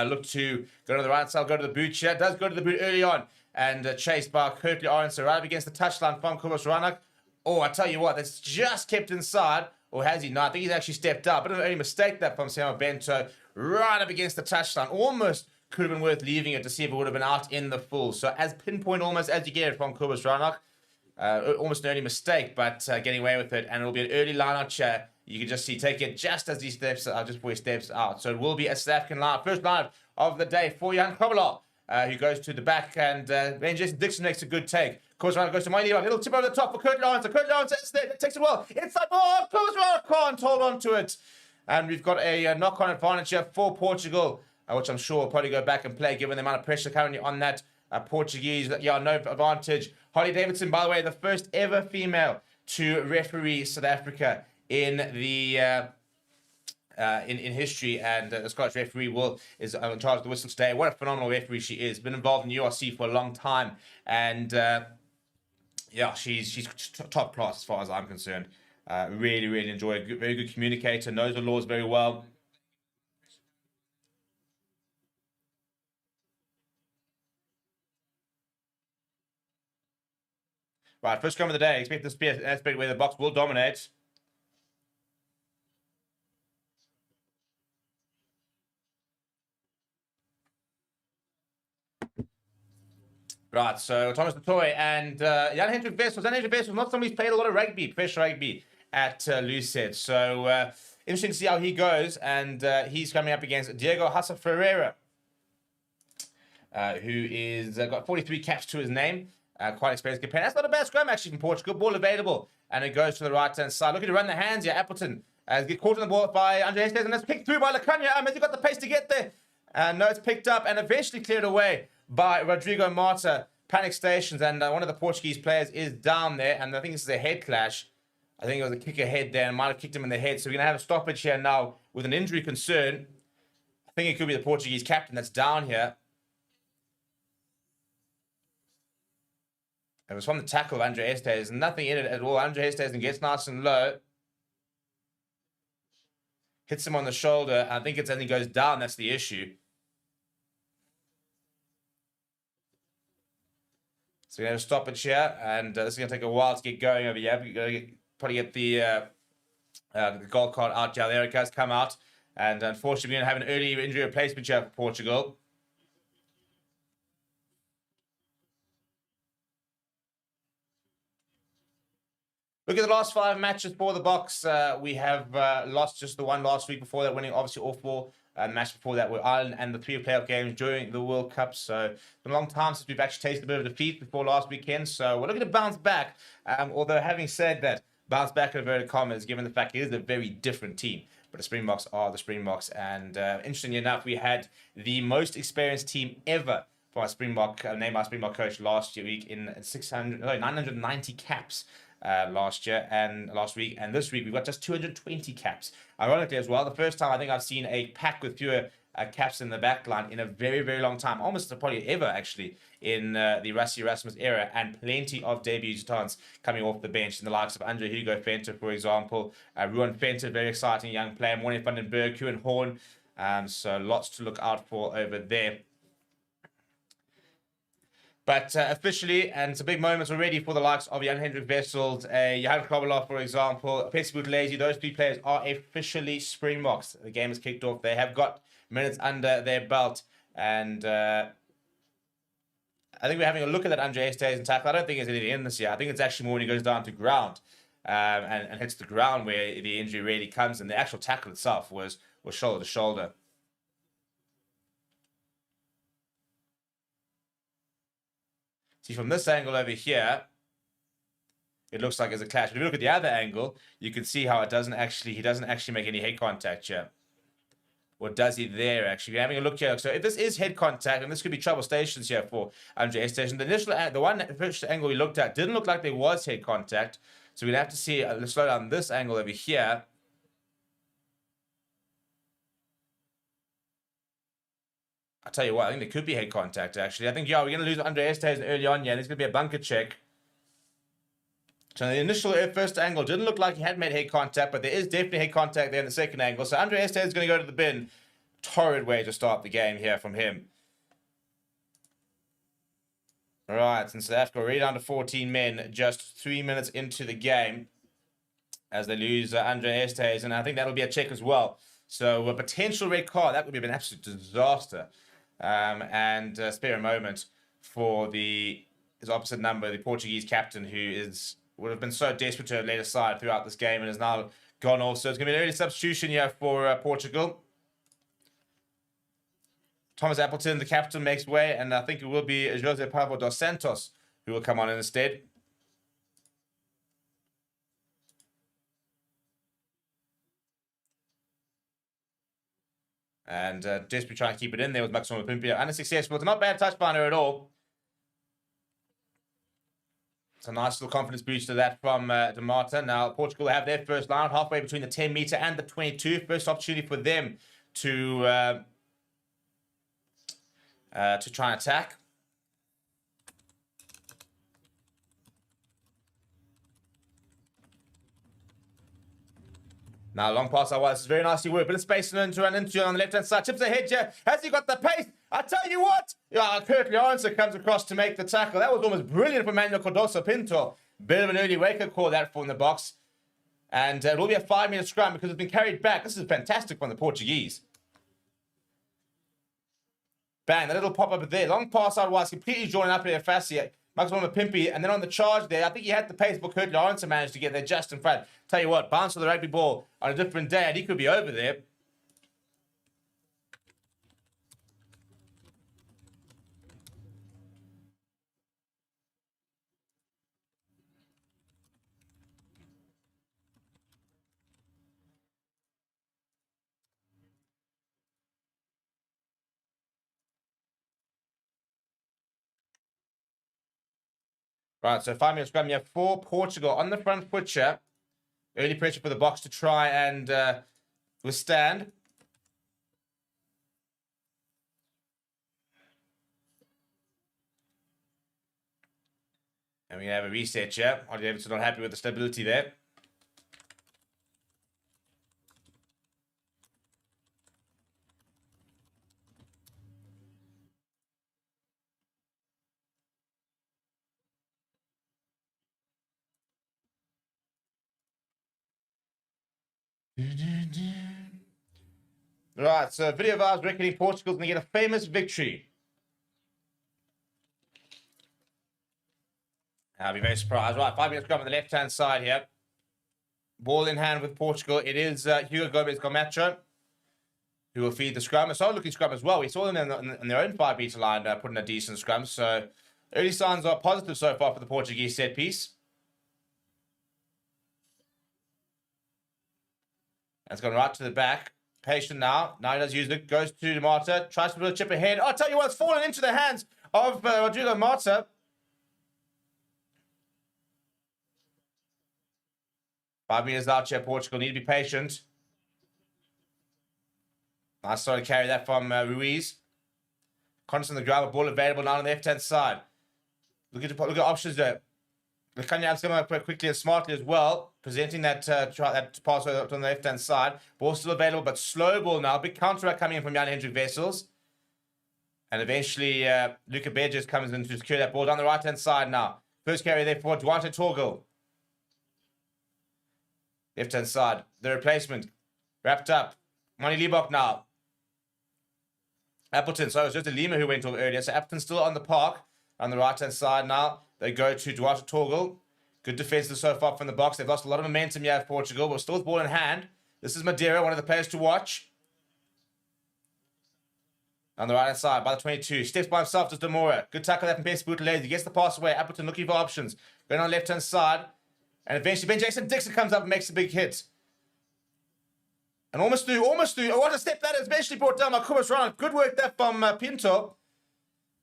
Speaker 11: look to go to the right side, go to the boot here. Does go to the boot early on, and chased by Currie Orange right up against the touchline from Kobus Reinach. Oh, I tell you what, that's just kept inside. Or has he not? I think he's actually stepped up. But an early mistake that from Salmaan Bento, right up against the touchline. Almost could have been worth leaving it to see if it would have been out in the full. So as pinpoint almost as you get it from Kobus Reinach. Almost an early mistake, but getting away with it. And it'll be an early line-out chair. You can just see, take it just as he steps out, just before he steps out. So it will be a South African line, first line of the day for Jan Kobalov, who goes to the back, and then Jason Dixon makes a good take. Kobus Reinach goes to Miney, a little tip over the top for Kurt Lawrence. Kurt Lawrence takes it well. Inside ball, Kobus Reinach can't hold on to it. And we've got a knock-on advantage here for Portugal, which I'm sure will probably go back and play, given the amount of pressure currently on that Portuguese. Yeah, no advantage. Holly Davidson, by the way, the first ever female to referee South Africa in the in history, and the Scottish referee is in charge of the whistle today. What a phenomenal referee she is. Been involved in URC for a long time, and yeah, she's top class as far as I'm concerned. Really, really enjoy it. Very good communicator, knows the laws very well. Right, first scrum of the day. Expect this to be an aspect where the box will dominate. Right, so Thomas Dutoy and Jan-Hendrik Wessels. Jan-Hendrik Wessels, not somebody who's played a lot of rugby, professional rugby at Lucet. So interesting to see how he goes. And he's coming up against Diego Hassa Ferreira, who is got 43 caps to his name. Quite experienced campaign. That's not a bad scrum actually from Portugal. Ball available, and it goes to the right-hand side. Looking to run the hands here. Appleton get caught on the ball by Andre Estes, and it's picked through by Lacania. Has he got the pace to get there? No, it's picked up and eventually cleared away by Rodrigo Marta. Panic stations, and one of the Portuguese players is down there, and I think this is a head clash. I think it was a kick ahead there, and might have kicked him in the head. So we're going to have a stoppage here now with an injury concern. I think it could be the Portuguese captain that's down here. It was from the tackle of Andre Estes. There's nothing in it at all. Andre Estes gets nice and low. Hits him on the shoulder. I think it's as he goes down, that's the issue. So we're going to have a stoppage here, and this is going to take a while to get going over here. We're going to probably get the goal card out. Yeah, there it has come out. And unfortunately, we're going to have an early injury replacement here for Portugal. Look at the last 5 matches for the Boks. We have lost just the one last week. Before that, winning obviously all 4. The match before that were Ireland, and the 3 playoff games during the World Cup. So it's been a long time since we've actually tasted a bit of defeat before last weekend. So we're looking to bounce back. Although having said that, bounce back in inverted commas, given the fact it is a very different team. But the Springboks are the Springboks. And interestingly enough, we had the most experienced team ever for our Springbok, named our Springbok coach last week in 990 caps. Last week, and this week we've got just 220 caps. Ironically as well, the first time I think I've seen a pack with fewer caps in the backline in a very, very long time, almost probably ever actually, in the Rassie Erasmus era, and plenty of debutants coming off the bench in the likes of Andre Hugo Venter, for example, Ruan Venter, very exciting young player, Morne van den Berg, Kuhn Horn, so lots to look out for over there. But officially, and it's a big moment already for the likes of Jan-Hendrik Wessels, Johan Kobalov, for example, Petsy Buthelezi, those 3 players are officially Springboks. The game is kicked off. They have got minutes under their belt. And I think we're having a look at that Andre Esterhuizen tackle. I don't think it's anything in this year. I think it's actually more when he goes down to ground and hits the ground where the injury really comes. And the actual tackle itself was shoulder to shoulder. See, from this angle over here, it looks like it's a clash. But if you look at the other angle, you can see how he doesn't actually make any head contact here. Or does he there, actually? We're having a look here. So if this is head contact, and this could be trouble stations here for Andre Esterhuizen. The first angle we looked at didn't look like there was head contact. So we'd have to see, let's slow down this angle over here. I'll tell you what, I think there could be head contact, actually. I think, we're going to lose Andre Esterhuizen early on here. There's going to be a bunker check. So the initial first angle didn't look like he had made head contact, but there is definitely head contact there in the second angle. So Andre Esterhuizen is going to go to the bin. Torrid way to start the game here from him. All right, and South Africa already down to 14 men, just 3 minutes into the game as they lose Andre Esterhuizen. And I think that'll be a check as well. So a potential red card, that would be an absolute disaster. And spare a moment for his opposite number, the Portuguese captain, who would have been so desperate to have laid aside throughout this game and has now gone off. So it's going to be an early substitution here for Portugal. Thomas Appleton, the captain, makes way, and I think it will be Jose Pablo dos Santos who will come on instead. And desperately trying to keep it in there with Salmaan Moerat. Unsuccessful. It's not bad touch finder at all. It's a nice little confidence boost to that from De Marta. Now, Portugal have their first line halfway between the 10-meter and the 22. First opportunity for them to try and attack. Now, long pass out wide. This is very nicely worked. Bit of space to run into on the left-hand side. Chips ahead here. Has he got the pace? I tell you what! Currie comes across to make the tackle. That was almost brilliant for Manuel Cardoso Pinto. Bit of an early wake-up call that from the box. And it will be a 5-meter scrum because it's been carried back. This is fantastic from the Portuguese. Bang, that little pop-up there. Long pass out wide. Completely joining up here Fassi. Salmaan Moerat, and then on the charge there, I think he had the pace, but Currie managed to get there just in front. Tell you what, bounce for the rugby ball on a different day, and he could be over there. Right, so 5-minute scrum. You have for Portugal on the front foot here. Early pressure for the box to try and withstand. And we have a reset here. Ollie Davidson not happy with the stability there. Right, so video vibes reckoning Portugal's going to get a famous victory. I'll be very surprised. Right, 5-minute scrum on the left-hand side here. Ball in hand with Portugal. It is Hugo Gomez Camacho who will feed the scrum. A solid-looking scrum as well. We saw them in their own 5-meter line putting a decent scrum. So early signs are positive so far for the Portuguese set piece. That's gone right to the back. Patient now. Now he does use it. Goes to De Marta. Tries to put a chip ahead. Oh, I'll tell you what, it's fallen into the hands of Rodrigo Marta. 5 meters out here, Portugal. Need to be patient. Nice start to carry that from Ruiz. Constant on the ground, ball available now on the left-hand side. Look at options there. Kanyam's coming up quickly and smartly as well, presenting that pass on the left-hand side. Ball still available, but slow ball now. Big counter coming in from Jan-Hendrik Wessels. And eventually, Luca Berges comes in to secure that ball down the right-hand side now. First carry there for Duarte Torgel. Left-hand side. The replacement. Wrapped up. Mani Liebok now. Appleton, so it was just a Lima who went off earlier. So Appleton's still on the park on the right-hand side now. They go to Watchalong. Good defense so far from the box. They've lost a lot of momentum here at Portugal, but still with ball in hand. This is Madeira, one of the players to watch. On the right-hand side, by the 22. Steps by himself to Demora. Good tackle there from Best Bootlays. He gets the pass away. Appleton looking for options. Going on the left-hand side. And eventually Ben Jason Dixon comes up and makes a big hit. And almost through. Oh, what a step that is. Eventually brought down by Kubas Rana. Good work there from Pinto.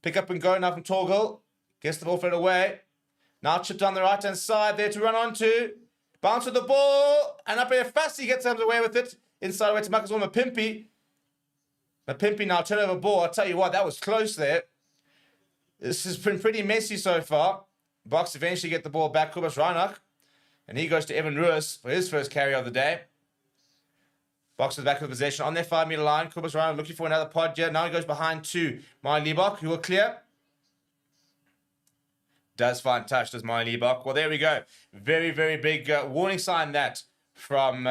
Speaker 11: Pick up and go now from Torgel. Gets the ball fed away. Now chipped down the right-hand side there to run onto. Bounce with the ball. And up here fast he gets away with it. Inside away to Marcus Mapimpi. Mapimpi now turnover ball. I'll tell you what, that was close there. This has been pretty messy so far. Boks eventually get the ball back. Kubas Reinach. And he goes to Evan Ruiz for his first carry of the day. Boks is back with possession on their 5-meter line. Kubas Reinach looking for another pod here. Now he goes behind to Maya Liebach, who will clear. Does find touch, does Maya Liebach. Well, there we go. Very, very big warning sign that from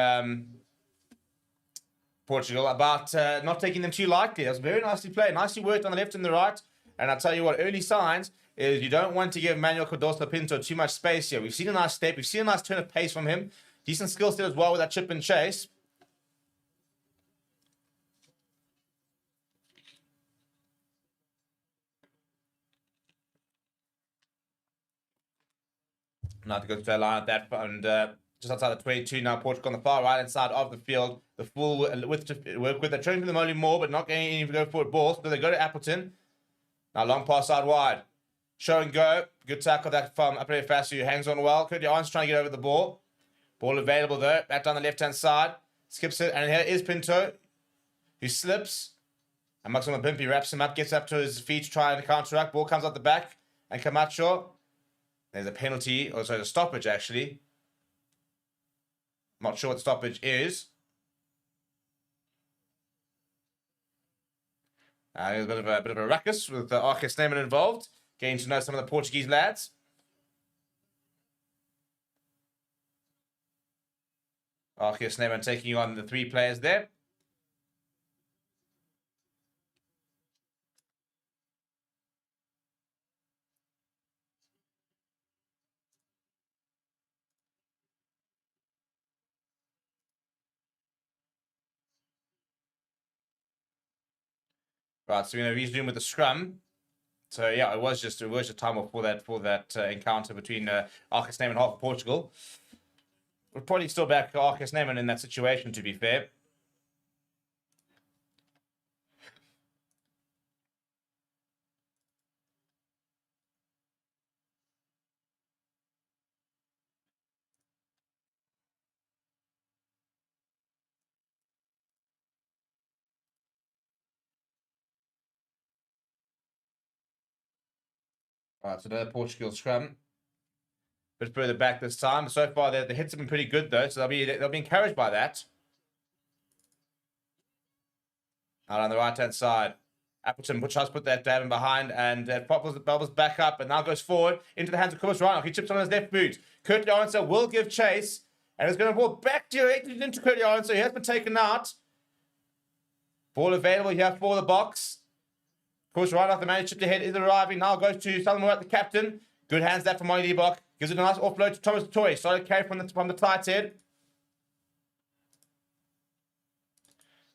Speaker 11: Portugal about not taking them too lightly. That was very nicely played. Nicely worked on the left and the right. And I'll tell you what, early signs is you don't want to give Manuel Cardoso Pinto too much space here. We've seen a nice step. We've seen a nice turn of pace from him. Decent skill set as well with that chip and chase. Now to go to the line at that, and just outside the 22 now, Portugal on the far right-hand side of the field. The full width to work with. They're trying them only more, but not getting any go forward balls. So they go to Appleton. Now long pass out wide. Show and go. Good tackle that from Apre Fasu, who hangs on well. Currie trying to get over the ball. Ball available though. Back down the left-hand side. Skips it, and here is Pinto, who slips. And Maximo Pimpi wraps him up, gets up to his feet to try and counteract. Ball comes out the back, and Camacho. There's a penalty, or sorry, a stoppage actually. Not sure what the stoppage is. There's a bit of a ruckus with Arcus Neyman involved. Getting to know some of the Portuguese lads. Arcus Neyman taking on the 3 players there. Right, so he's doing with the scrum. So yeah, it was just a time off for that encounter between Arcus Neyman and half of Portugal. We'll probably still back Arcus Neyman in that situation, to be fair. Right, so another Portugal scrum. A bit further back this time. So far, the hits have been pretty good though, so they'll be encouraged by that. Out on the right-hand side, Appleton tries to put that dab in behind, and bubbles back up, and now goes forward into the hands of Kubas Reinach. He chips on his left boot. Currie Arnsel will give chase, and is going to walk back directly into Currie Arnsel. He has been taken out. Ball available here for the Boks. Kubas Reinach, the man who chipped ahead, is arriving. Now goes to Salmaan Moerat, the captain. Good hands there from Maya Liebach. Gives it a nice offload to Thomas Toy. Solid carry from the tight head.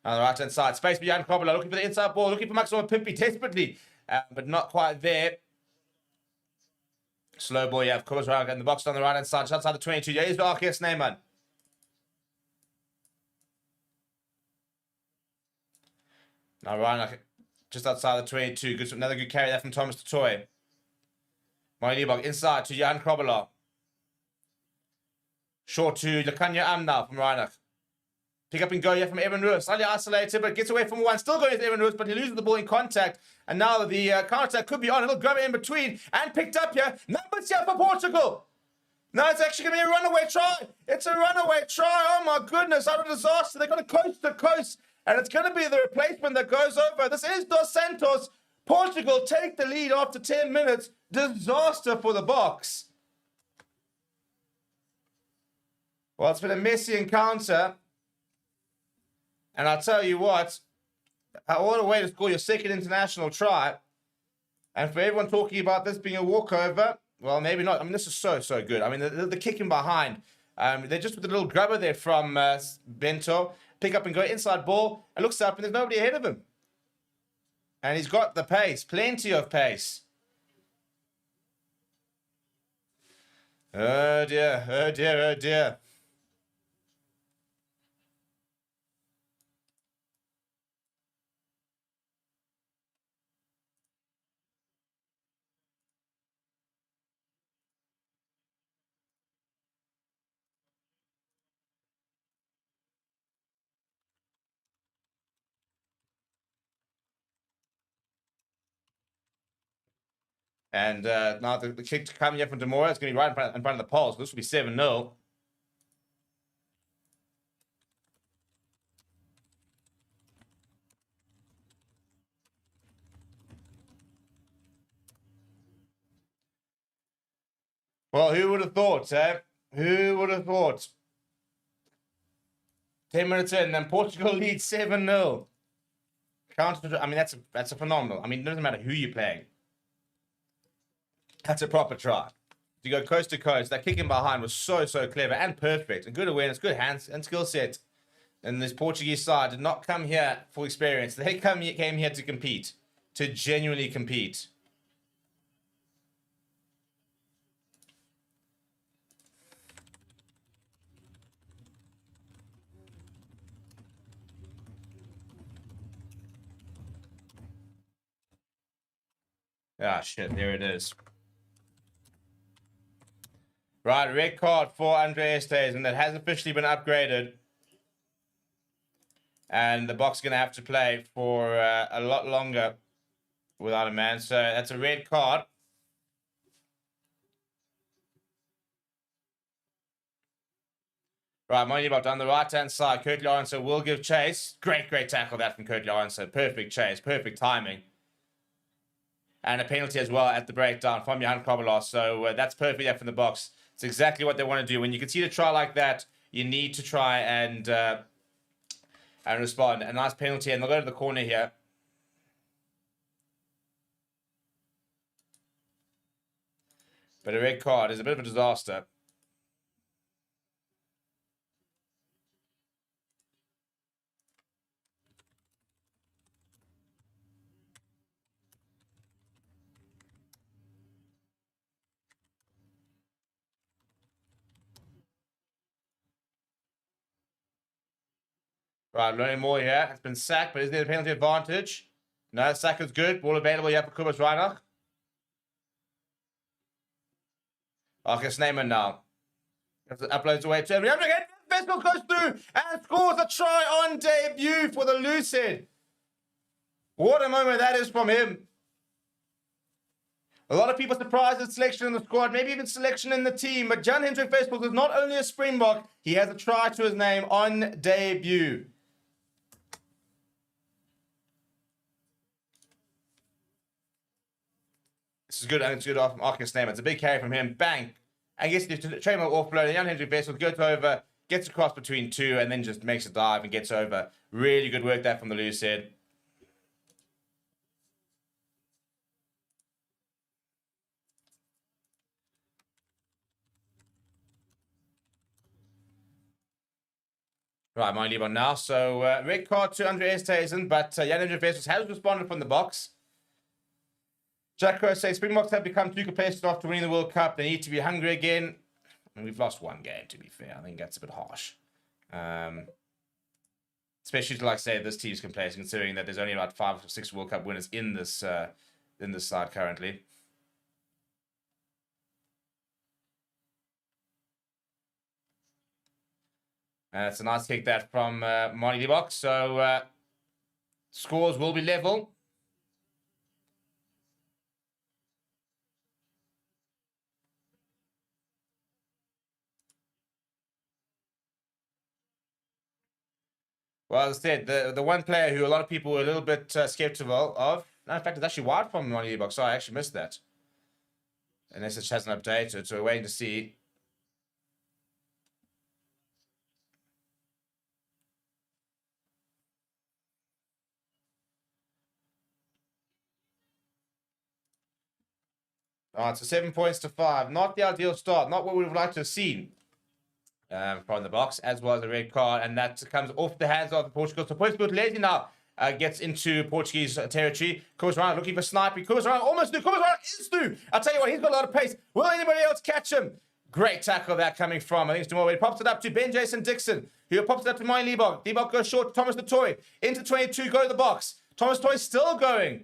Speaker 11: On the right-hand side, space behind Kobler, looking for the inside ball, looking for Maximo Pimpi desperately, but not quite there. Slow ball, you have Kubas Reinach in the box on the right-hand side, just outside the 22. Yeah, here's Arcus Neyman. Now Reinach just outside the 22. Good, another good carry there from Thomas Toy. Maya Liebach inside to Jan Kobler. Short to Lakanya Amna from Reinach. Pick up and go here from Evan Ruiz. Slightly isolated, but gets away from one. Still going to Evan Ruiz, but he loses the ball in contact. And now the counter-attack could be on. It'll grab it in between. And picked up here. Numbers here for Portugal. Now it's actually going to be a runaway try. It's a runaway try. Oh my goodness. What a disaster. They're going to coast to coast. And it's going to be the replacement that goes over. This is Dos Santos. Portugal take the lead after 10 minutes. Disaster for the Boks. Well, it's been a messy encounter. And I'll tell you what, what a way to score your second international try. And for everyone talking about this being a walkover, well, maybe not. I mean, this is so good. I mean, the kicking behind. They're just with a little grubber there from Bento. Pick up and go inside ball. And looks up and there's nobody ahead of him. And he's got the pace. Plenty of pace. Oh dear, oh dear, oh dear. And now the kick coming here from Demora is going to be right in front of the poles. This will be 7-0. Well, who would have thought, eh? Who would have thought? 10 minutes in, and Portugal leads 7-0. I mean, that's a phenomenal. I mean, it doesn't matter who you're playing. That's a proper try. To go coast to coast, that kicking behind was so clever and perfect. And good awareness, good hands, and skill set. And this Portuguese side did not come here for experience. They came here to compete. To genuinely compete. Ah, shit, there it is. Right, red card for Andre Estes, and that has officially been upgraded. And the Boks going to have to play for a lot longer without a man. So that's a red card. Right, Moerat on the right-hand side. Currie Lawrence will give chase. Great tackle that from Currie Lawrence. Perfect chase, perfect timing. And a penalty as well at the breakdown from Johan Kovalos. So that's perfect there from the Boks. It's exactly what they want to do. When you concede a try like that, you need to try and respond. A nice penalty, and they'll go to the corner here. But a red card is a bit of a disaster. Right, learning more here. It's been sacked, but is there a penalty advantage? No, sack is good. Ball available here for Kubas Reinach. Okay, Sneeman now. Uploads away to him. Again, Vessel goes through and scores a try on debut for the Lucid. What a moment that is from him. A lot of people surprised at selection in the squad, maybe even selection in the team. But Jan Hendrik Facebook is not only a Springbok, he has a try to his name on debut. This is good, and it's good off Marcus name. It's a big carry from him. Bang. And gets the trademark offload. Jan Hendrik Vessel goes over, gets across between two, and then just makes a dive and gets over. Really good work there from the Lucid. Right, my leave on now. So, red card to Andre Estesen, but Jan Hendrik Vessel has responded from the box. Jack Crow says, Springboks have become too complacent after winning the World Cup. They need to be hungry again. And we've lost one game, to be fair. I think that's a bit harsh. Especially to, like, say, this team's complacent, considering that there's only about 5 or 6 World Cup winners in this side currently. And it's a nice kick that from Monty Box. So, scores will be level. Well, as I said, the one player who a lot of people were a little bit skeptical of, no, in fact, it's actually wide from Monty Box. So I actually missed that. Unless it hasn't updated, so we're waiting to see. All right, so 7 points to 5. Not the ideal start. Not what we would like to have seen from the box, as well as a red card. And that comes off the hands of Portugal. So Portugal now gets into Portuguese territory. Currie looking for sniping. Currie almost through. Currie is through. I'll tell you what, he's got a lot of pace. Will anybody else catch him? Great tackle that coming from, I think it's Dumore. He pops it up to Ben Jason Dixon, who pops it up to Moy Liebok. Liebok goes short. Thomas Latoy into 22. Go to the box. Thomas Latoy still going.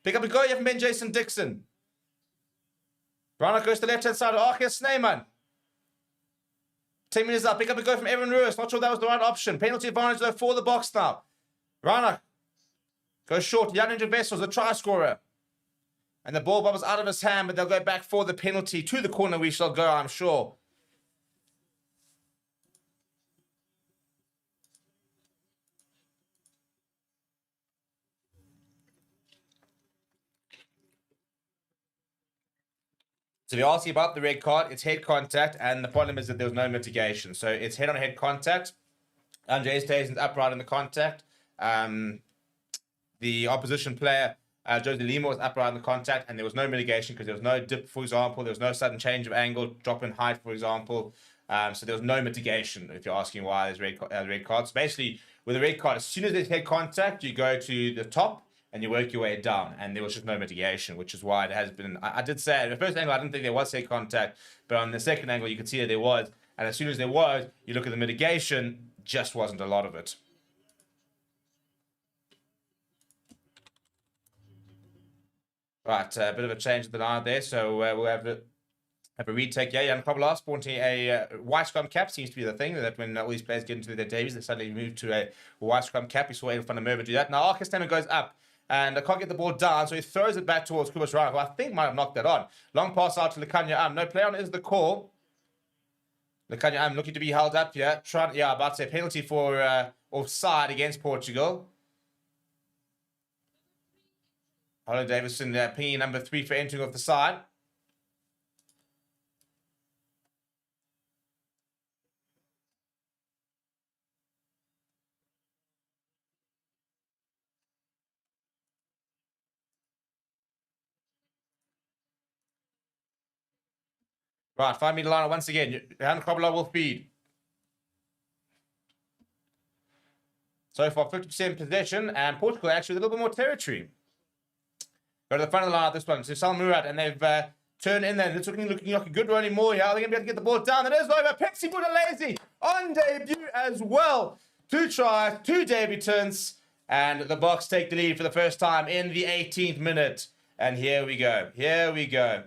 Speaker 11: Pick up a goal here from Ben Jason Dixon. Brown goes to the left-hand side. Archie Snyman. 10 minutes up. Pick up a goal from Evan Ruiz. Not sure that was the right option. Penalty advantage though for the box now. Rana goes short. Jan into Vessels, the try scorer. And the ball bubbles out of his hand, but they'll go back for the penalty. To the corner we shall go, I'm sure. So if you ask about the red card, it's head contact, and the problem is that there was no mitigation. So it's head-on-head contact. Andre Stayson's upright in the contact. The opposition player, Jose Lima, was upright in the contact, and there was no mitigation because there was no dip, for example. There was no sudden change of angle, drop in height, for example. So there was no mitigation, if you're asking why there's red cards. Basically, with a red card, as soon as there's head contact, you go to the top, and you work your way down, and there was just no mitigation, which is why it has been. I did say at the first angle I didn't think there was head contact, but on the second angle you could see that there was, and as soon as there was, you look at the mitigation, just wasn't a lot of it. Right, a bit of a change of the line there, so we'll have a retake. Yeah, Jan Koblar sporting a white scrum cap seems to be the thing, that when all these players get into their debuts, they suddenly move to a white scrum cap. You saw Van der Merwe do that. Now Archie Snyman goes up, and I can't get the ball down, so he throws it back towards Kubas Rana, who I think might have knocked that on. Long pass out to Lekanya. No play on is the call. Lekanya looking to be held up here. About to say penalty for offside against Portugal. Holland Davison pinging number 3 for entering off the side. Right, 5 meter line once again. Jan Koblar will feed. So far, 50% possession, and Portugal actually with a little bit more territory. Go to the front of the line at this one. So Salmaan Moerat, and they've turned in there. And it's looking like a good running more here. Are they going to be able to get the ball down? It is over. Pepsi Buthelezi on debut as well. 2 tries, 2 debutants, and the Boks take the lead for the first time in the 18th minute. And here we go. Here we go.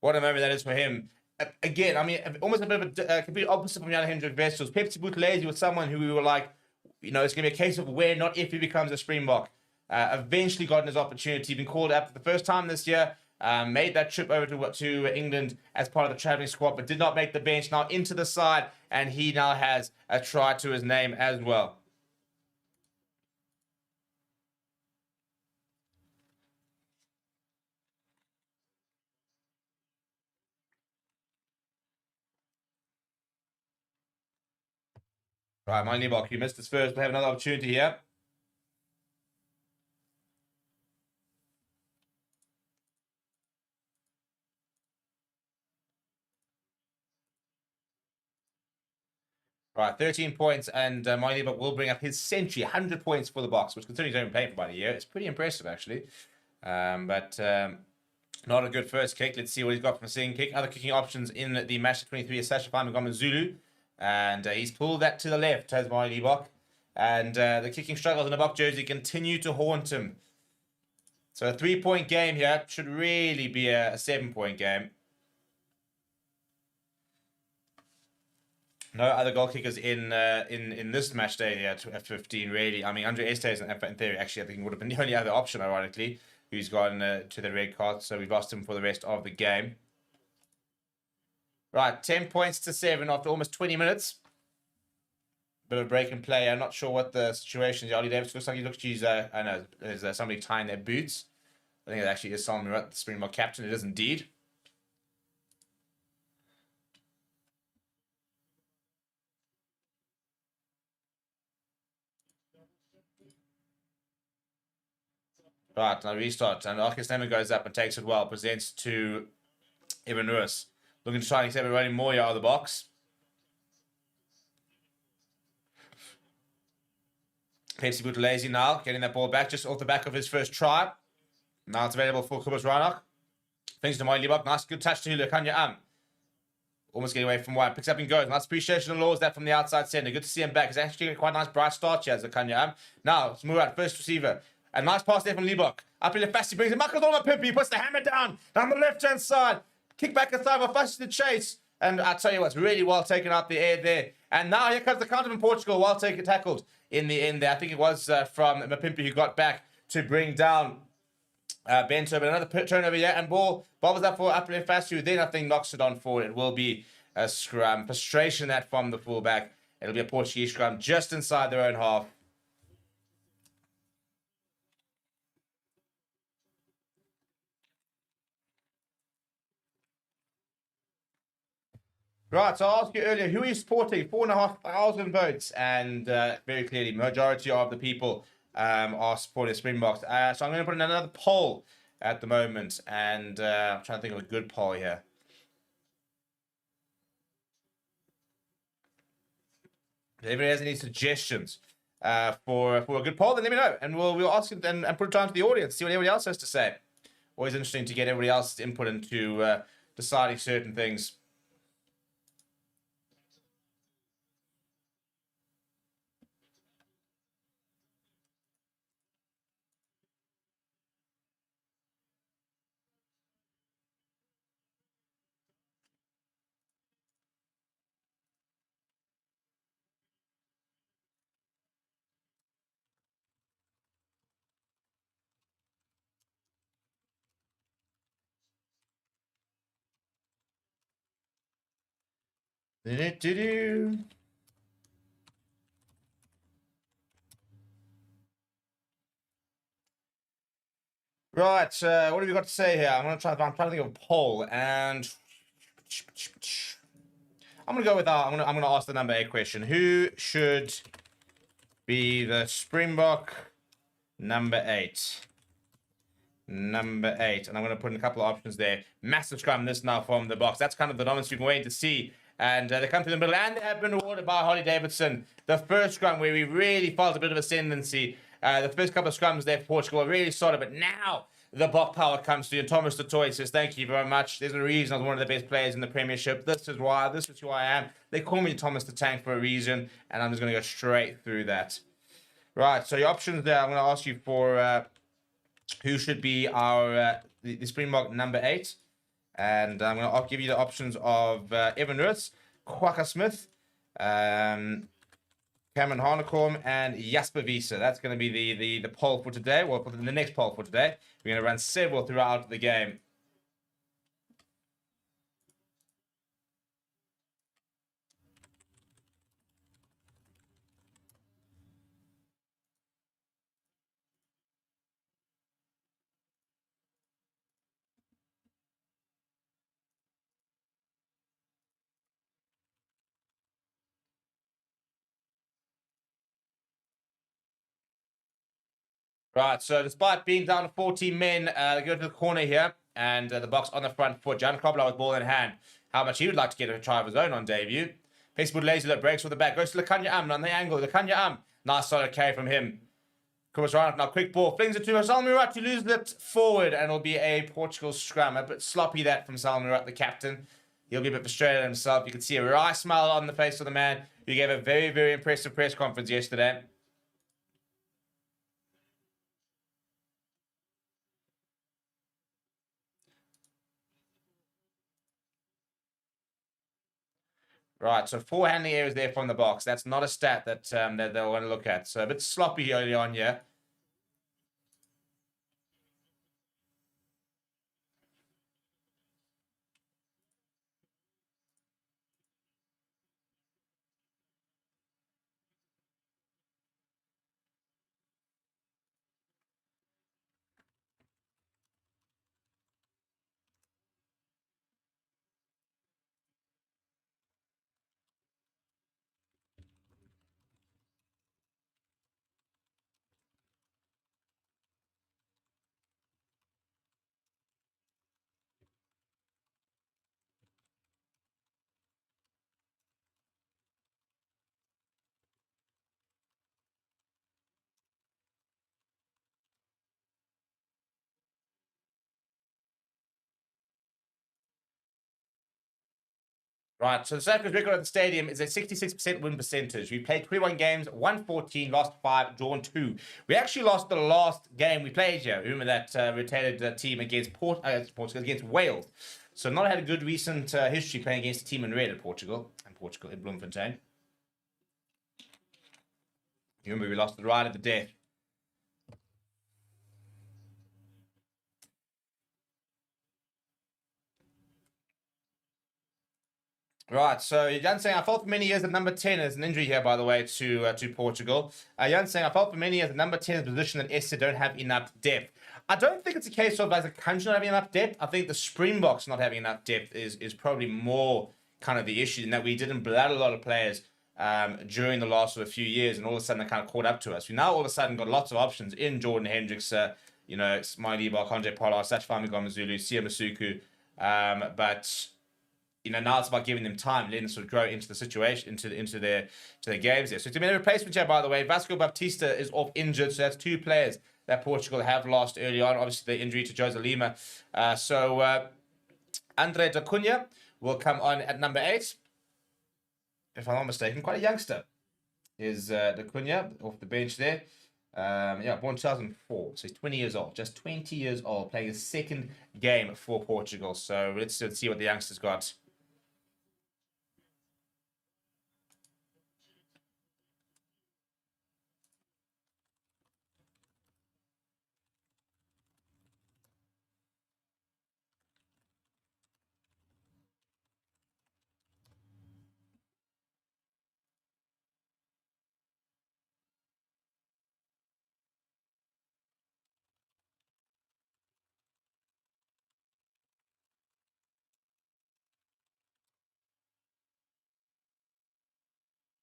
Speaker 11: What a moment that is for him. Again, I mean, almost a bit of a complete opposite from Jan Hendrik Wessels. Pepsi Buthelezi was someone who we were like, you know, it's going to be a case of where, not if, he becomes a Springbok. Eventually gotten his opportunity, been called up for the first time this year, made that trip over to England as part of the travelling squad, but did not make the bench. Now into the side, and he now has a try to his name as well. Right, Moy Liebok, you missed this first. We'll have another opportunity here. Right, 13 points, and Moy Liebok will bring up his century, 100 points for the Boks, which considering he's only playing for about a year, it's pretty impressive actually. But not a good first kick. Let's see what he's got from a second kick. Other kicking options in the match 23 is Sasha Fine Zulu. And he's pulled that to the left, has Moy Liebok. And the kicking struggles in the Bok jersey continue to haunt him. So a 3-point game here should really be a 7-point game. No other goal kickers in this match day here at 15, really. I mean, Andre Estes, in theory, actually, I think would have been the only other option, ironically, who's gone to the red card. So we've lost him for the rest of the game. Right, 10 points to 7 after almost 20 minutes. Bit of a break in play. I'm not sure what the situation is. Ollie Davis looks like he looks to use, I know, there's somebody tying their boots. I think it actually is Salmaan Moerat, the Springbok captain. It is indeed. Right, now restart. And Arkesnemer goes up and takes it well. Presents to Evan Lewis. Looking to try and accept it running more out of the box. Pepsi Buthelezi now getting that ball back just off the back of his first try. Now it's available for Kobus Reinach. Thanks to Moy Liebach. Nice good touch to Lekanya Almost getting away from one. Picks up and goes. Nice appreciation of Laws that from the outside centre. Good to see him back. He's actually getting quite a nice bright start here as Lekanya Now it's Moerat, first receiver. A nice pass there from Liebach. Up in the Fassi brings it. Marcus on Pimpi. He puts the hammer down the left hand side. Kick back aside for Fassi to chase. And I tell you what's really well taken out the air there. And now here comes the counter from Portugal. Well taken, tackled in the end there. I think it was from Mapimpi who got back to bring down Bento. But another turnover here. And ball bobbles up for Apple Fassi. Then I think knocks it on forward. It will be a scrum. Frustration that from the fullback. It'll be a Portuguese scrum just inside their own half. Right, so I asked you earlier, who are you supporting? 4,500 votes, and very clearly, majority of the people are supporting Springboks. So I'm going to put in another poll at the moment, and I'm trying to think of a good poll here. If anybody has any suggestions for a good poll, then let me know, and we'll ask it and put it down to the audience, see what everybody else has to say. Always interesting to get everybody else's input into deciding certain things. Do-do-do-do. Right, what have you got to say here? I'm trying to think of a poll, and I'm gonna go with I'm gonna ask the number 8 question. Who should be the Springbok number 8? Number 8, and I'm gonna put in a couple of options there. Massive scrum this now from the box. That's kind of the dominance we've been waiting to see. And they come through the middle, and they have been rewarded by Holly Davidson. The first scrum where we really felt a bit of ascendancy. The first couple of scrums there for Portugal were really solid, but now the Bok power comes through. And Thomas Totoy says, thank you very much. There's a reason I was one of the best players in the Premiership. This is who I am. They call me Thomas the Tank for a reason, and I'm just going to go straight through that. Right, so your options there, I'm going to ask you for who should be our the Springbok number 8. And I'll give you the options of Evan Lewis, Kwaka Smith, Cameron Harnekom, and Jasper Wiese. That's going to be the poll for today. Well, for the next poll for today. We're going to run several throughout the game. Right, so despite being down to 14 men, they go to the corner here, and the box on the front foot. Jan Kobler with ball in hand. How much he would like to get a try of his own on debut. Paceboard lazy look, breaks with the back, goes to Lekanya on the angle. Lekanya nice solid carry from him. Comes right now, quick ball, flings it to Salmaan Moerat to lose it forward, and it'll be a Portugal scrum. A bit sloppy that from Salmaan Moerat, the captain. He'll be a bit frustrated himself. You can see a wry smile on the face of the man who gave a very, very impressive press conference yesterday. Right, so 4 handling areas there from the box. That's not a stat that they'll want to look at. So a bit sloppy early on here. Right, so the South Africa's record at the stadium is a 66% win percentage. We played 21 games, won 14, lost 5, drawn 2. We actually lost the last game we played here. Remember that rotated team against Portugal, against Wales. So not had a good recent history playing against a team in red at Portugal, and Portugal in Bloemfontein. You remember we lost it right at the death. Right, so Jan saying, I felt for many years that number 10 is an injury here, by the way, to Portugal. Jan saying, I felt for many years that number 10 is a position that Esther don't have enough depth. I don't think it's a case of as a country not having enough depth. I think the Springboks not having enough depth is probably more kind of the issue, in that we didn't blood a lot of players during the last sort of few years, and all of a sudden they kind of caught up to us. We now all of a sudden got lots of options in Jordan Hendricks, Smiley Bar, Andre Pollard, Satchifami Gomazulu, Sia Masuku, but now it's about giving them time, letting them sort of grow into the situation, into their games there. So to be a replacement here, by the way, Vasco Baptista is off injured, so that's 2 players that Portugal have lost early on. Obviously, the injury to Jose Lima. So Andre da Cunha will come on at number 8. If I'm not mistaken, quite a youngster is da Cunha off the bench there. Born 2004, so he's 20 years old, just 20 years old, playing his second game for Portugal. So let's see what the youngster's got.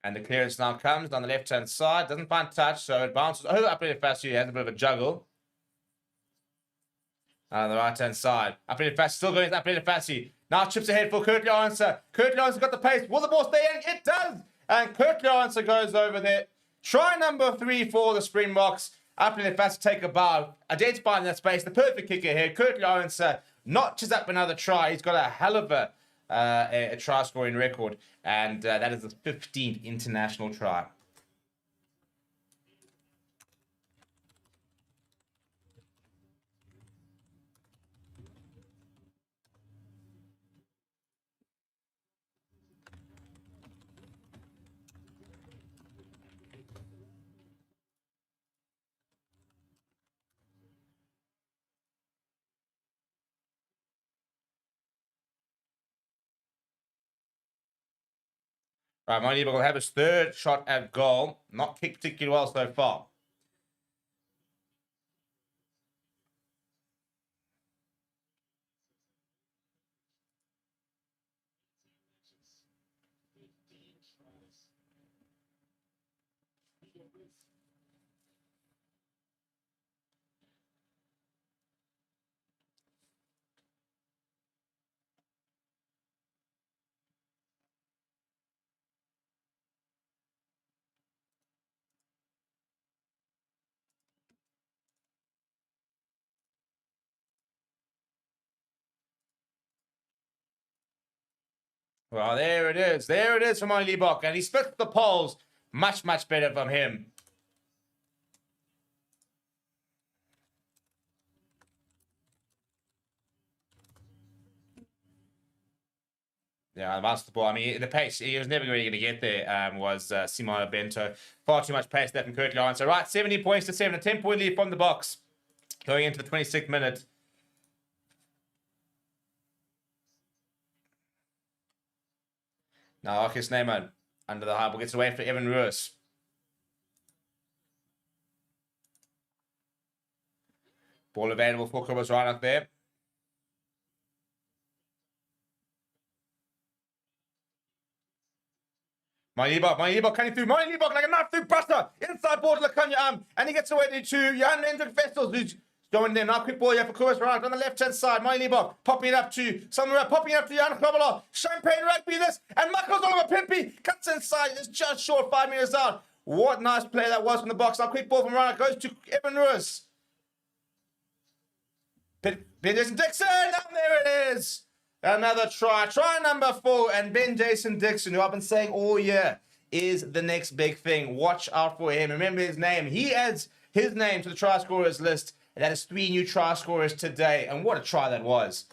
Speaker 11: And the clearance now comes on the left-hand side. Doesn't find touch, so it bounces over up really fast. He has a bit of a juggle. On the right-hand side. Up really fast, still going up really fast. Now chips ahead for Currie Arnstra. Currie Arnstra got the pace. Will the ball stay in? It does! And Currie Arnstra goes over there. Try number 3 for the Springboks. Up really fast to take a bow. Identifying that space. The perfect kicker here. Currie Arnstra notches up another try. He's got a hell of a try scoring record, and that is the 15th international try. Right, Moerat will have his 3rd shot at goal. Not kicked particularly well so far. Well, there it is. There it is from Moerat. And he splits the poles. Much, much better from him. Yeah, the ball. I mean, the pace, he was never really going to get there, was Simona Bento. Far too much pace there from Currie Arnstra. Right, 70 points to 7. A 10-point lead from the box. Going into the 26th minute. Now, Marcus Neyman under the high ball gets away for Evan Roos. Ball available for Kobus right up there. Moerat cutting through. Moerat like a knife through butter. Inside ball to Lakanya and he gets away to Jan Hendrik Vestels, who's going there. Now quick ball here for Kobus right on the left-hand side. Moerat popping it up to Salmaan, popping it up to Jan Knobbelaar. Champagne Rugby this, and Michael's Oliver Pimpy cuts inside. It's just short, 5 meters out. What nice play that was from the box. Now quick ball from Ryan goes to Evan Roos. Peterson Dixon, and there it is. Another try. Try number 4. And Ben Jason Dixon, who I've been saying all year, is the next big thing. Watch out for him. Remember his name. He adds his name to the try scorers list. And that is 3 new try scorers today. And what a try that was.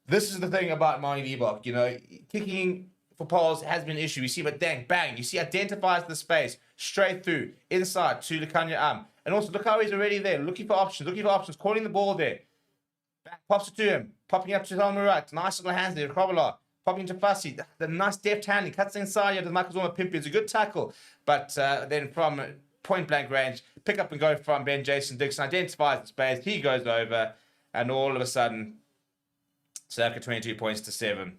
Speaker 11: This is the thing about Marty Liebach. You know, kicking for poles has been an issue. You see, but dang, bang. You see, identifies the space. Straight through. Inside to Lekanya And also, look how he's already there. Looking for options. Calling the ball there. Back pops it to him. Popping up to Salmaan Moerat. Nice little hands there. Krobbelaar. Popping to Fassi. The nice deft handing. Cuts inside here to Michael Zuma Pimpy. It's a good tackle. But then from point blank range, pick up and go from Ben Jason Dixon. Identifies the space. He goes over. And all of a sudden, circa 22 points to 7.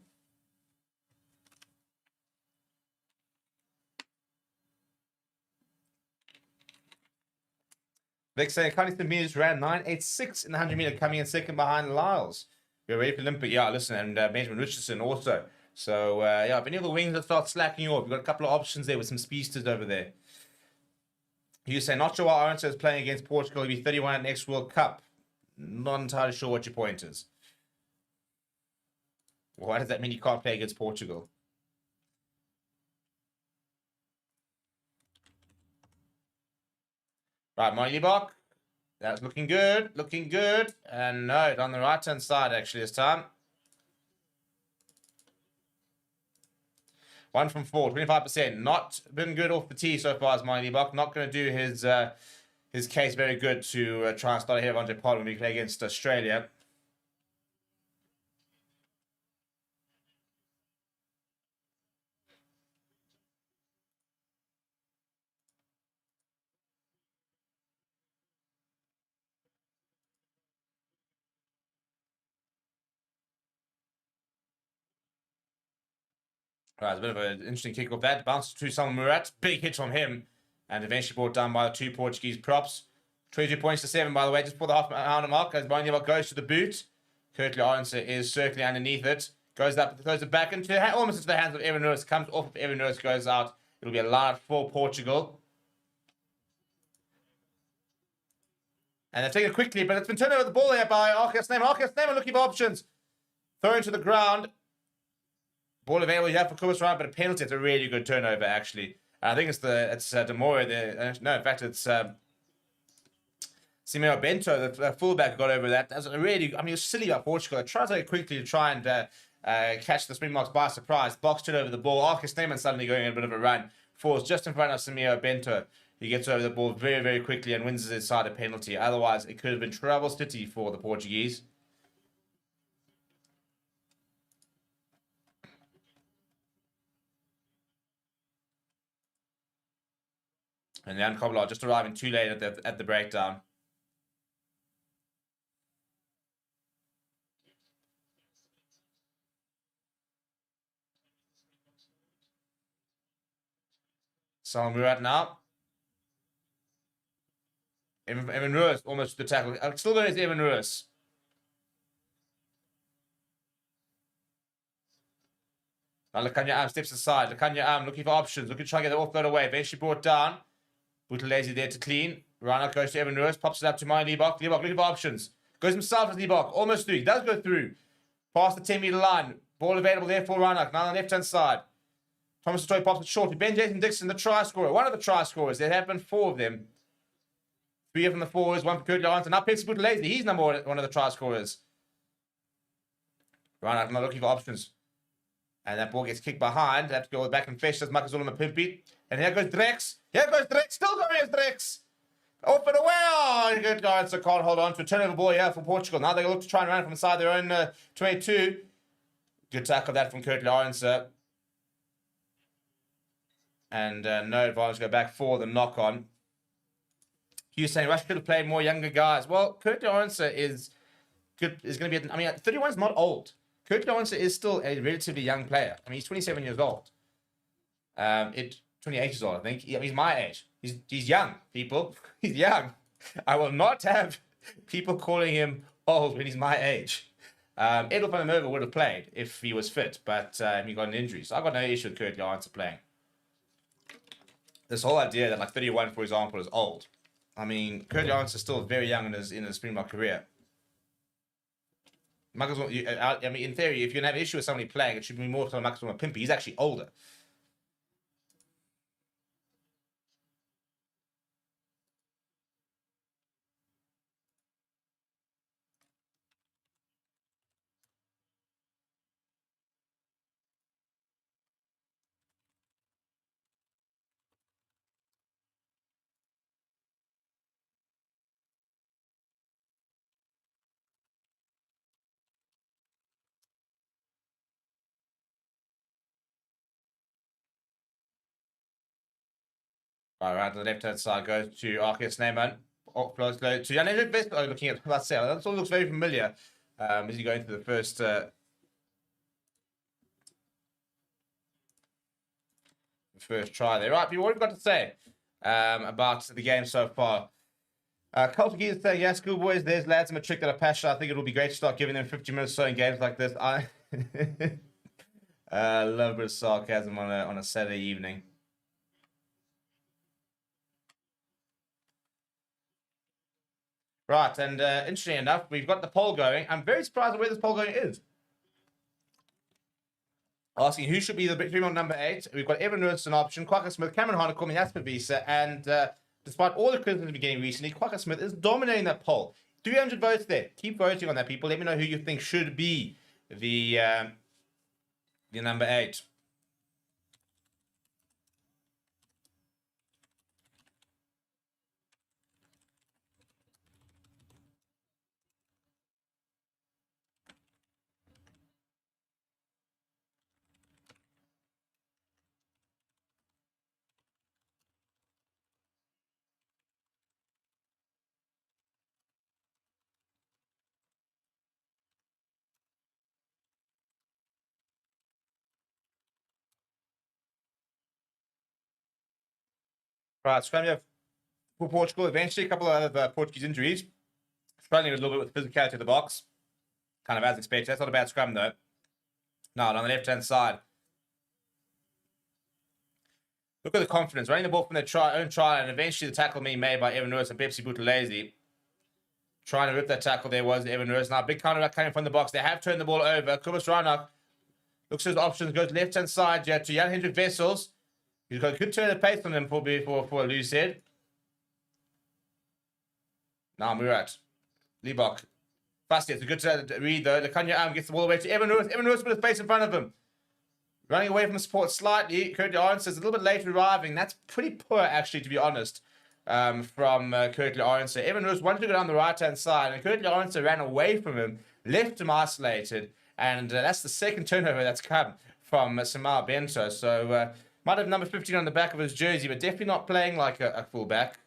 Speaker 11: Vic saying Cunnington Mears ran 9.86 in the 100 meter, coming in second behind Lyles. You're ready for Olympic? Yeah, listen, and Benjamin Richardson also. So, yeah, if any of the wings that start slacking off, you've got a couple of options there with some speedsters over there. You say, not sure why Arendse is playing against Portugal. He'll be 31 at next World Cup. Not entirely sure what your point is. Why does that mean you can't play against Portugal? Right, Moerat. That's looking good. And no, it's on the right-hand side, actually, this time. 1 from 4, 25%. Not been good off the tee so far as Moerat. Not going to do his case very good to try and start ahead of Andre Pollard when we play against Australia. Right, it's a bit of an interesting kick off that. Bounces to Salmaan Moerat. Big hit from him. And eventually brought down by the 2 Portuguese props. 22 points to 7, by the way, just for the half-hour mark. As Moerat goes to the boot. Currie Arendse is circling underneath it. Goes up, throws it back almost into the hands of Evan Lewis. Comes off of Evan Lewis, goes out. It'll be a line for Portugal. And they're taking it quickly, but it's been turned over the ball here by Arcus Neyman looking for options. Thrown to the ground. Ball available here for Kubus Ryan, but a penalty. It's a really good turnover, actually. I think it's Demore there. No, in fact, it's Simeo Bento, the fullback, got over that. That's a really, I mean, it was silly about Portugal. It tries very quickly to try and catch the Springboks by surprise. Box turn over the ball. Arcus Neyman suddenly going on a bit of a run. Falls just in front of Simeo Bento. He gets over the ball very, very quickly and wins his side a penalty. Otherwise, it could have been trouble city for the Portuguese. And Jan Krobbelaar just arriving too late at the breakdown. Salmaan Moerat now. Evan Lewis almost to the tackle. Still there is Evan Lewis. Now Lekanya steps aside. Lekanya looking for options. Looking to try and get the offload away. Eventually brought down. Buthelezi there to clean. Reinhardt goes to Evan Lewis. Pops it up to Marty Liebach. Liebach looking for options. Goes himself as Liebach. Almost through. He does go through. Past the 10-meter line. Ball available there for Reinhardt. Now on the left-hand side. Thomas Stoy pops it short. Ben Jason Dixon, the try scorer. One of the try scorers. There have been 4 of them. 3 from the forwards. 1 for Currie Arendse. Now Pepsi Buthelezi. He's number 1 of the try scorers. Reinhardt not looking for options. And that ball gets kicked behind. They have to go back and fetch as Michael Zuma Pimpy. And here goes Drex. Still going as Drex. Off and away. Oh, good guys. So can't hold on to a turnover ball here for Portugal. Now they look to try and run from inside their own 22. Good tackle that from Currie Arendse. And no advantage go back for the knock on. Hugh saying Russia could have played more younger guys. Well, Currie Arendse is good. Is going to be. I mean, 31 is not old. Currie Arendse is still a relatively young player. I mean, he's 27 years old. 28 years old, I think. He's my age. He's young, people. He's young. I will not have people calling him old when he's my age. Edel van der Merwe would have played if he was fit, but he got an injury. So I've got no issue with Currie Arendse playing. This whole idea that like 31, for example, is old. I mean, Currie Arendse is still very young in his Springbok career. Marcus, I mean, in theory, if you're going to have an issue with somebody playing, it should be more so Marcus from a Pimpy. He's actually older. All right, to the left-hand side goes to Arcus Neyman. Offloads low to Jan-Hendrik Westphal. Looking at that cell. That all looks very familiar as you go into the first try there. Right, people, what have you got to say about the game so far? Culture Geese saying, yeah, schoolboys, there's lads in a trick that are passionate. I think it will be great to start giving them 50 minutes or so in games like this. I love a bit of sarcasm on a Saturday evening. Right, and interesting enough, we've got the poll going. I'm very surprised at where this poll going is. Asking who should be the female number 8. We've got Evan Lewis an option, Quacker Smith, Cameron Harnakom, and Jasper Visa. And despite all the criticism we're getting recently, Quacker Smith is dominating that poll. 300 votes there. Keep voting on that, people. Let me know who you think should be the number 8. Right, scrum for Portugal. Eventually, a couple of other Portuguese injuries. Struggling a little bit with physicality of the box. Kind of as expected. That's not a bad scrum, though. Now, on the left-hand side. Look at the confidence. Running the ball from their own try, and eventually the tackle being made by Evan Lewis and Pepsi Buthelezi. Trying to rip that tackle there was Evan Lewis. Now, big counter coming from the box. They have turned the ball over. Kubus Reinach looks at his options, goes left-hand side to Jan-Hendrik Wessels. He's got a good turn of pace on him for a loose head. Now, Moerat. Liebach. Fast, it's a good read, though. The Kanya arm gets the ball away to Evan Lewis. Evan Lewis with his face in front of him. Running away from the support slightly. Currie Arons is a little bit late arriving. That's pretty poor, actually, to be honest, from Currie Arons. Evan Lewis wanted to go down the right-hand side, and Currie Arons ran away from him, left him isolated, and that's the second turnover that's come from Samar Bento. So, might have number 15 on the back of his jersey, but definitely not playing like a fullback.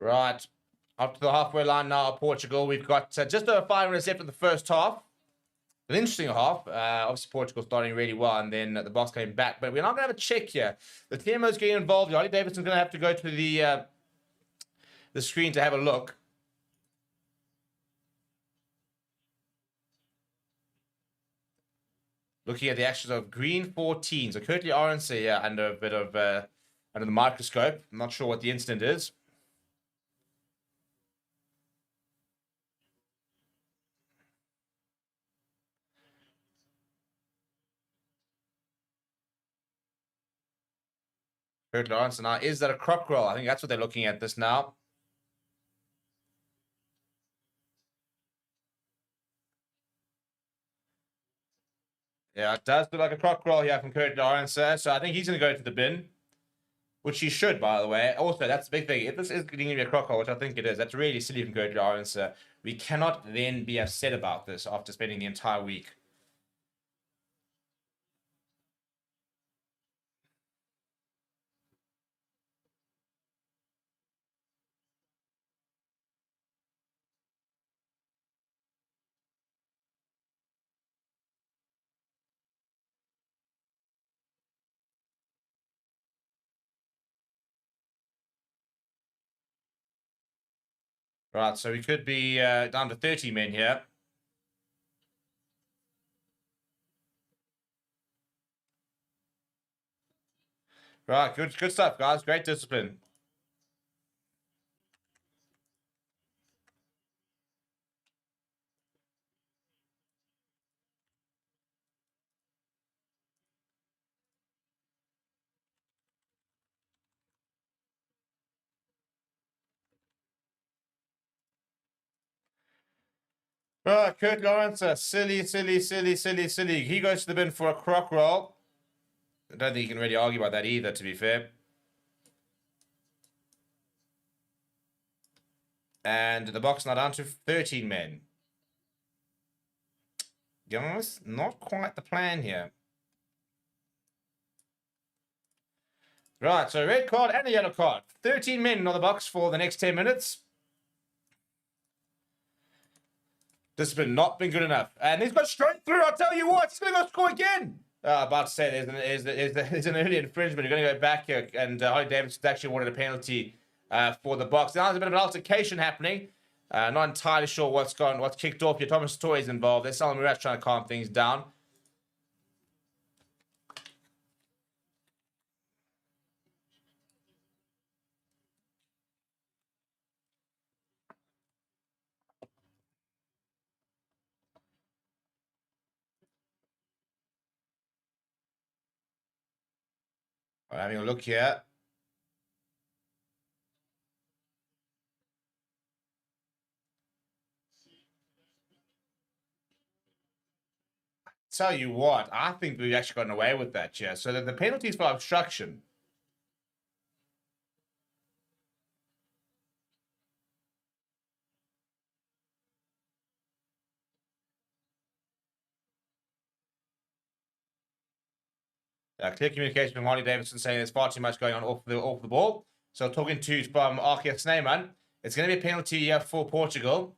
Speaker 11: Right, up to the halfway line now of Portugal. We've got just over 5 minutes left of the first half. An interesting half. Obviously, Portugal starting really well, and then the Boks came back. But we're not going to have a check here. The TMO's getting involved. Ollie Davidson's going to have to go to the screen to have a look. Looking at the actions of Green 14. So Currie Arons here under a bit of under the microscope. I'm not sure what the incident is. Currie Arons now, is that a croc roll? I think that's what they're looking at this now. Yeah, it does look like a croc roll here from Currie Arons. So I think he's going to go to the bin. Which he should, by the way. Also, that's the big thing. If this is going to be a croc roll, which I think it is, that's really silly from Currie Arons. We cannot then be upset about this after spending the entire week. Right, so we could be down to 30 men here. Right, good stuff, guys. Great discipline. Right, Kurt Lawrence, silly. He goes to the bin for a croc roll. I don't think you can really argue about that either, to be fair. And the box now down to 13 men. Guys, not quite the plan here. Right, so red card and a yellow card. 13 men on the box for the next 10 minutes. This has not been good enough. And he's got straight through. I'll tell you what, he's going to go score again. About to say there's an early infringement. You're going to go back here. And Holly Davidson actually wanted a penalty for the box. Now there's a bit of an altercation happening. Not entirely sure what's kicked off here. Thomas Toy's involved. There's Salmaan Moerat trying to calm things down. Right, having a look here. Tell you what, I think we've actually gotten away with that here. So that the penalties for obstruction. Clear communication from Harley Davidson saying there's far too much going on off the ball. So talking to from Archie Snyman, it's going to be a penalty for Portugal.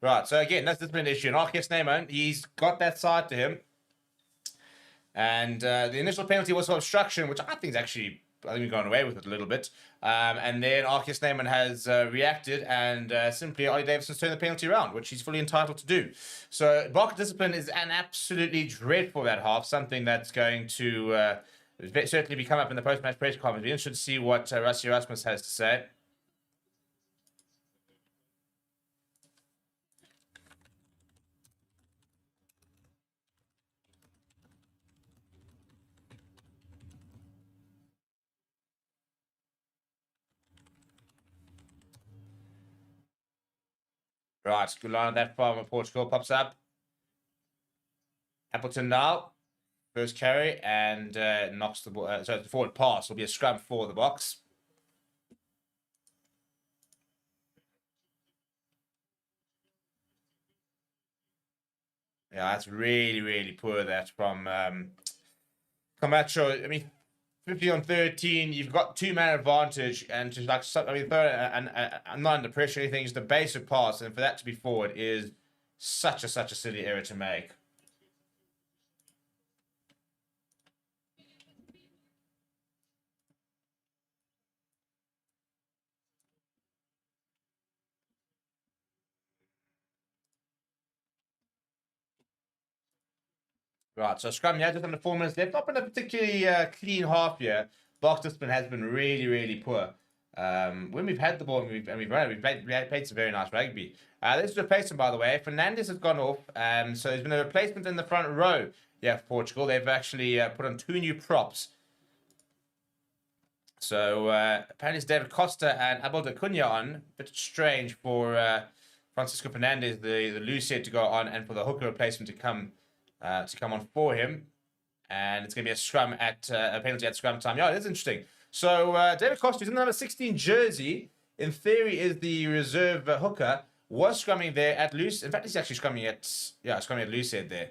Speaker 11: Right, so again, that's been an issue. And Archie Snyman, he's got that side to him. And the initial penalty was for obstruction, which I think is actually, I think we've gone away with it a little bit. And then Arceus Neyman has reacted and simply Ollie Davidson's turned the penalty around, which he's fully entitled to do. So block discipline is an absolutely dreadful that half, something that's going to certainly be come up in the post-match press conference. We're interested to see what Rassie Erasmus has to say. Right, good line on that from Portugal pops up. Appleton now, first carry, and knocks the ball. So the forward pass will be a scrum for the box. Yeah, that's really, really poor. That from Camacho. I mean, 50 on 13, you've got 2-man advantage, and just like, I mean, I'm not under pressure or anything. Just the basic pass, and for that to be forward is such a silly error to make. Right, so scrum, yeah, just under 4 minutes left. Not been a particularly clean half here. Box discipline has been really, really poor. When we've had the ball and we've run it, we've played some very nice rugby. There's a replacement, by the way. Fernandes has gone off, so there's been a replacement in the front row. Yeah, for Portugal. They've actually put on 2 new props. So apparently it's David Costa and Abel de Cunha on. A bit strange for Francisco Fernandes, the loose head, to go on, and for the hooker replacement to come on for him. And it's going to be a scrum at a penalty at scrum time. Yeah, it is interesting. So David Costa, who's in the number 16 jersey, in theory is the reserve hooker, was scrumming there at loose. In fact, he's actually scrumming at loose head there.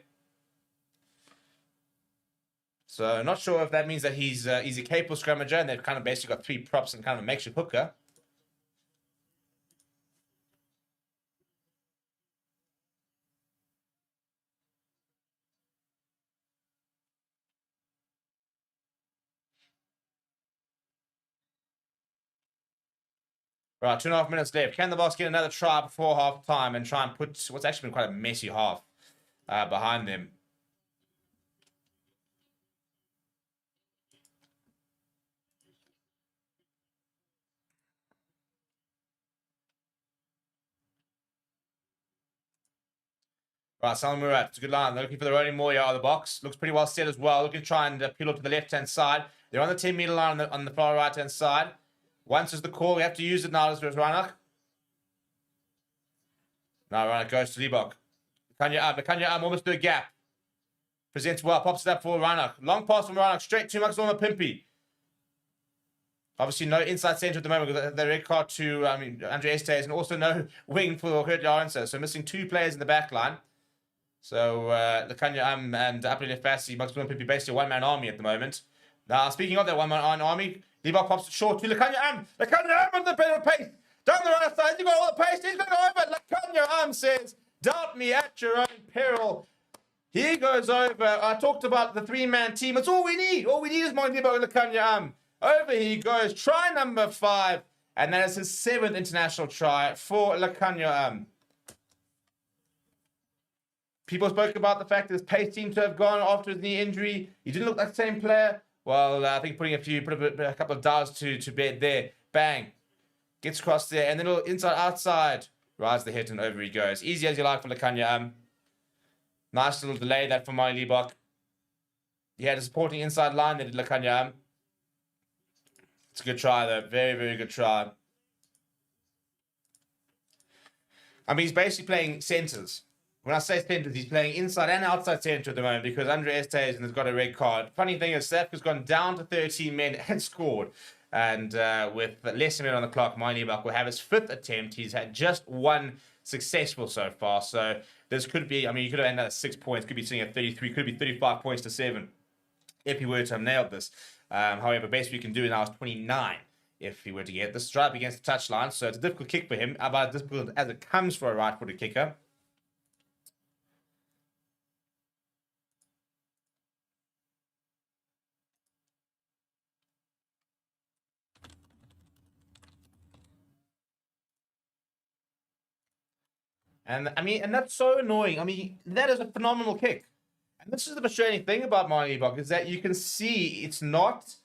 Speaker 11: So not sure if that means that he's a capable scrummager, and they've kind of basically got 3 props and kind of a makeshift hooker. Right, 2.5 minutes left. Can the Boks get another try before half time and try and put what's actually been quite a messy half behind them? Right, Salmaan Moerat, it's a good line. They're looking for the rolling Moya out of the box. Looks pretty well set as well. Looking to try and peel up to the left-hand side. They're on the 10-meter line on the far right-hand side. Once is the call. We have to use it now as Reinach. Now Reinach goes to Liebok. Kanya almost through a gap. Presents well, pops it up for Reinach. Long pass from Reinach, straight to Max Pimpy. Obviously, no inside centre at the moment with the red card to Andre Estes, and also no wing for Kurt Lawrence. So missing 2 players in the back line. So Lekanya and Apple Fassi, Max Pimpy, basically a one-man army at the moment. Now, speaking of that one-man army, Liebok pops it short to Lekanya on the bit of pace. Down the right side, you've got all the pace. He's going to go over. Lekanya says, doubt me at your own peril. He goes over. I talked about the 3-man team. That's all we need. All we need is Liebok and Lekanya Over he goes. Try number 5. And that is his 7th international try for Lekanya People spoke about the fact that his pace seemed to have gone after his knee injury. He didn't look like the same player. Well, I think put a couple of dials to bed there. Bang. Gets across there. And then a little inside, outside. Rides the hit and over he goes. Easy as you like for Lekanya Nice little delay that for Mali Liebok. He had a supporting inside line there, did Lekanya It's a good try, though. Very, very good try. I mean, he's basically playing centres. When I say centres, he's playing inside and outside centre at the moment because Andre Estes has got a red card. Funny thing is, South has gone down to 13 men and scored. And with less than a minute on the clock, Mali Liebok will have his 5th attempt. He's had just 1 successful so far. So this could be, you could have had another 6 points. Could be sitting at 33. Could be 35 points to 7 if he were to have nailed this. However, best we can do now is 29 if he were to get this stripe against the touchline. So it's a difficult kick for him, about as difficult as it comes for a right-footed kicker. And that's so annoying. That is a phenomenal kick. And this is the frustrating thing about Mali Liebok is that you can see it's not.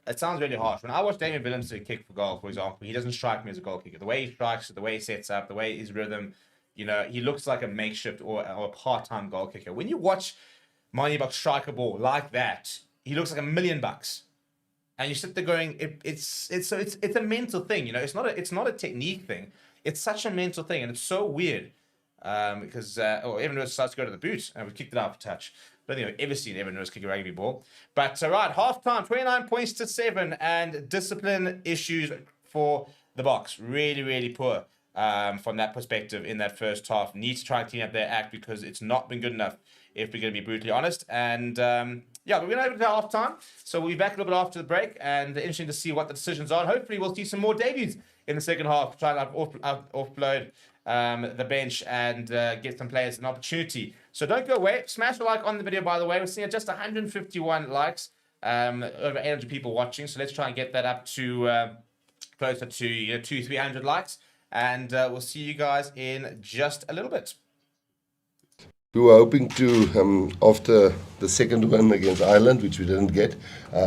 Speaker 11: It sounds really harsh. When I watch Damien Willems kick for goal, for example, he doesn't strike me as a goal kicker. The way he strikes, the way he sets up, the way his rhythm, he looks like a makeshift or a part-time goal kicker. When you watch Mali Liebok strike a ball like that, he looks like $1 million. And you sit there going, it's a mental thing, It's not a technique thing. It's such a mental thing, and it's so weird because Evan Lewis starts to go to the boot, and we kicked it out for touch. I don't think I've ever seen Evan Lewis kick a rugby ball. But right, half time, 29 points to 7, and discipline issues for the Boks. Really, really poor from that perspective in that first half. Need to try and clean up their act because it's not been good enough, if we're going to be brutally honest. And we're going to over to half time, so we'll be back a little bit after the break, and interesting to see what the decisions are. And hopefully, we'll see some more debuts in the second half, try and offload the bench and get some players an opportunity. So don't go away. Smash a like on the video, by the way. We're seeing just 151 likes, over 800 people watching. So let's try and get that up to closer to 200-300 likes. And we'll see you guys in just a little bit.
Speaker 1: We were hoping to, after the second win against Ireland, which we didn't get,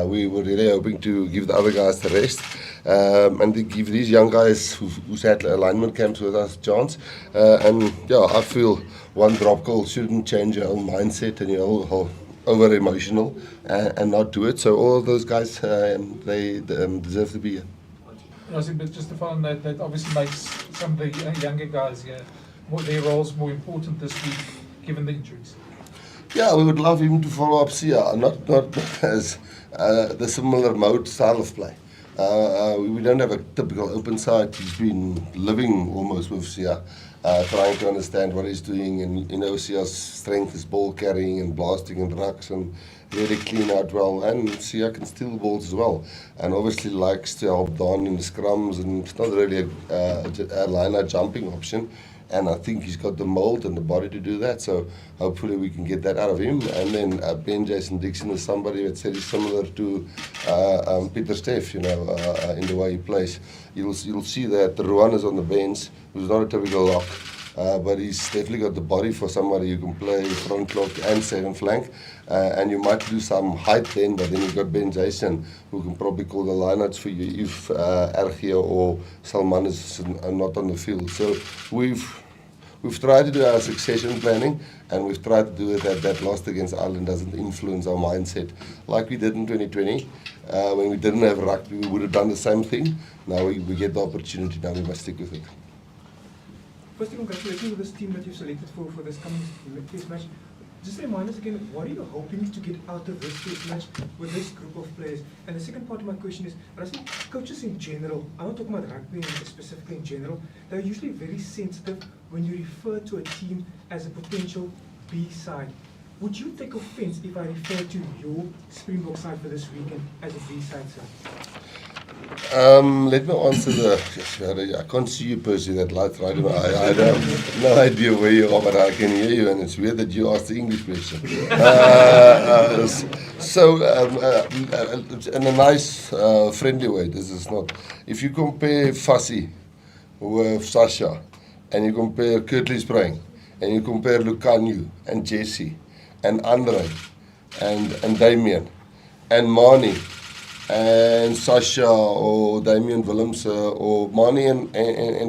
Speaker 1: we were really hoping to give the other guys the rest and to give these young guys who's had alignment camps with us a chance. I feel one drop goal shouldn't change your whole mindset and your whole over emotional and not do it. So all of those guys, they deserve to be here.
Speaker 13: But just to follow on that obviously makes some of the younger guys here, their roles more important this week, given the injuries.
Speaker 1: Yeah, we would love him to follow up Sia, not as the similar mode style of play. We don't have a typical open side. He's been living almost with Sia. trying to understand what he's doing, and see our strength is ball carrying and blasting and rucks and really clean out well, and Sia can steal balls as well, and obviously likes to help Don in the scrums, and it's not really a line-out jumping option, and I think he's got the mold and the body to do that, so hopefully we can get that out of him. And then Ben Jason Dixon is somebody that's very similar to Peter Steff, in the way he plays. You'll see that Ruan is on the bench, who's not a typical lock, but he's definitely got the body for somebody who can play front lock and seven flank. And you might do some height then, but then you've got Ben Jason, who can probably call the lineouts for you if RG or Salmaan is not on the field. So we've tried to do our succession planning, and we've tried to do it that loss against Ireland doesn't influence our mindset. Like we did in 2020, when we didn't have rugby, we would have done the same thing. Now we get the opportunity, now we must stick with it.
Speaker 3: Firstly, congratulations with this team that you selected for this coming test match. Just remind us again, what are you hoping to get out of this test match with this group of players? And the second part of my question is, I think coaches in general, I'm not talking about rugby specifically in general, they're usually very sensitive when you refer to a team as a potential B side. Would you take offense if I refer to your Springbok side for this weekend as a B side side?
Speaker 1: Let me answer I can't see you, Percy, that light right now. I have no idea where you are, but I can hear you, and it's weird that you asked the English question. In a nice, friendly way, this is not. If you compare Fassi with Sasha, and you compare Currie Sprang, and you compare Lucanio and Jesse, and Andre, and Damien, and Mani, and Sasha or Damien Willems or Mani and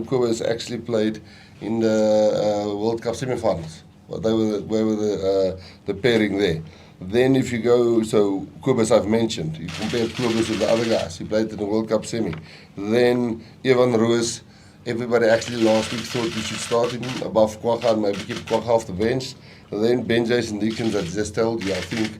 Speaker 1: Kobus actually played in the World Cup semi-finals. Well, they were the pairing there. Then if you go, so Kobus I've mentioned, you compare Kobus with the other guys, he played in the World Cup semi. Then Evan Roos, everybody actually last week thought we should start him above Kwagga and maybe keep Kwagga off the bench. Then Ben Jason Dixon, that just told you, I think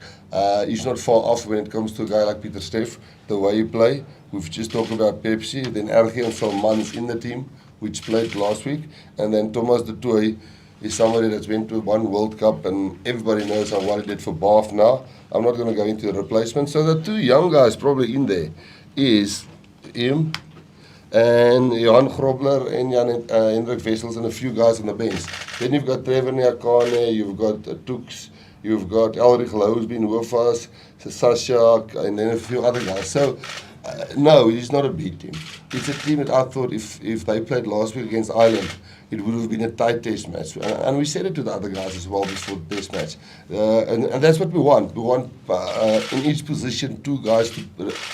Speaker 1: he's not far off when it comes to a guy like Peter Steff, the way he play. We've just talked about Pepsi. Then RG and Salmaan is in the team, which played last week. And then Thomas de Toey is somebody that's went to one World Cup, and everybody knows what he did for Bath now. I'm not going to go into the replacement. So the two young guys probably in there is him, and Johan Grobler and Hendrik Wessels and a few guys on the bench. Then you've got Trevor Nyakane, you've got Tooks, you've got Elrich Lowe who's been with us, Sasha, and then a few other guys. So, no, it's not a B team. It's a team that I thought if they played last week against Ireland, it would have been a tight test match. And we said it to the other guys as well before the test match. And that's what we want. We want in each position two guys,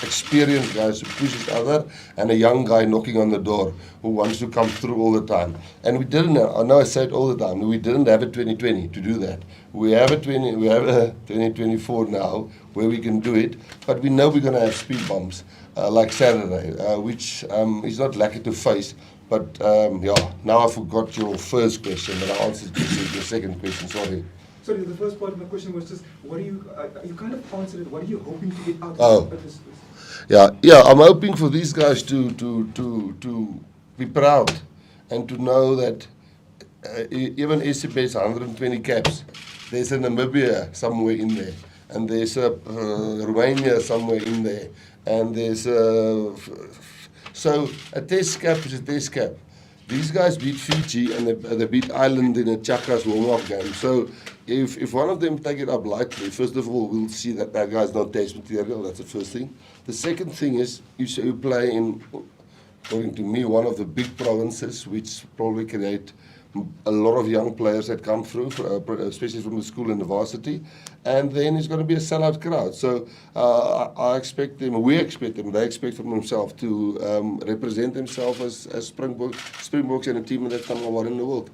Speaker 1: experienced guys to push each other, and a young guy knocking on the door who wants to come through all the time. And we didn't, I know I say it all the time, we didn't have a 2020 to do that. We have a 2024 now where we can do it, but we know we're going to have speed bumps like Saturday, which is not lucky to face. But now I forgot your first question, but I answered your second question. Sorry.
Speaker 3: Sorry, the first part of my question was just, what are you? You kind of answered it. What are you hoping to get out of this?
Speaker 1: Yeah. I'm hoping for these guys to be proud and to know that even SCB's 120 caps, there's a Namibia somewhere in there, and there's a Romania somewhere in there, and there's a. So a test cap is a test cap. These guys beat Fiji and they beat Ireland in a Chaka's warm-up game. So if one of them take it up lightly, first of all, we'll see that guy's not test material. That's the first thing. The second thing is you play in, according to me, one of the big provinces, which probably create a lot of young players that come through, especially from the school and the varsity, and then it's going to be a sellout crowd. So I expect them, we expect them, they expect from themselves to represent themselves as Springboks and a team that's number one in the world.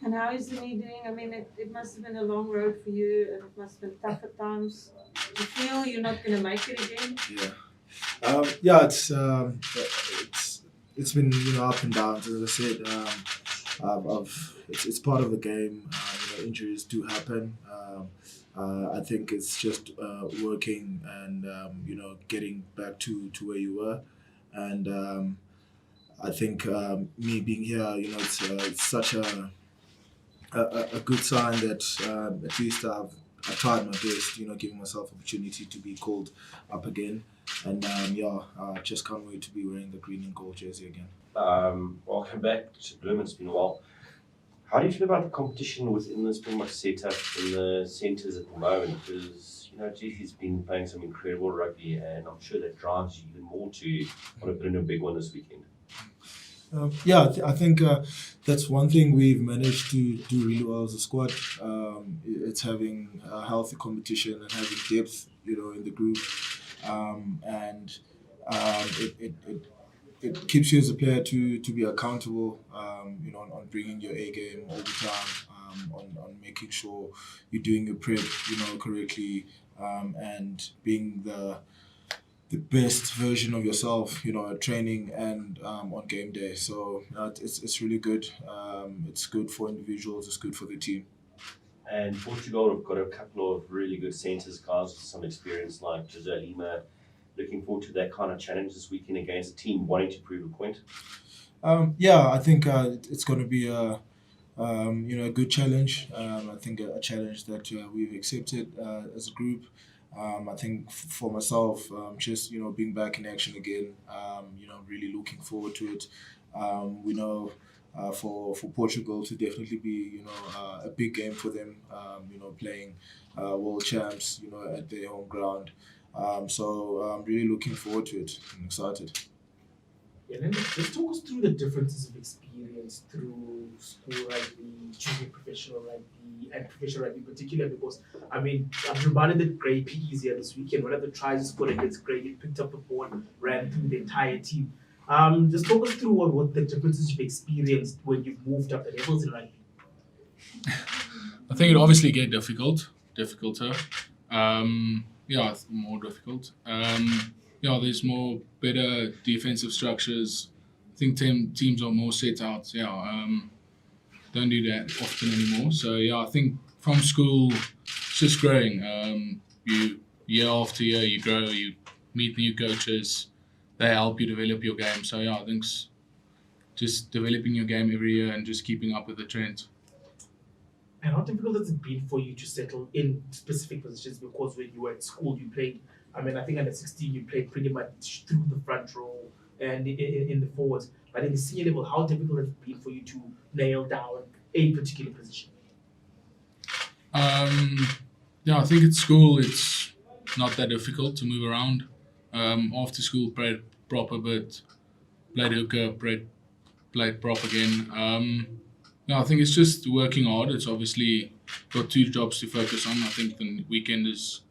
Speaker 9: And how is the knee doing? I mean, it must have been a long road for you, and it must have been tough at times. Do you feel you're not going to make it again?
Speaker 6: Yeah. It's been up and down. As I said, it's part of the game. Injuries do happen. I think it's just working and getting back to where you were, and I think me being here, it's such a good sign that at least I've tried my best, giving myself opportunity to be called up again. And I just can't wait to be wearing the green and gold jersey again.
Speaker 2: Welcome back to Bloom. It's been a while. How do you feel about the competition within the Springbok setup in the centres at the moment? Because, he's been playing some incredible rugby, and I'm sure that drives you even more to want to put in a big one this weekend.
Speaker 6: I think that's one thing we've managed to do really well as a squad. It's having a healthy competition and having depth, in the group, and it keeps you as a player to be accountable, on bringing your A game all the time, on making sure you're doing your prep, correctly, and being the best version of yourself, at training and on game day. So it's really good. It's good for individuals. It's good for the team.
Speaker 2: And Portugal have got a couple of really good centres, guys with some experience like Jose Lima. Looking forward to that kind of challenge this weekend against a team wanting to prove a point.
Speaker 6: I think it's going to be a good challenge. I think a challenge that we've accepted as a group. I think for myself, just being back in action again, really looking forward to it. We know for Portugal to definitely be a big game for them. Playing world champs, at their home ground. So I'm really looking forward to it. I'm excited.
Speaker 5: Yeah, let's talk us through the differences of experience through school rugby, junior professional rugby, and professional rugby in particular, because, I'm reminded that Gray PE's here this weekend. One of the tries he scored against Gray, he picked up the ball, ran through the entire team. Just talk us through what the differences you've experienced when you've moved up the levels in rugby.
Speaker 15: I think it obviously get difficulter. It's more difficult. There's more better defensive structures. I think teams are more set out. Don't do that often anymore. So I think from school, it's just growing. You year after year, you grow. You meet new coaches. They help you develop your game. So I think it's just developing your game every year and just keeping up with the trends.
Speaker 5: And how difficult has it been for you to settle in specific positions? Because when you were at school, you played, I think under 16, you played pretty much through the front row and in the forwards. But in the senior level, how difficult has it been for you to nail down a particular position?
Speaker 15: I think at school, it's not that difficult to move around. After school, played prop a bit, played hooker, played prop again. I think it's just working hard. It's obviously got two jobs to focus on. I think the weekend is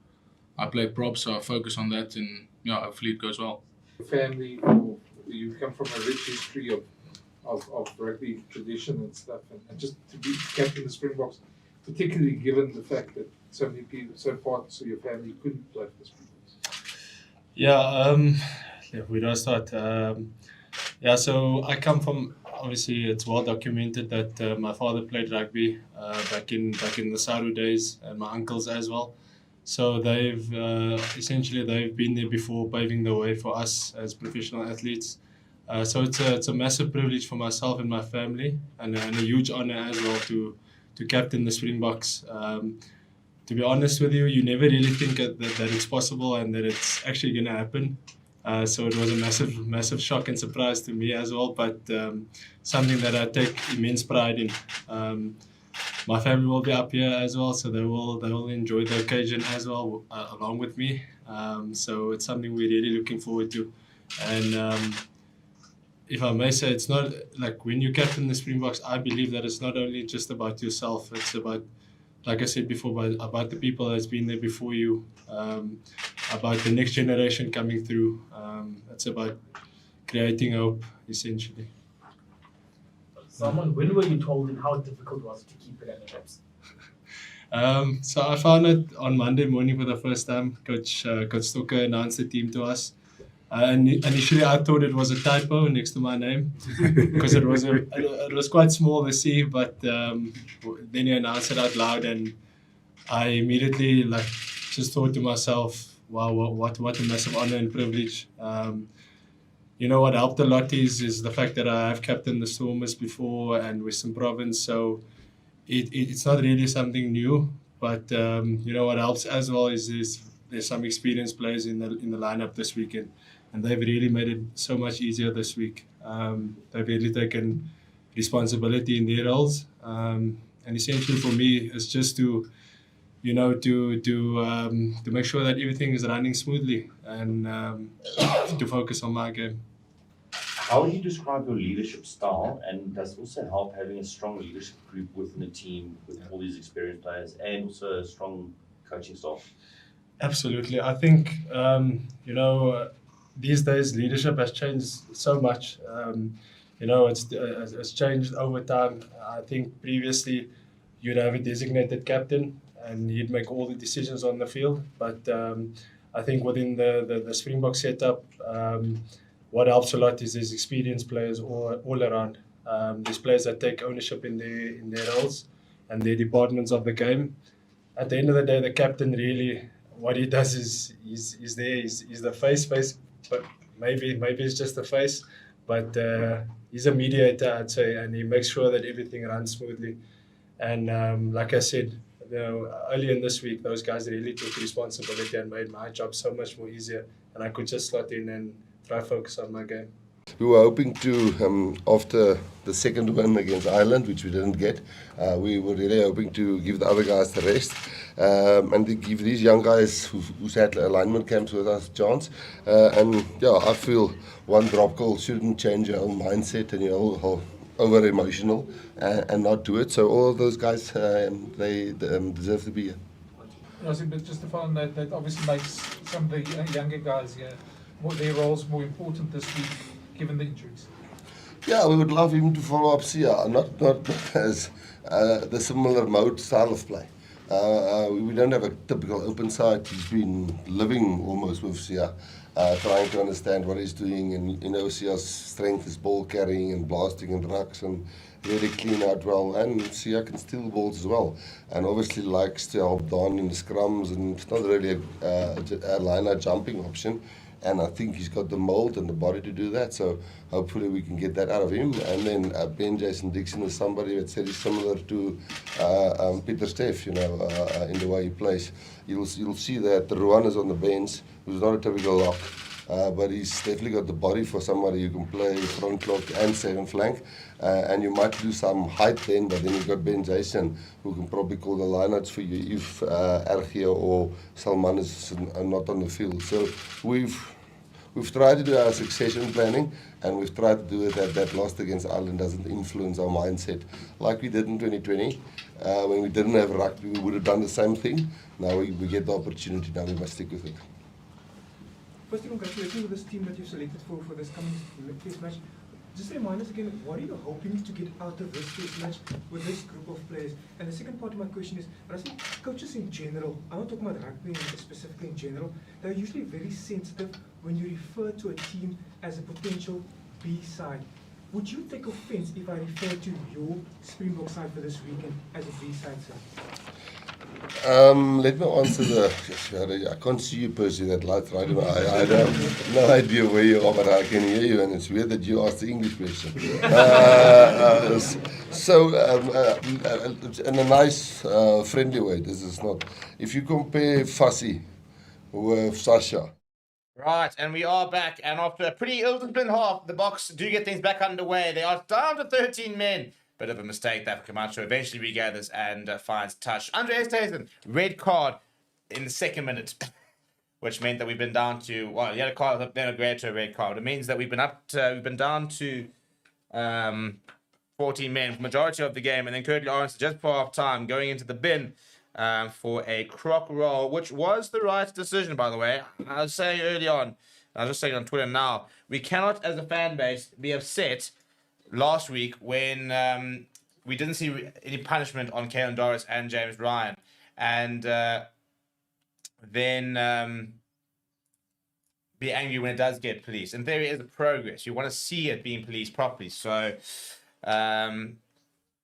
Speaker 15: I play prop, so I focus on that, and hopefully it goes well.
Speaker 13: Family, you come from a rich history of rugby tradition and stuff, and just to be captain of the Springboks, particularly given the fact that so many people, so parts of your family couldn't play for the Springboks.
Speaker 12: Where do I start? So I come from, obviously it's well documented that my father played rugby back in the Saru days, and my uncles as well. So they've been there before, paving the way for us as professional athletes. So it's a massive privilege for myself and my family, and a huge honor as well to captain the Springboks. To be honest with you, you never really think that it's possible and that it's actually going to happen. So it was a massive shock and surprise to me as well, but something that I take immense pride in. My family will be up here as well, so they will enjoy the occasion as well along with me. So it's something we're really looking forward to. And if I may say, it's not like when you captain the Springboks, I believe that it's not only just about yourself. It's about, like I said before, about the people that's been there before you, about the next generation coming through. It's about creating hope, essentially.
Speaker 5: Salmaan, when were you told and how difficult was it to keep it at the reps?
Speaker 12: So I found it on Monday morning for the first time. Coach Stoker announced the team to us. And initially I thought it was a typo next to my name because it was quite small to see, but then he announced it out loud, and I immediately just thought to myself, wow, what a massive honor and privilege. what helped a lot is the fact that I have captained the Stormers before and Western Province, so it's not really something new. But what helps as well is there's some experienced players in the lineup this weekend, and they've really made it so much easier this week. They've really taken responsibility in their roles, and essentially for me, it's just to make sure that everything is running smoothly and to focus on my game.
Speaker 2: How would you describe your leadership style, and does it also help having a strong leadership group within a team with all these experienced players and also a strong coaching staff?
Speaker 12: Absolutely. I think, these days leadership has changed so much. It's changed over time. I think previously you'd have a designated captain and he'd make all the decisions on the field. But I think within the Springbok setup, what helps a lot is there's experienced players all around. There's players that take ownership in their roles and their departments of the game. At the end of the day, the captain really, what he does is he's the face, but maybe it's just the face, but he's a mediator, I'd say, and he makes sure that everything runs smoothly. And like I said, early in this week, those guys really took responsibility and made my job so much more easier, and I could just slot in and try focus on my game.
Speaker 1: We were hoping to, after the second win against Ireland, which we didn't get, we were really hoping to give the other guys the rest and to give these young guys who's had alignment camps with us a chance. I feel one drop goal shouldn't change your whole mindset and your whole over emotional and not do it. So all of those guys, they deserve to be here.
Speaker 13: But just to follow on that obviously makes some of the younger guys here, their roles more important this week, given the injuries.
Speaker 1: Yeah, we would love him to follow up Sia, not as the similar mode style of play. We don't have a typical open side. He's been living almost with Sia, trying to understand what he's doing. And Sia's strength is ball carrying and blasting and rucks and really clean out well. And Sia can steal balls as well. And obviously likes to help Don in the scrums. And it's not really a liner jumping option. And I think he's got the mold and the body to do that. So hopefully we can get that out of him. And then Ben Jason Dixon is somebody that's very similar to Peter Steff, in the way he plays. You'll see that Ruan is on the bench, who's not a typical lock. But he's definitely got the body for somebody who can play front lock and seven flank. And you might do some height then, but then you've got Ben Jason, who can probably call the lineouts for you if Ergia or Salmaan is not on the field. So we've tried to do our succession planning, and we've tried to do it that loss against Ireland doesn't influence our mindset. Like we did in 2020, when we didn't have rugby, we would have done the same thing. Now we get the opportunity, now we must stick with it.
Speaker 3: Firstly, congratulations with this team that you've selected for this coming test match. Just remind us again, what are you hoping to get out of this test match with this group of players? And the second part of my question is, I think coaches in general, I'm not talking about rugby specifically in general, they're usually very sensitive when you refer to a team as a potential B side. Would you take offense if I refer to your Springbok side for this weekend as a B side, sir?
Speaker 1: Let me answer I can't see you personally, that light right in my eye. I have no idea where you are, but I can hear you, and it's weird that you asked the English question. In a nice, friendly way, this is not. If you compare Fussy with Sasha.
Speaker 11: Right, and we are back, and after a pretty ill-disciplined half, the Boks do get things back underway. They are down to 13 men. Bit of a mistake that Camacho eventually regathers and finds touch. Andre Estesen, red card in the second minute, which meant that we've been down to, well, yellow card, then a grade to a red card. It means that we've been down to 14 men for the majority of the game, and then Currie Lawrence just for half time going into the bin for a croc roll, which was the right decision, by the way. I was saying early on, I was just saying on Twitter now, we cannot, as a fan base, be upset last week when we didn't see any punishment on Caelan Doris and James Ryan, and then be angry when it does get policed. In theory, it is a progress. You want to see it being policed properly. So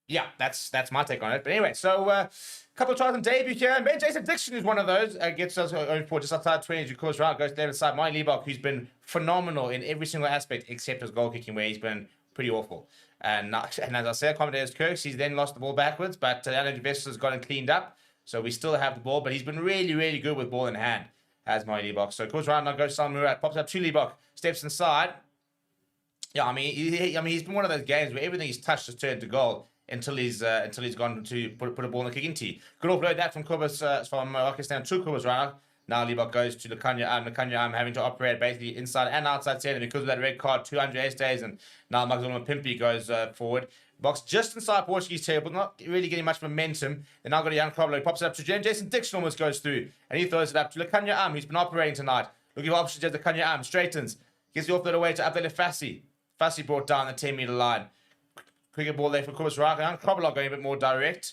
Speaker 11: yeah, that's my take on it. But anyway, so a couple of tries on debut here. And Ben Jason Dixon is one of those. Gets us own for just outside 20. Of course, right, goes to the other side. Mike Liebach, who's been phenomenal in every single aspect except his goal kicking, where he's been pretty awful. And as I said, commentators Kirks, he's then lost the ball backwards, but Alan Vessel's got him cleaned up. So we still have the ball, but he's been really, really good with ball in hand, as Mike Liebach. So of course, right now goes Salmaan Moerat, pops up to Liebach, steps inside. Yeah, I mean, he's been one of those games where everything he's touched has turned to goal until he's gone to put a ball in the kicking tee. Good offload that from Kobus, from Pakistan to Kobus right now. Liebach goes to Lekanya having to operate basically inside and outside centre because of that red card, 200 days, and now Magdalena Pimpy goes forward. Box just inside Portuguese table, not really getting much momentum. They're now got a young Kroblo, pops it up to Jason Dixon, almost goes through, and he throws it up to Lekanya who's been operating tonight. Looking for options as Lekanya straightens, gets the offload away to Abdel Fassi. Fassi brought down the 10-metre line. Cricket ball there for Kobus right now. Kroblo going a bit more direct.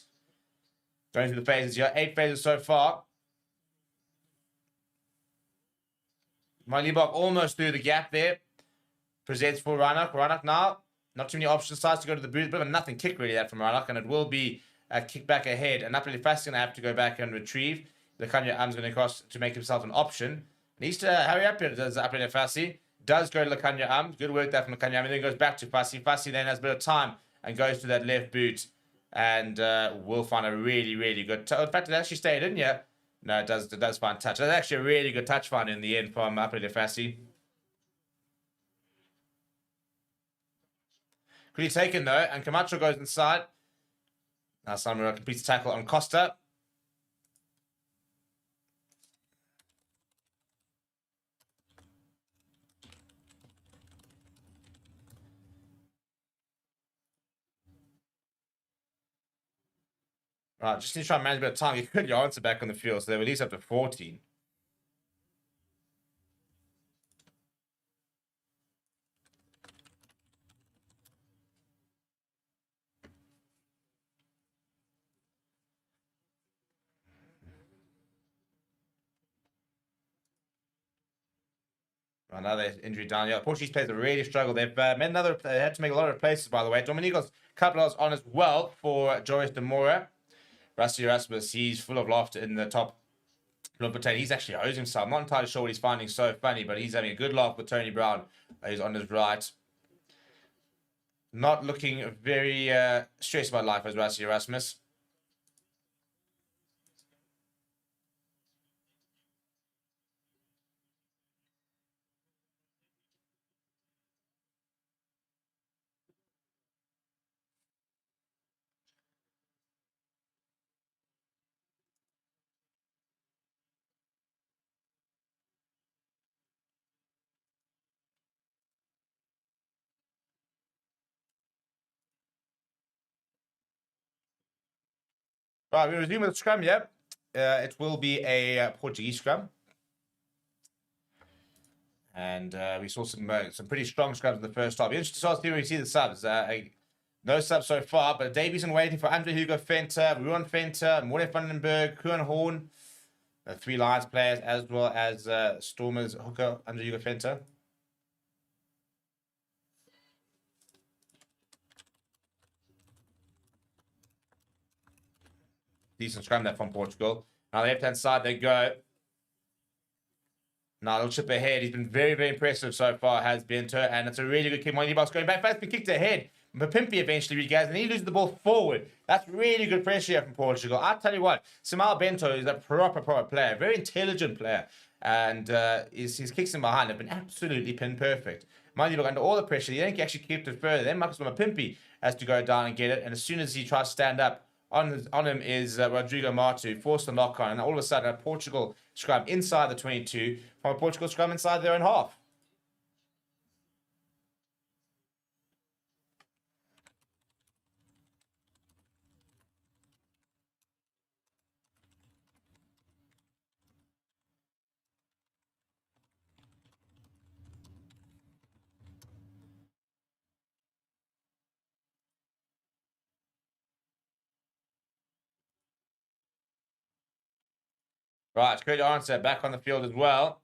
Speaker 11: Going through the phases here, 8 phases so far. Liebach almost through the gap there. Presents for Reinach. Reinach now, not too many options. Decides to go to the boot. Bit of a nothing kick really that from Reinach, and it will be a kick back ahead. And Napoli Fast going to have to go back and retrieve. The Kanya Am's going to cross to make himself an option. Needs to hurry up here, does Napoli Fassi. Does go to Lekanya Good work there from Lekanya and then goes back to Fassi. Fassi then has a bit of time and goes to that left boot. And will find a really, really good... In fact, it actually stayed in here. No, it does find touch. That's actually a really good touch find in the end from Napoli Fassi. Quickly taken though, and Camacho goes inside. Now Salmaan completes the tackle on Costa. Right, just need to try and manage a bit of time. You could your answer back on the field, so they release up to 14. Another injury down here. Portuguese players have really struggled. They've they had to make a lot of replacements, by the way. Dominico's couple on as well for Joris de Moura. Rusty Erasmus, he's full of laughter in the top. He's actually owes himself. I'm not entirely sure what he's finding so funny, but he's having a good laugh with Tony Brown. He's on his right. Not looking very stressed about life as Rusty Erasmus. Right, we resume with the scrum, yeah. It will be a Portuguese scrum. And we saw some pretty strong scrums in the first half. Interesting to see when we see the subs. No subs so far, but Davies waiting for Andre Hugo Venter, Ruan Venter, Morne Vandenberg, Kuan Horn. The 3 Lions players, as well as Stormers hooker Andre Hugo Venter. Decent scrum there from Portugal. Now the left-hand side they go. Now they'll chip ahead. He's been very, very impressive so far, has Bento, and it's a really good kick. Money Box going back fast, been kicked ahead. But Pimpy eventually regains, and he loses the ball forward. That's really good pressure here from Portugal. I'll tell you what, Salmaan Bento is a proper player, very intelligent player, and his kicks in behind have been absolutely pin perfect. Mind you, look, under all the pressure, he didn't actually keep it further. Then Marcus Pimpy has to go down and get it, and as soon as he tries to stand up, on him is Rodrigo Martu, forced the knock on, and all of a sudden a Portugal scrum inside the 22 from a Portugal scrum inside their own half. Right, good answer. Back on the field as well.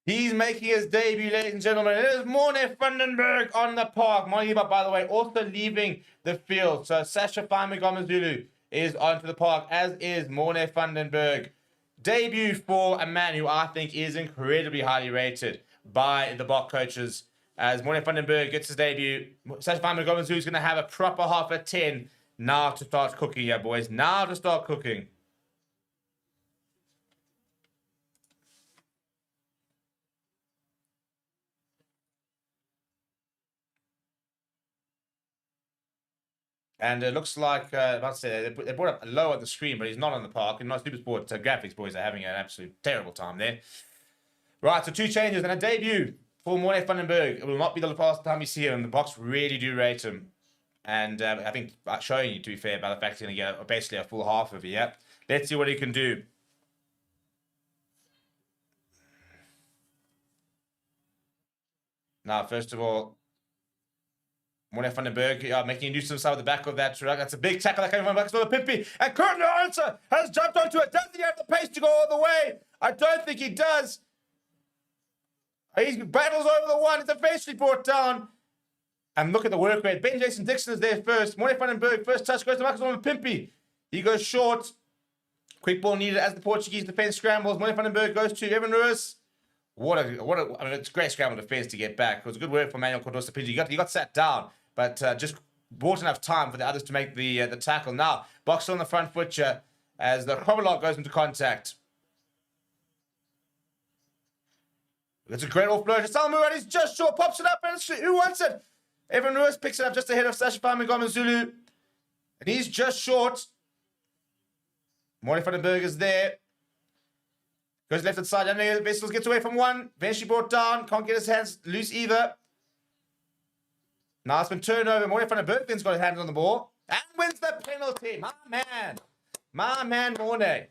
Speaker 11: He's making his debut, ladies and gentlemen. It is Morne Vandenberg on the park. Moniba, by the way, also leaving the field. So Sasha Faimagomazulu is onto the park, as is Morne Vandenberg. Debut for a man who I think is incredibly highly rated by the Bok coaches. As Morne Vandenberg gets his debut, Sasha Faimagomazulu is going to have a proper half at 10 now to start cooking here, boys. Now to start cooking. And it looks like, let's say, they brought up low on the screen, but he's not on the park. And not Supersport graphics boys are having an absolute terrible time there. Right, so 2 changes and a debut for Morne Vandenberg. It will not be the last time you see him. The Boks really do rate him. And I think showing you, to be fair, by the fact he's going to get basically a full half of it. Yeah. Let's see what he can do. Now, first of all, Morne Vandenberg making use of himself at the back of that rug. That's a big tackle that came from Max Pimpy. And Currie has jumped onto it. Does he have the pace to go all the way? I don't think he does. He battles over the one. It's eventually brought down. And look at the work rate. Ben Jason Dixon is there first. Morne Vandenberg, first touch goes to Max Pimpy. He goes short. Quick ball needed as the Portuguese defense scrambles. Morne Vandenberg goes to Evan Ruiz. I mean, it's a great scramble defense to get back. It was good work from Manuel Cordosa. He got sat down, but just bought enough time for the others to make the tackle. Now, Boks on the front foot as the Kovalov goes into contact. It's a great offload. Salmaan Moerat is just short, pops it up, and who wants it? Evan Ruiz picks it up just ahead of Sasha Faimagomazulu. And he's just short. Morne Vandenberg is there. Goes left hand side, and Vessels gets away from one. Eventually brought down. Can't get his hands loose either. Now it's been turned over. Morne Vandenberg then's got his hands on the ball. And wins the penalty. My man. My man, Morne.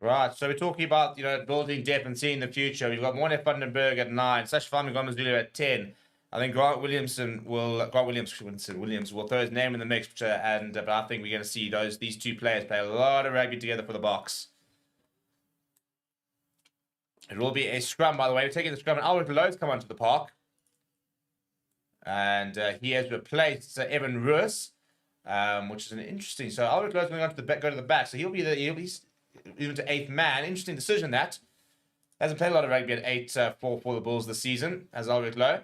Speaker 11: Right, so we're talking about, building depth and seeing the future. We've got Morne Vandenberg at 9, Sasha Faimagomazulu at 10. I think Williams will throw his name in the mix, but I think we're going to see these 2 players play a lot of rugby together for the Boks. It will be a scrum, by the way. We're taking the scrum, and Albert Lowe's come onto the park. And he has replaced Evan Ruiz, which is an interesting. So Albert Lowe's going to go to the back, so he'll be even to 8th man. Interesting decision that. Hasn't played a lot of rugby at 8 for the Bulls this season, as Albert Lowe.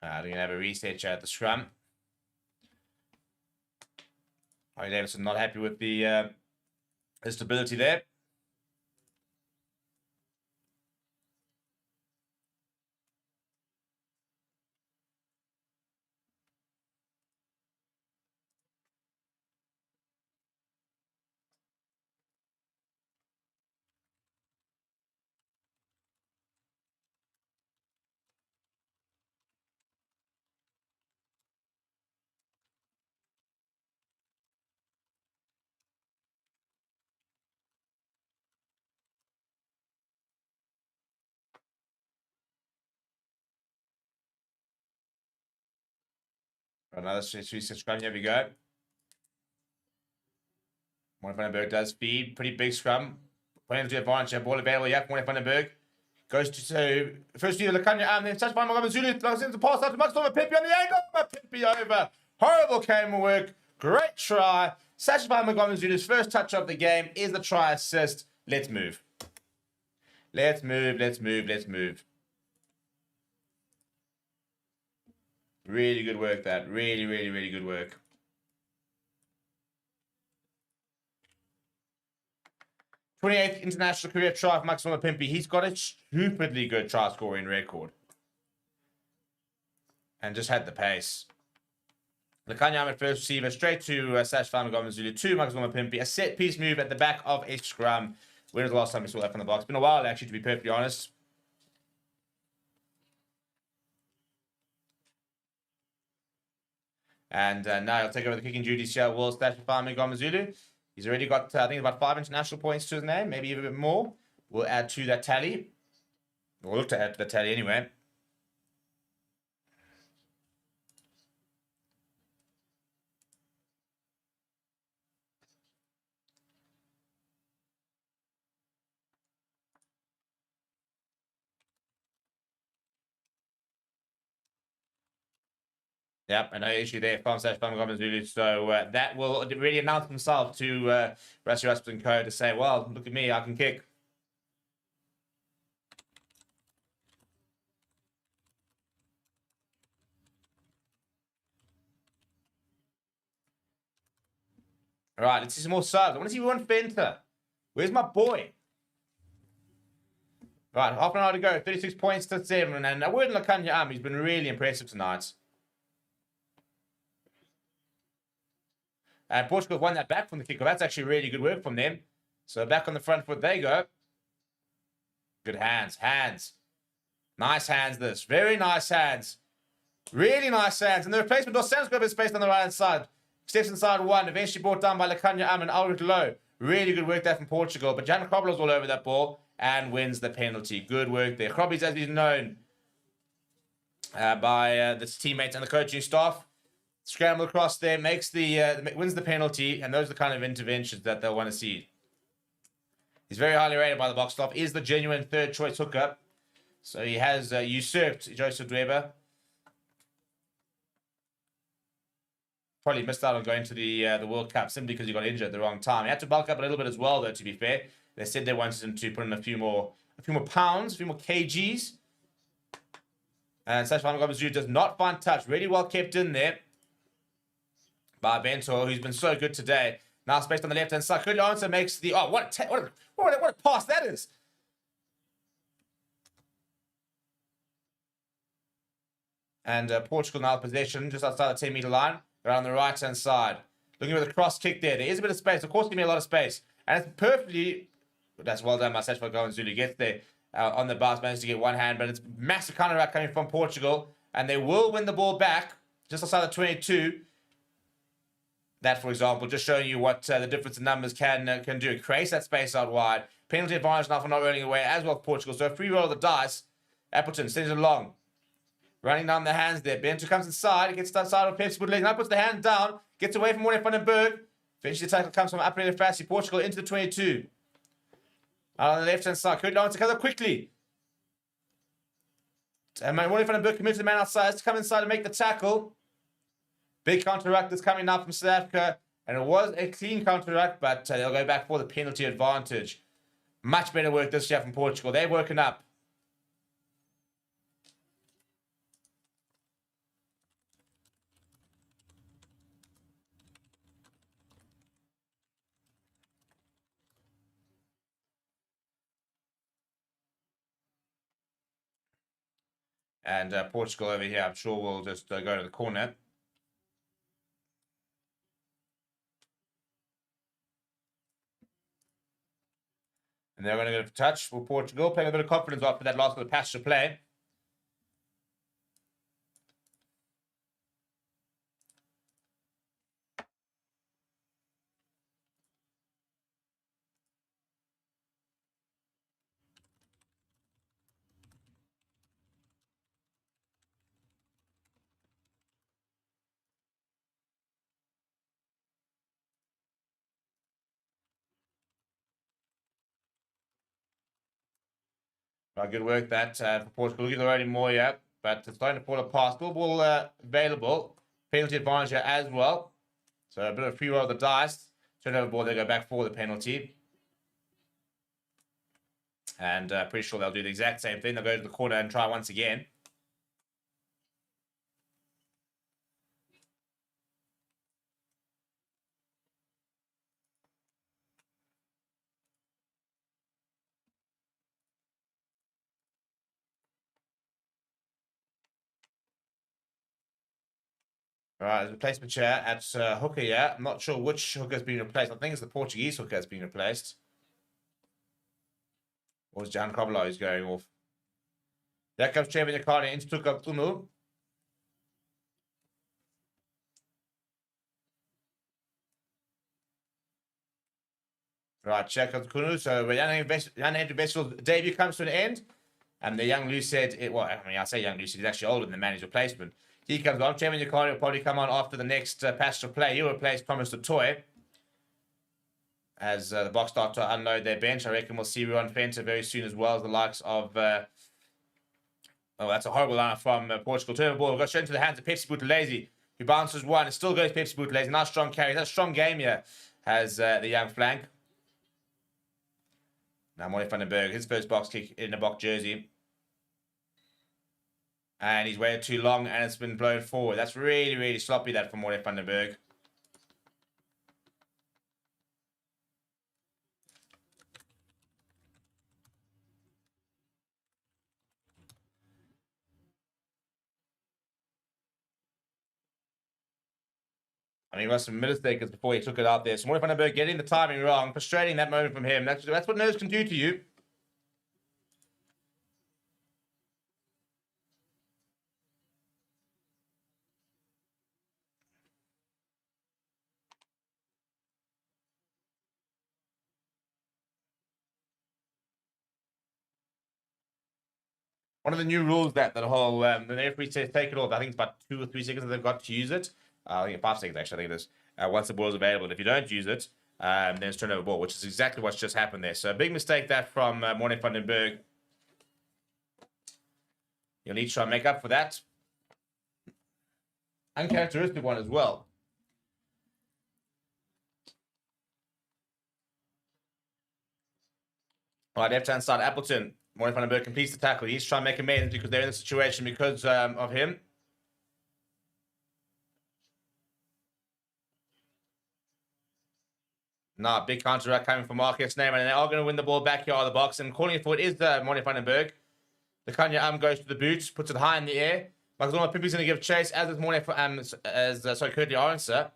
Speaker 11: They're going to have a reset at the scrum. Harry Davidson not happy with the stability there. Another reset scrum. Here we go. Morne Vandenberg does feed. Pretty big scrum. Playing to advantage. Ball available. Yeah, Morne Vandenberg goes to first to Lacania, and then touched by Magomazulu. Throws into the pass out to Max Pimpy on the angle. Pimpy over. Horrible camera work. Great try. Sasha Magomazulu's first touch of the game is the try assist. Let's move. Let's move. Let's move. Let's move. Really good work, that. Really, really, really good work. 28th international career try for Salmaan Moerat. He's got a stupidly good try scoring record. And just had the pace. Lekanya at first receiver, straight to Sash Famagom Zulu, to Salmaan Moerat. A set piece move at the back of a scrum. When was the last time we saw that from the box? It's been a while, actually, to be perfectly honest. And now he'll take over the kicking duties here. Will Sash Famagom Zulu. He's already got, I think, about 5 international points to his name, maybe even a bit more. We'll add to that tally. We'll look to add to the tally anyway. Yep, and no issue there from Sash Famagom Zulu. So that will really announce himself to Rassi Rasmus and Co. to say, well, look at me, I can kick. All right, let's see some more subs. I want to see one Fenter. Where's my boy? Right, half an hour to go. 36 points to 7. And a word in Lekanya he's been really impressive tonight. And Portugal won that back from the kickoff. That's actually really good work from them. So back on the front foot they go. Good hands. Hands. Nice hands this. Very nice hands. Really nice hands. And the replacement, Dos Santos got a bit of space on the right hand side. Steps inside one. Eventually brought down by Lekanya and Ulrich Low. Really good work there from Portugal. But Jan Krobler's all over that ball and wins the penalty. Good work there. Krobler's, as he's known by his teammates and the coaching staff. Scramble across there, makes the wins the penalty, and those are the kind of interventions that they'll want to see. He's very highly rated by the box staff. Is the genuine third choice hooker, so he has usurped Joseph Dweber. Probably missed out on going to the World Cup simply because he got injured at the wrong time. He had to bulk up a little bit as well, though. To be fair, they said they wanted him to put in a few more pounds, a few more kgs. And Sash Famagom Zulu does not find touch. Really well kept in there by Bento, who's been so good today. Now spaced on the left-hand side. Currie answer makes the... Oh, what a pass that is. And Portugal now possession just outside the 10-meter line. They're on the right-hand side. Looking for the cross kick there. There is a bit of space. Of course, give me a lot of space. And it's perfectly... That's well done by Sash Famagom Zulu. Gets there on the bounce. Manages to get one hand. But it's massive counter-attack coming from Portugal. And they will win the ball back just outside the 22. That, for example, just showing you what the difference in numbers can do. It creates that space out wide. Penalty advantage now for not rolling away as well for Portugal. So a free roll of the dice. Appleton sends it along. Running down the hands there. Bento comes inside. Gets outside of Pepsi. Now puts the hand down. Gets away from Warren van den Berg. Eventually the tackle comes from upper left Varsity. Portugal into the 22. Out on the left-hand side. Currie comes up quickly. And Warren van den Berg commits the man outside to come inside and make the tackle. Big counter-attack that's coming now from South Africa. And it was a clean counter-attack, but they'll go back for the penalty advantage. Much better work this year from Portugal. They've woken up. And Portugal over here, I'm sure will just go to the corner. And they're going to go for touch for Portugal, playing a bit of confidence after that last little pass to play. Good work that for Portugal. Looking already more yet, but it's starting to fall apart. Still ball available. Penalty advantage here as well. So a bit of free roll of the dice. Turnover ball, they go back for the penalty. And pretty sure they'll do the exact same thing. They'll go to the corner and try once again. Right, there's a replacement chair at hooker, yeah. I'm not sure which hooker has been replaced. I think it's the Portuguese hooker has been replaced. Or is Jan Koblar who's going off? There comes Trevor Yakani into Tukak Tunu. Right, check out Kunu. So Jan Vessel's debut comes to an end. And the young Lucid, I say young Lucid, he's actually older than the man, his replacement. He comes on. Trevor Yakani will probably come on after the next passage of play. He'll replace Thomas Toy. As the Boks start to unload their bench, I reckon we'll see Ruan Fenter very soon, as well as the likes of... oh, that's a horrible line from Portugal. Turn the ball, goes straight into the hands of Pepsi Buthelezi, who bounces one. It still goes Pepsi Buthelezi. Nice strong carry. That's a strong game here, has the young flank. Now Moerat van den Berg, his first box kick in a Bok jersey. And he's waited too long, and it's been blown forward. That's really, really sloppy, that from Moerat van den Berg. I mean, he was some milliseconds before he took it out there. So Moerat van den Berg getting the timing wrong, frustrating that moment from him. That's what nerves can do to you. One of the new rules that whole when the referee says take it off, I think it's about 2 or 3 seconds that they've got to use it. I think 5 seconds actually. I think it is once the ball is available. And if you don't use it, then it's turnover ball, which is exactly what's just happened there. So a big mistake that from Moerat van den Berg. You'll need to try and make up for that. Uncharacteristic one as well. All right, left-hand side, Appleton. Moerat van den Berg completes the tackle. He's trying to make amends because they're in the situation because of him. Nah, big counter-attack coming from Marcus Neyman, and they are going to win the ball back here out of the box. And calling for it is Moerat van den Berg. The Kanya goes to the boots, puts it high in the air. Maxima Pimpi's going to give chase, as is Moerat Currie answer.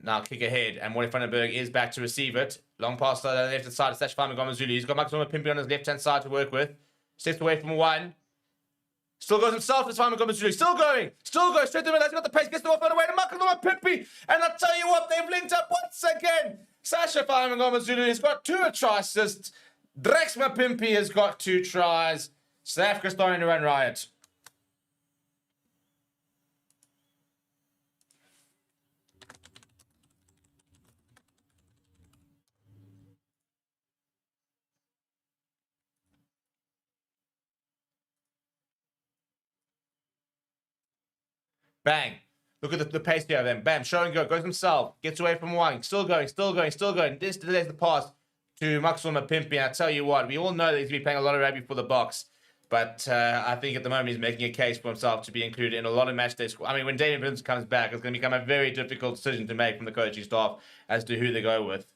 Speaker 11: Now kick ahead, and Moerat van den Berg is back to receive it. Long pass to the left-hand side of Salmaan Moerat. He's got Maxima Pimpi on his left-hand side to work with. Steps away from one. Still goes himself to Salmaan Moerat. Still going. Straight to the middle. He's got the pace. Gets the ball on the way to Maxima Pimpi. And I'll tell you what, they've linked up once again. Salmaan Moerat has got 2 try assists. Drexma Pimpi has got 2 tries. South Africa starting to run riot. Bang. Look at the pace here of them. Bam. Show and go. Goes himself. Gets away from one. Still going. This delays the pass to Maxima Pimpi. And I tell you what, we all know that he's been playing a lot of rugby for the Boks. But I think at the moment he's making a case for himself to be included in a lot of match day squad. I mean, when David Vince comes back, it's going to become a very difficult decision to make from the coaching staff as to who they go with.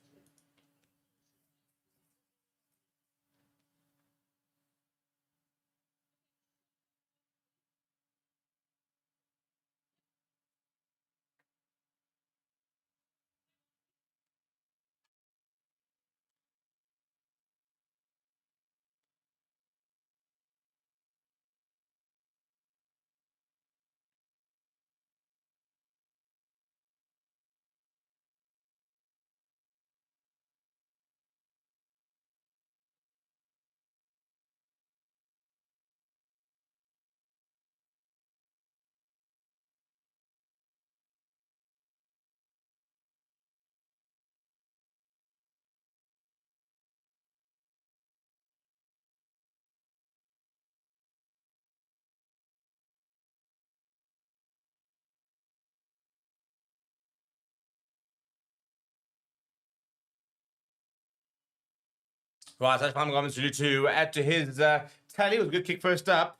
Speaker 11: Right, that's Salmaan Moerat to add to his tally. It was a good kick first up.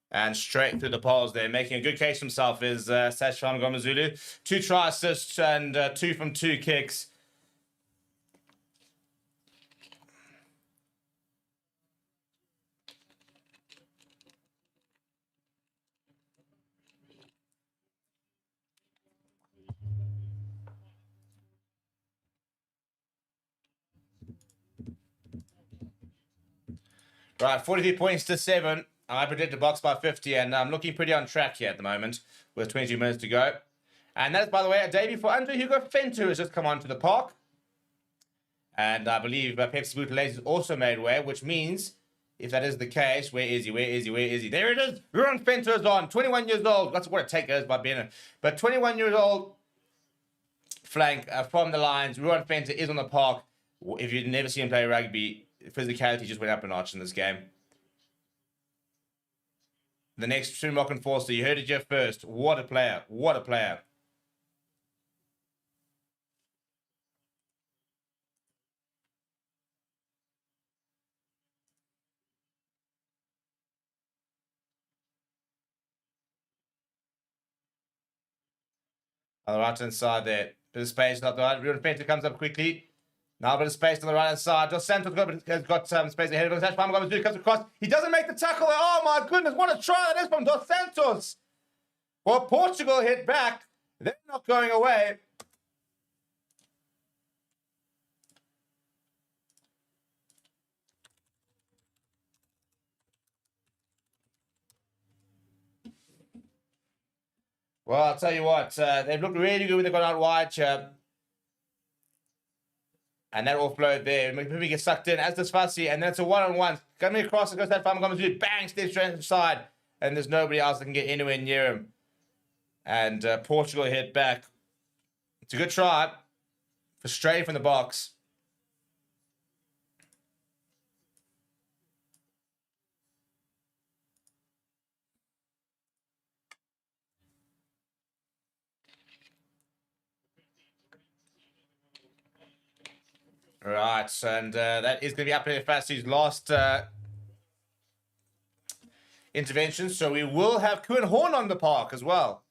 Speaker 11: And straight through the poles there, making a good case for himself is Salmaan Moerat. 2 try assists and 2 from 2 kicks. Right, 43 points to 7. I predicted box by 50, and I'm looking pretty on track here at the moment with 22 minutes to go. And that is, by the way, a debut for Andre Hugo Venter, who has just come onto the park. And I believe Pepsi Boutellaise has also made way, which means, if that is the case, where is he? Where is he? Where is he? There it is! Ruan Venter is on, 21 years old. That's what a take is by being But 21 years old, flank from the Lions. Ruan Venter is on the park. If you've never seen him play rugby, physicality just went up a notch in this game. The next Springbok enforcer, you heard it here first. What a player. What a player. On the right-hand side there. Bit of space on the right. Ruan Venter comes up quickly. Now a bit of space on the right-hand side. Dos Santos has got some space ahead of him. Comes across. He doesn't make the tackle. Oh, my goodness. What a try that is from Dos Santos. Well, Portugal hit back. They're not going away. Well, I'll tell you what. They've looked really good when they got out wide. And that all flowed there. Maybe get sucked in, as does Varsity, and then it's a one-on-one. Coming across, it goes that Salmaan Moerat, bang, steps straight inside, and there's nobody else that can get anywhere near him. And Portugal hit back. It's a good try. Straight from the box. Right, and that is going to be up to Varsity's last intervention. So we will have Koen Horn on the park as well.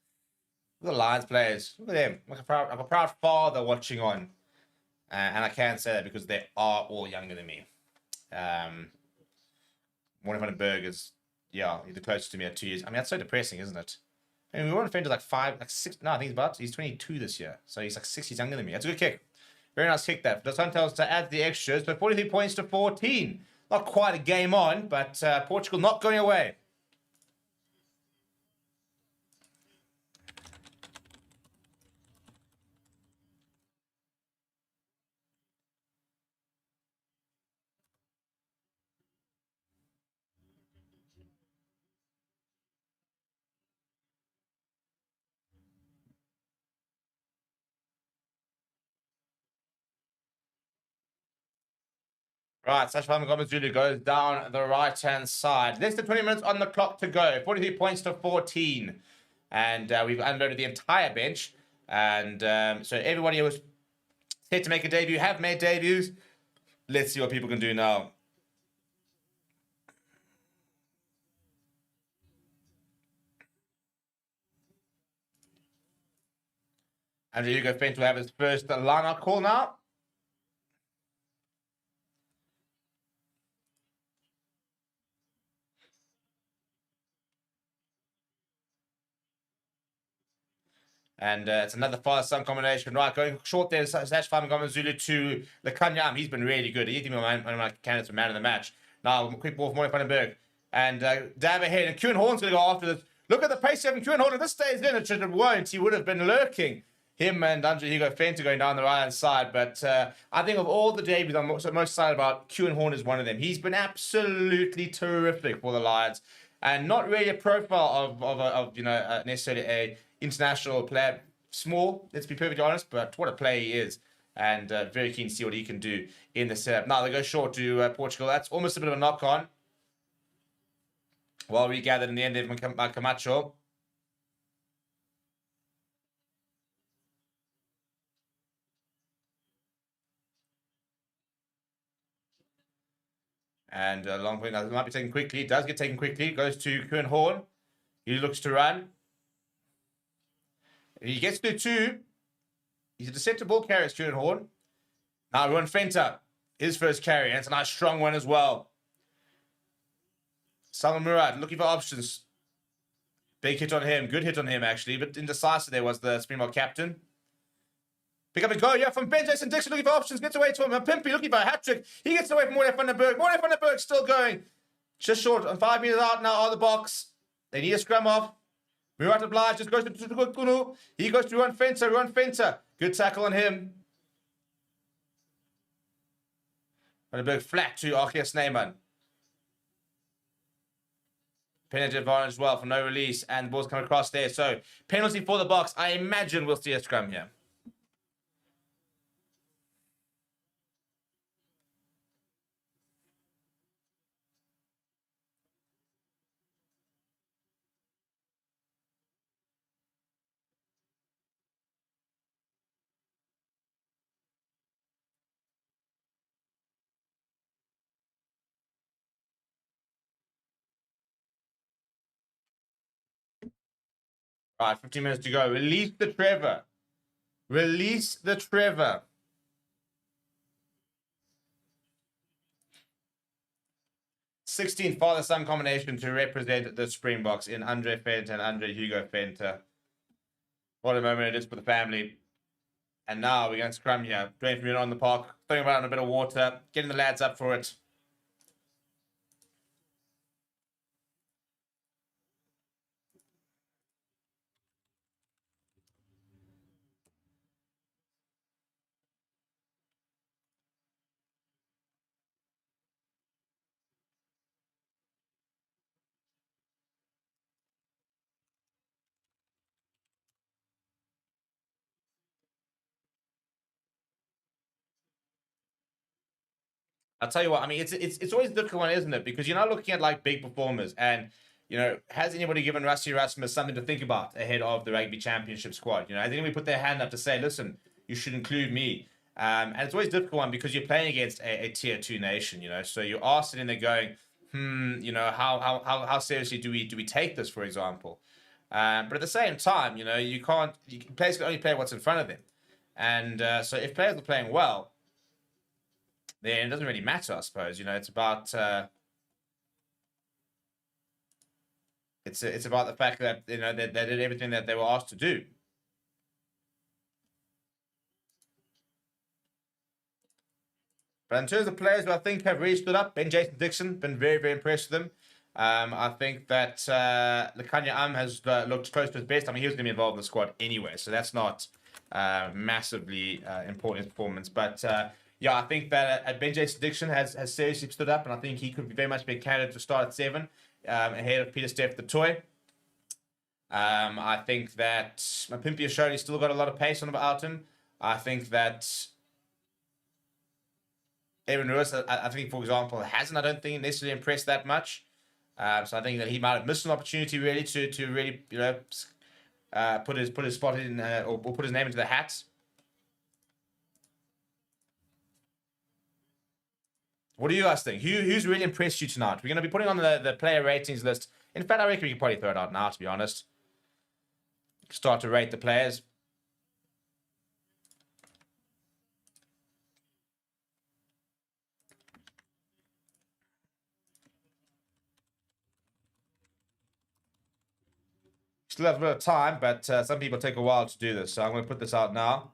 Speaker 11: Look at the Lions players. Look at them. Like a proud father watching on. And I can say that because they are all younger than me. One of Berg is, yeah, he's the closest to me at 2 years. I mean, that's so depressing, isn't it? I mean, we were defenders like 6. No, I think he's 22 this year. So he's like 6 years younger than me. That's a good kick. Very nice kick that. Dos Santos to add the extras. So 43 points to 14. Not quite a game on, but Portugal not going away. Right, Salmaan Moerat goes down the right-hand side. Less than 20 minutes on the clock to go. 43 points to 14. And we've unloaded the entire bench. And so everybody who was set to make a debut have made debuts. Let's see what people can do now. Andre Hugo Venter will have his first line-out call now. And it's another father-son combination. Right, going short there, Salmaan Moerat to Lekanyam. He's been really good. He's been one of my candidates for man of the match. Now, quick ball from Moerat. And dab ahead. And Koen Horn's going to go after this. Look at the pace of Koen Horn. If this stays in, it won't. He would have been lurking. Him and Andre Hugo Venter going down the right-hand side. But I think of all the debuts I'm most excited about, Koen Horn is one of them. He's been absolutely terrific for the Lions. And not really a profile of necessarily a international player. Small, let's be perfectly honest, but what a player he is. And very keen to see what he can do in the setup. Now they go short to Portugal. That's almost a bit of a knock-on. Well regathered in the end by Camacho. And long point, that might be taken quickly. It does get taken quickly. Goes to Koen Horn. He looks to run. He gets through 2. He's a deceptive ball carrier, Koen Horn. Now Ruan Venter, his first carry, and it's a nice strong one as well. Salmaan Moerat looking for options. Big hit on him, good hit on him actually, but indecisive there was the Springbok captain. Pick up and go, yeah, from Ben Jason Dixon looking for options, gets away to him. Pimpy looking for a hat-trick. He gets away from Vandenberg. Vandenberg still going. Just short, and 5 meters out now on the box. They need a scrum off. Moerat obliged, just goes to Kunu. He goes to Ruan Fenter. Good tackle on him. And a big flat to Archias Neyman. Penalty advantage as well for no release, and the ball's coming across there. So, penalty for the box. I imagine we'll see a scrum here. Right, 15 minutes to go. Release the Trevor. Release the Trevor. 16 father-son combination to represent the Springboks in Andre Fenter and Andre Hugo Fenter. What a moment it is for the family. And now we're going to scrum here. 20 minutes on the park. Throwing around a bit of water. Getting the lads up for it. I'll tell you what, I mean, it's always a difficult one, isn't it? Because you're not looking at like big performers, and you know, has anybody given Rusty Rasmus something to think about ahead of the Rugby Championship squad? You know, has anybody put their hand up to say, listen, you should include me? And it's always a difficult one because you're playing against a tier 2 nation, you know, so you are sitting there going, you know, how seriously do we take this, for example? But at the same time, you know, players can only play what's in front of them, and so if players are playing well, then it doesn't really matter, I suppose. You know, it's about it's about the fact that, you know, they did everything that they were asked to do. But in terms of players who I think have really stood up, Jason Dixon, been very, very impressed with them. I think that Lekanya has looked close to his best. I mean, he was going to be involved in the squad anyway, so that's not massively important performance. But yeah, I think that Jason Dixon has seriously stood up, and I think he could very much be a candidate to start at 7 ahead of Peter Steph the Toy. I think that Mapimpia Shirley still got a lot of pace about him. I think that Evan Lewis, I think, for example, hasn't, I don't think, necessarily impressed that much. So I think that he might have missed an opportunity really to really, you know, put his spot in or put his name into the hat. What do you guys think? Who's really impressed you tonight? We're going to be putting on the player ratings list. In fact, I reckon we can probably throw it out now, to be honest. Start to rate the players. Still have a bit of time, but some people take a while to do this. So I'm going to put this out now.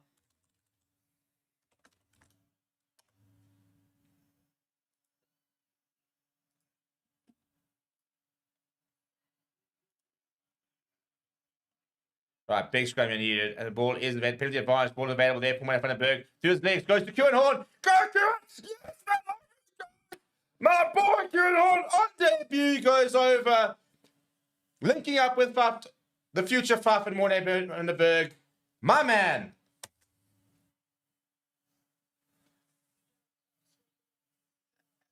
Speaker 11: Right, big scrum needed. And the ball is available. Penalty advantage. Ball available there for Vandenberg. Through his legs. Goes to Kieran. Go, Kieran! Yes, my boy Kieran on debut goes over. Linking up with Faf, the future Faf and Morne Vandenberg. My man.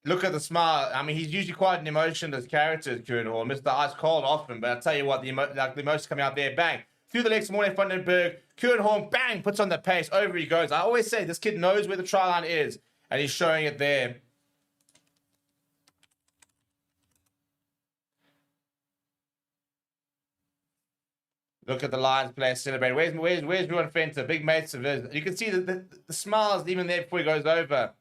Speaker 11: Look at the smile. I mean, he's usually quite an emotionless character, Kieran Hall. Mr. Ice Cold often, but I'll tell you what, the emotion coming out there, bang. Through the legs, Morne Vandenberg. Kieran Horn, bang, puts on the pace. Over he goes. I always say this kid knows where the try line is, and he's showing it there. Look at the Lions player celebrating. Where's Ruan Fenter? Big mates of his. You can see the smiles even there before he goes over.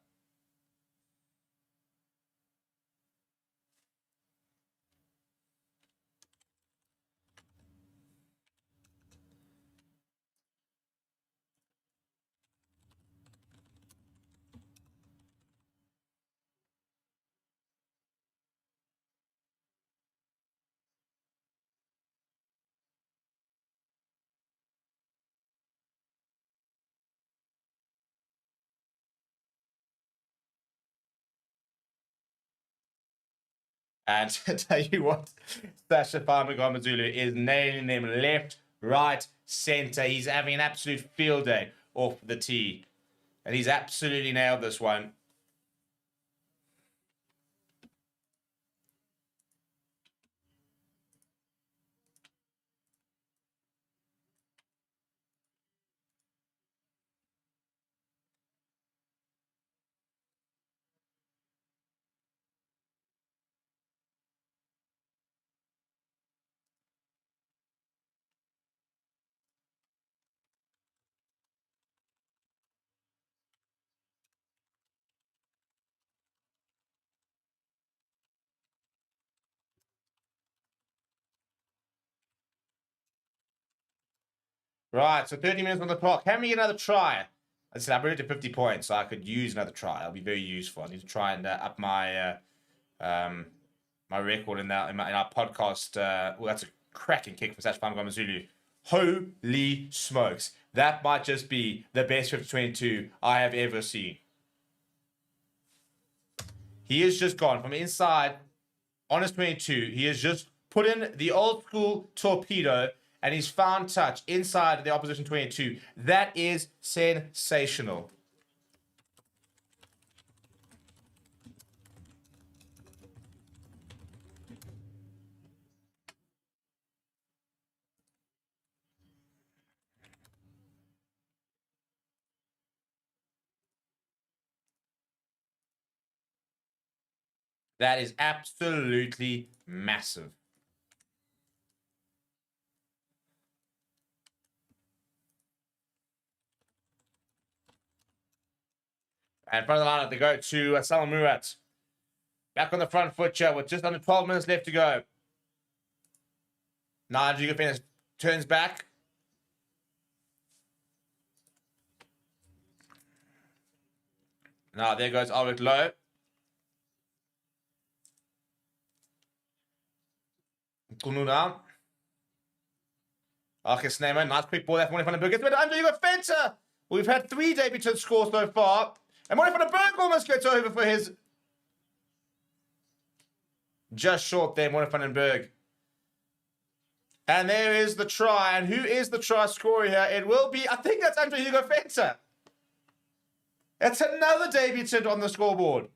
Speaker 11: And to tell you what, Sasha Famagomazulu is nailing them left, right, center. He's having an absolute field day off the tee. And he's absolutely nailed this one. Right, so 30 minutes on the clock. Can we get another try? I said, I brought it to 50 points, so I could use another try. It'll be very useful. I need to try and up my my record in our podcast. Well, that's a cracking kick from Sash Famagomazulu. Holy smokes. That might just be the best 50-22 I have ever seen. He has just gone from inside on his 22. He has just put in the old school torpedo and he's found touch inside the opposition 22. That is sensational. That is absolutely massive. And in front of the lineup, they go to Salmaan Moerat. Back on the front foot here with just under 12 minutes left to go. Nigel Fennis turns back. Now there goes Albert Lowe. Kununa. Okay, Sneeman, nice quick ball there from Moerat van den Berg. Gets rid of Andre Fenter. We've had 3 debutants score so far. And Moerat van den Berg almost gets over for his... Just short there, Moerat van den Berg. And there is the try. And who is the try scorer here? It will be, I think that's Andre Fenter. It's another debutant on the scoreboard.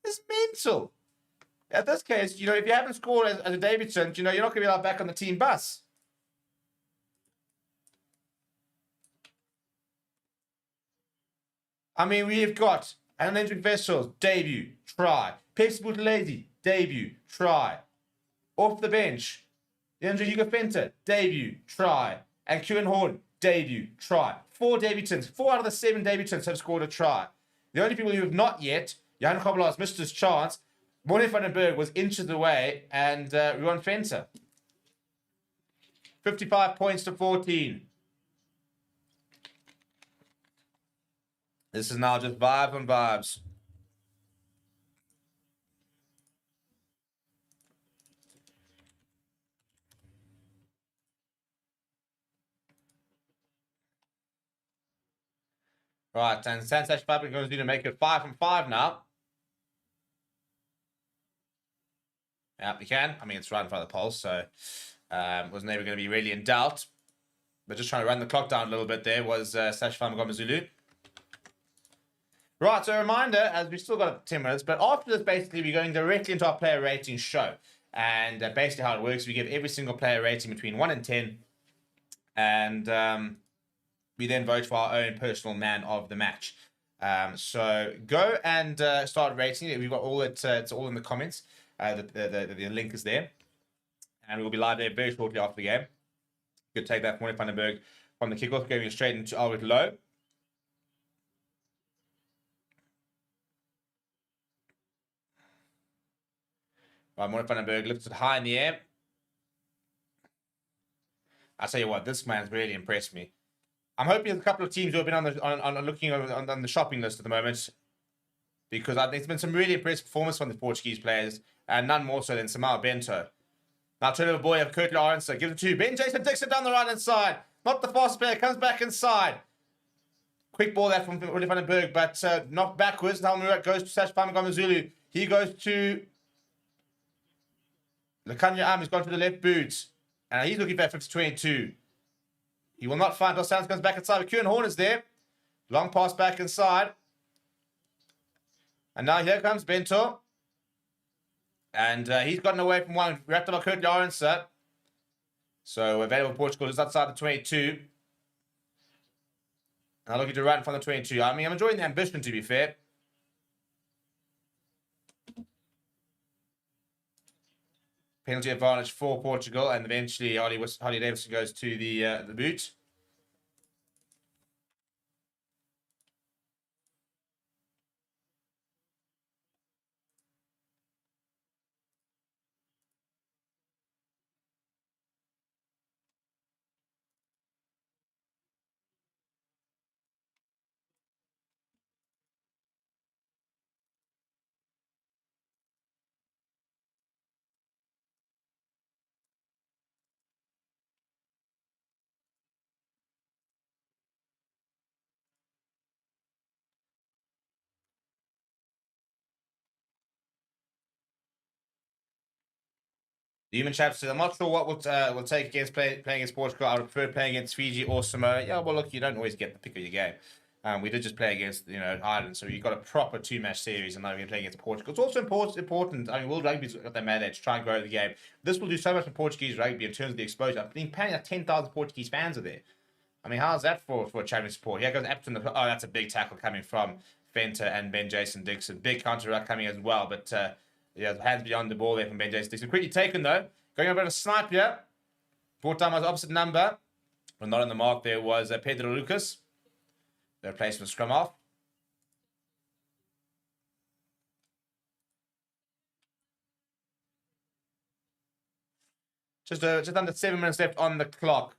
Speaker 11: It's mental. At this case, you know, if you haven't scored as a debutant, you know, you're not going to be allowed back on the team bus. I mean, we've got Unmatched Vessels, debut, try. Pepsi Buthelezi, debut, try. Off the bench, Andre Fenter, debut, try. And Kieran Horn, debut, try. 4 debutants. 4 out of the 7 debutants have scored a try. The only people who have not yet, Jan Kobelaars missed his chance. Moerat van den Berg was inches away, and Ruan Venter. 55 points to 14. This is now just vibes on vibes. Right, and Sansash Fabric goes to make it 5 from 5 now. Yeah, we can. I mean, it's right in front of the pole, so wasn't ever going to be really in doubt. But just trying to run the clock down a little bit there was Sash Famagomazulu. Right, so a reminder, as we've still got 10 minutes, but after this, basically, we're going directly into our player rating show. And basically how it works, we give every single player rating between 1 and 10. And we then vote for our own personal man of the match. So go and start rating it. We've got all it. It's all in the comments. The link is there. And we'll be live there very shortly after the game. You could take that from Moerat van den Berg from the kickoff, going straight into Albert Lowe. Right, Moerat van den Berg lifts it high in the air. I tell you what, this man's really impressed me. I'm hoping there's a couple of teams who have been looking on the shopping list at the moment, because I think there's been some really impressive performance from the Portuguese players, and none more so than Samuel Bento. Now turnover boy of Currie Lawrence gives it to Ben Jason Dixon down the right hand side. Not the fastest player, comes back inside. Quick ball there from Moerat van den Berg, but knocked backwards. Now Moerat goes to Sash Famagomazulu. He goes to Lukanya Am has gone to the left boot. And he's looking for 50-22. He will not find Dos Santos, comes back inside. Kieran Horn is there. Long pass back inside. And now here comes Bento. And he's gotten away from one. Wrapped up by Currie Lawrence. So available Portugal just outside the 22. Now looking to run from the 22. I mean, I'm enjoying the ambition, to be fair. Penalty advantage for Portugal, and eventually Harley Davidson goes to the boot. The human chap says, I'm not sure what we'll take against playing against Portugal. I would prefer playing against Fiji or Samoa. Yeah, well, look, you don't always get the pick of your game. We did just play against Ireland, so you've got a proper 2-match series, and now we're going to play against Portugal. It's also important. I mean, World Rugby's got their mandate to try and grow the game. This will do so much for Portuguese rugby in terms of the exposure. I think apparently 10,000 Portuguese fans are there. I mean, how's that for a champion support? Here goes Epton. Oh, that's a big tackle coming from Fenter and Ben Jason Dixon. Big counter ruck coming as well, but hands beyond the ball there from Ben Jason Dixon. Quickly taken though. Going over a snipe here. Brought down was opposite number. But not on the mark there was Pedro Lucas. The replacement scrum off. Just under 7 minutes left on the clock.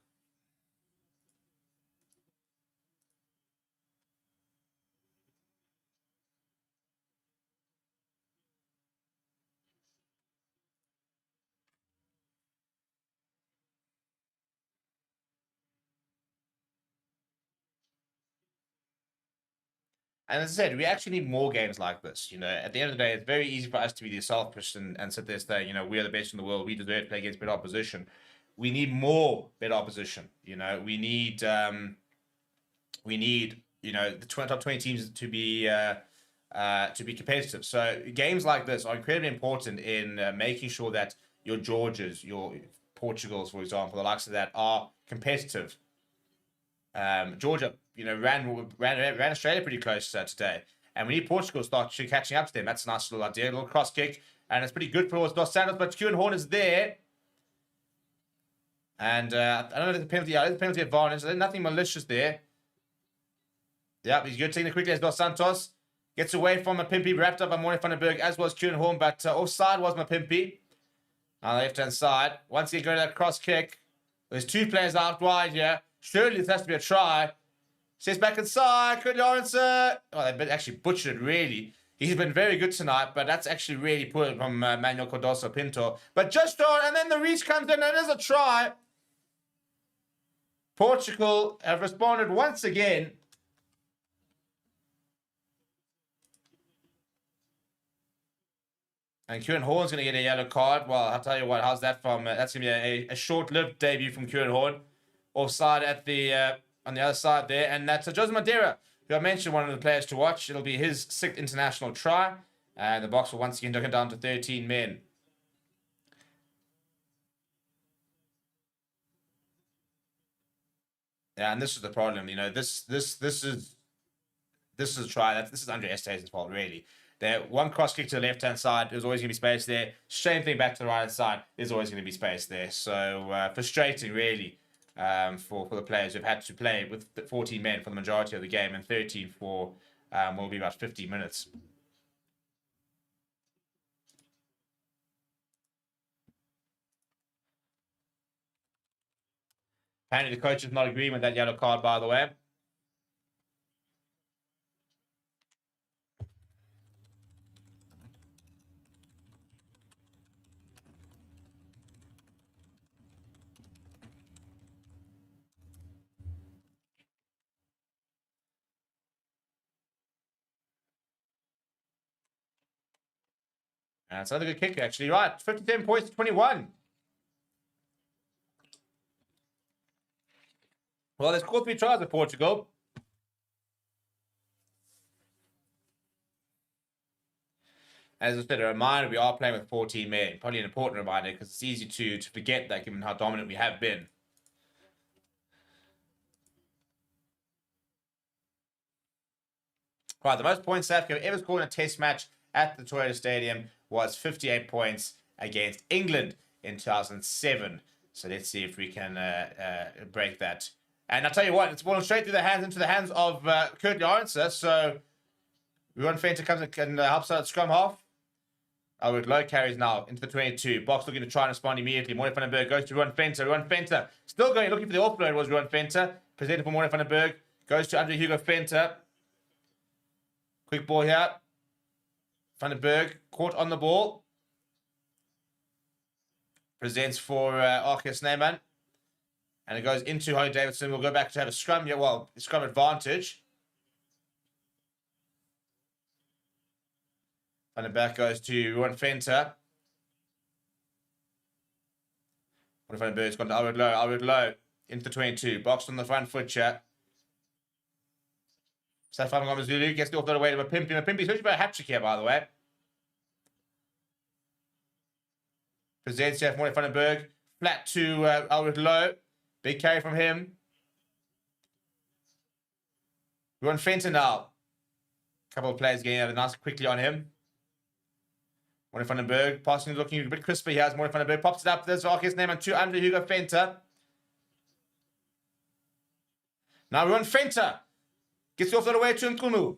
Speaker 11: And as I said, we actually need more games like this. At the end of the day, it's very easy for us to be the selfish and sit there saying, we are the best in the world. We deserve to play against better opposition. We need more better opposition. We need the top 20 teams to be competitive. So games like this are incredibly important in making sure that your Georgias, your Portugals, for example, the likes of that are competitive. Georgia, ran Australia pretty close today, and we need Portugal to start catching up to them. That's a nice little idea, a little cross kick, and it's pretty good for Dos Santos. But Kieran Horn is there, and I don't know if there's a penalty. There's a penalty advantage. There's nothing malicious there. Yep, he's good. Taking it quickly as Dos Santos gets away from Mapimpi, wrapped up by Moerat van den Berg, as was Kieran Horn, but offside was Mapimpi. On the left-hand side, once again going to that cross kick. There's two players out wide here. Surely this has to be a try. Says back inside. Currie Lawrence. Oh, they actually butchered it, really. He's been very good tonight, but that's actually really poor from Manuel Cardoso Pinto. But just on, and then the reach comes in, and there's a try. Portugal have responded once again. And Kieran Horn's going to get a yellow card. Well, I'll tell you what, how's that from? That's going to be a short-lived debut from Kieran Horn. Offside at the on the other side there. And that's Jose Madeira, who I mentioned, one of the players to watch. It'll be his 6th international try. And the box will once again go down to 13 men. Yeah, and this is the problem. This is a try. This is Andre Este's fault, really. There, one cross kick to the left-hand side, there's always going to be space there. Same thing back to the right-hand side, there's always going to be space there. So frustrating, really, for the players who've had to play with 14 men for the majority of the game and 13 for will be about 50 minutes. Apparently the coach is not agreeing with that yellow card, by the way. And it's another good kick, actually. Right, 57 points to 21. Well, there's scored 3 tries at Portugal. As I said, a reminder, we are playing with 14 men. Probably an important reminder because it's easy to forget that given how dominant we have been. Right, the most points South Africa ever scored in a test match at the Toyota Stadium was 58 points against England in 2007. So let's see if we can break that. And I'll tell you what, it's fallen straight through the hands into the hands of Currie Lawrencer. So Ruan Venter comes and helps out at scrum half. With low carries now into the 22. Box looking to try and respond immediately. Moerat van den Berg goes to Ruan Venter. Ruan Venter still going, looking for the offload was Ruan Venter. Presented for Moerat van den Berg. Goes to Andre Hugo Venter. Quick ball here. Van den Berg caught on the ball. Presents for Arceus Snyman. And it goes into Holly Davidson. We'll go back to have a scrum. Yeah, well, scrum advantage. Van den Berg goes to Ruan Venter. Van den Berg's gone to Alred Low. Into the 22. Boxed on the front foot here. Salmaan Moerat gets the offload away to Mapimpi. Mapimpi's searching for a hat-trick here, by the way. Presents here for Moerat van den Berg. Flat to Alred Low. Big carry from him. Ruan Venter now. A couple of players getting out of the nice quickly on him. Moerat van den Berg passing, looking a bit crisper here as Moerat van den Berg pops it up. There's Arceus name and 2 Andre Hugo Venter. Now Ruan Venter gets off that away to Nkunu.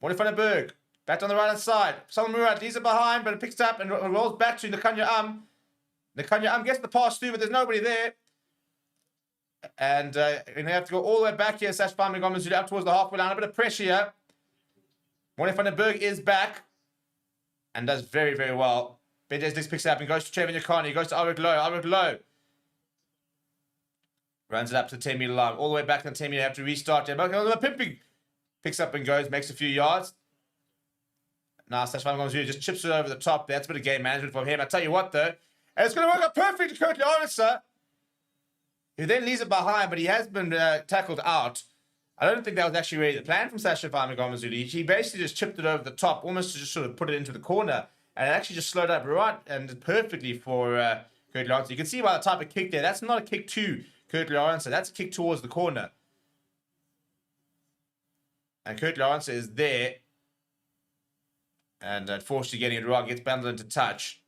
Speaker 11: Moerat van den Berg back on the right hand side. Salmaan Moerat leaves it behind, but it picks up and rolls back to Nakanya Nakanya gets the pass through, but there's nobody there. And we have to go all the way back here. Sash Farming Gomez up towards the halfway line. A bit of pressure here. Moerat van den Berg is back. And does very, very well. BITDEFENDER picks it up and goes to Trevor Nyakani. Goes to Alred Low. Alred Low. Runs it up to the 10-meter line. All the way back to the 10-meter. Have to restart there. Pimping picks up and goes. Makes a few yards. Now, Sash Farming just chips it over the top. That's a bit of game management from him. I tell you what, though. And it's going to work out perfectly to Currie Lawrencer, who then leaves it behind, but he has been tackled out. I don't think that was actually really the plan from Sasha Farming. He basically just chipped it over the top, almost to just sort of put it into the corner, and it actually just slowed up right and perfectly for Currie Lawrencer. You can see by the type of kick there, that's not a kick to Currie Lawrencer, that's a kick towards the corner. And Currie Lawrencer is there, and unfortunately getting it wrong, gets bundled into touch.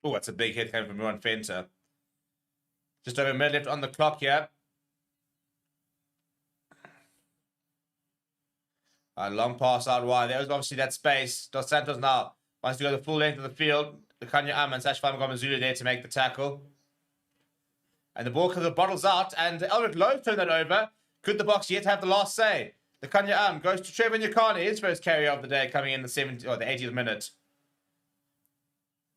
Speaker 11: Oh, that's a big hit coming from Ruan Venter. Just over a minute left on the clock here. A long pass out wide. There was obviously that space. Dos Santos now wants to go the full length of the field. The Kanya and Sash Farming there to make the tackle. And the ball comes, bottles out, and Alred Low turned that over. Could the Boks yet have the last say? The Kanya goes to Trevor Nyakani, his first carry of the day, coming in the 80th minute.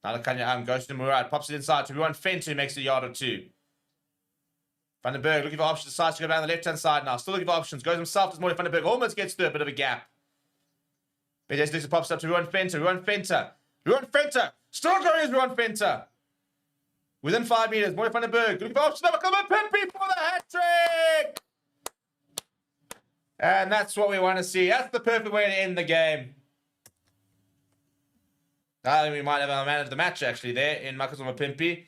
Speaker 11: Now the Kanya goes to Moerat, pops it inside to Ruan Venter, who makes a yard or two. Van den Berg looking for options, decides to go down the left-hand side now. Still looking for options, goes himself to Moerat van den Berg, almost gets through a bit of a gap. BITDEFENDER pops up to Ruan Venter. Ruan Venter, still going as Ruan Venter. Within 5 meters, Moerat van den Berg looking for options, Pimpy for the hat-trick! And that's what we want to see. That's the perfect way to end the game. I think we might have a man of the match actually there in Marcus Mapimpi.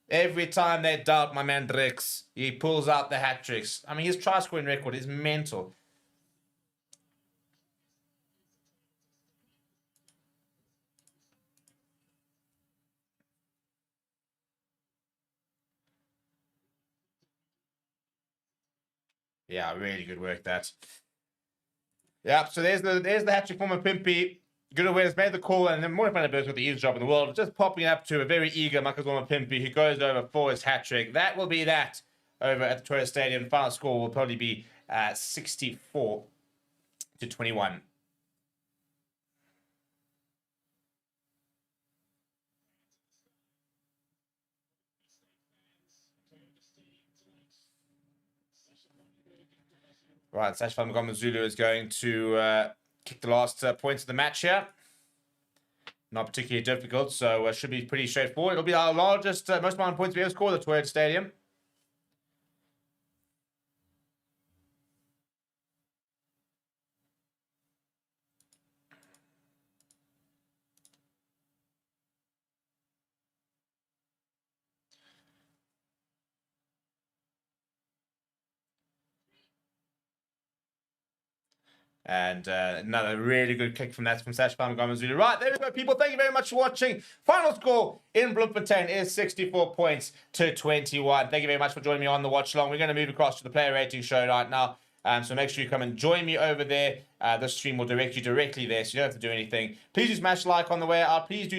Speaker 11: Every time they doubt my man Drix, he pulls out the hat tricks. I mean, his try scoring record is mental. Yeah, really good work that. Yeah, so there's the hat trick from Mapimpi. Good awareness, made the call, and then Moerat van den Berg's got the easiest job in the world. Just popping up to a very eager Marcus Mapimpi who goes over for his hat-trick. That will be that over at the Toyota Stadium. Final score will probably be 64-21. Right, Salmaan Moerat is going to kick the last points of the match here. Not particularly difficult, so should be pretty straightforward. It'll be our largest, most amount of points we ever scored at the Toyota Stadium. And another really good kick from Salmaan Moerat. Right, there we go, people. Thank you very much for watching. Final score in Bloemfontein is 64 points to 21. Thank you very much for joining me on the watch along. We're going to move across to the player rating show right now. So make sure you come and join me over there. This stream will direct you directly there, so you don't have to do anything. Please do smash like on the way out. Please do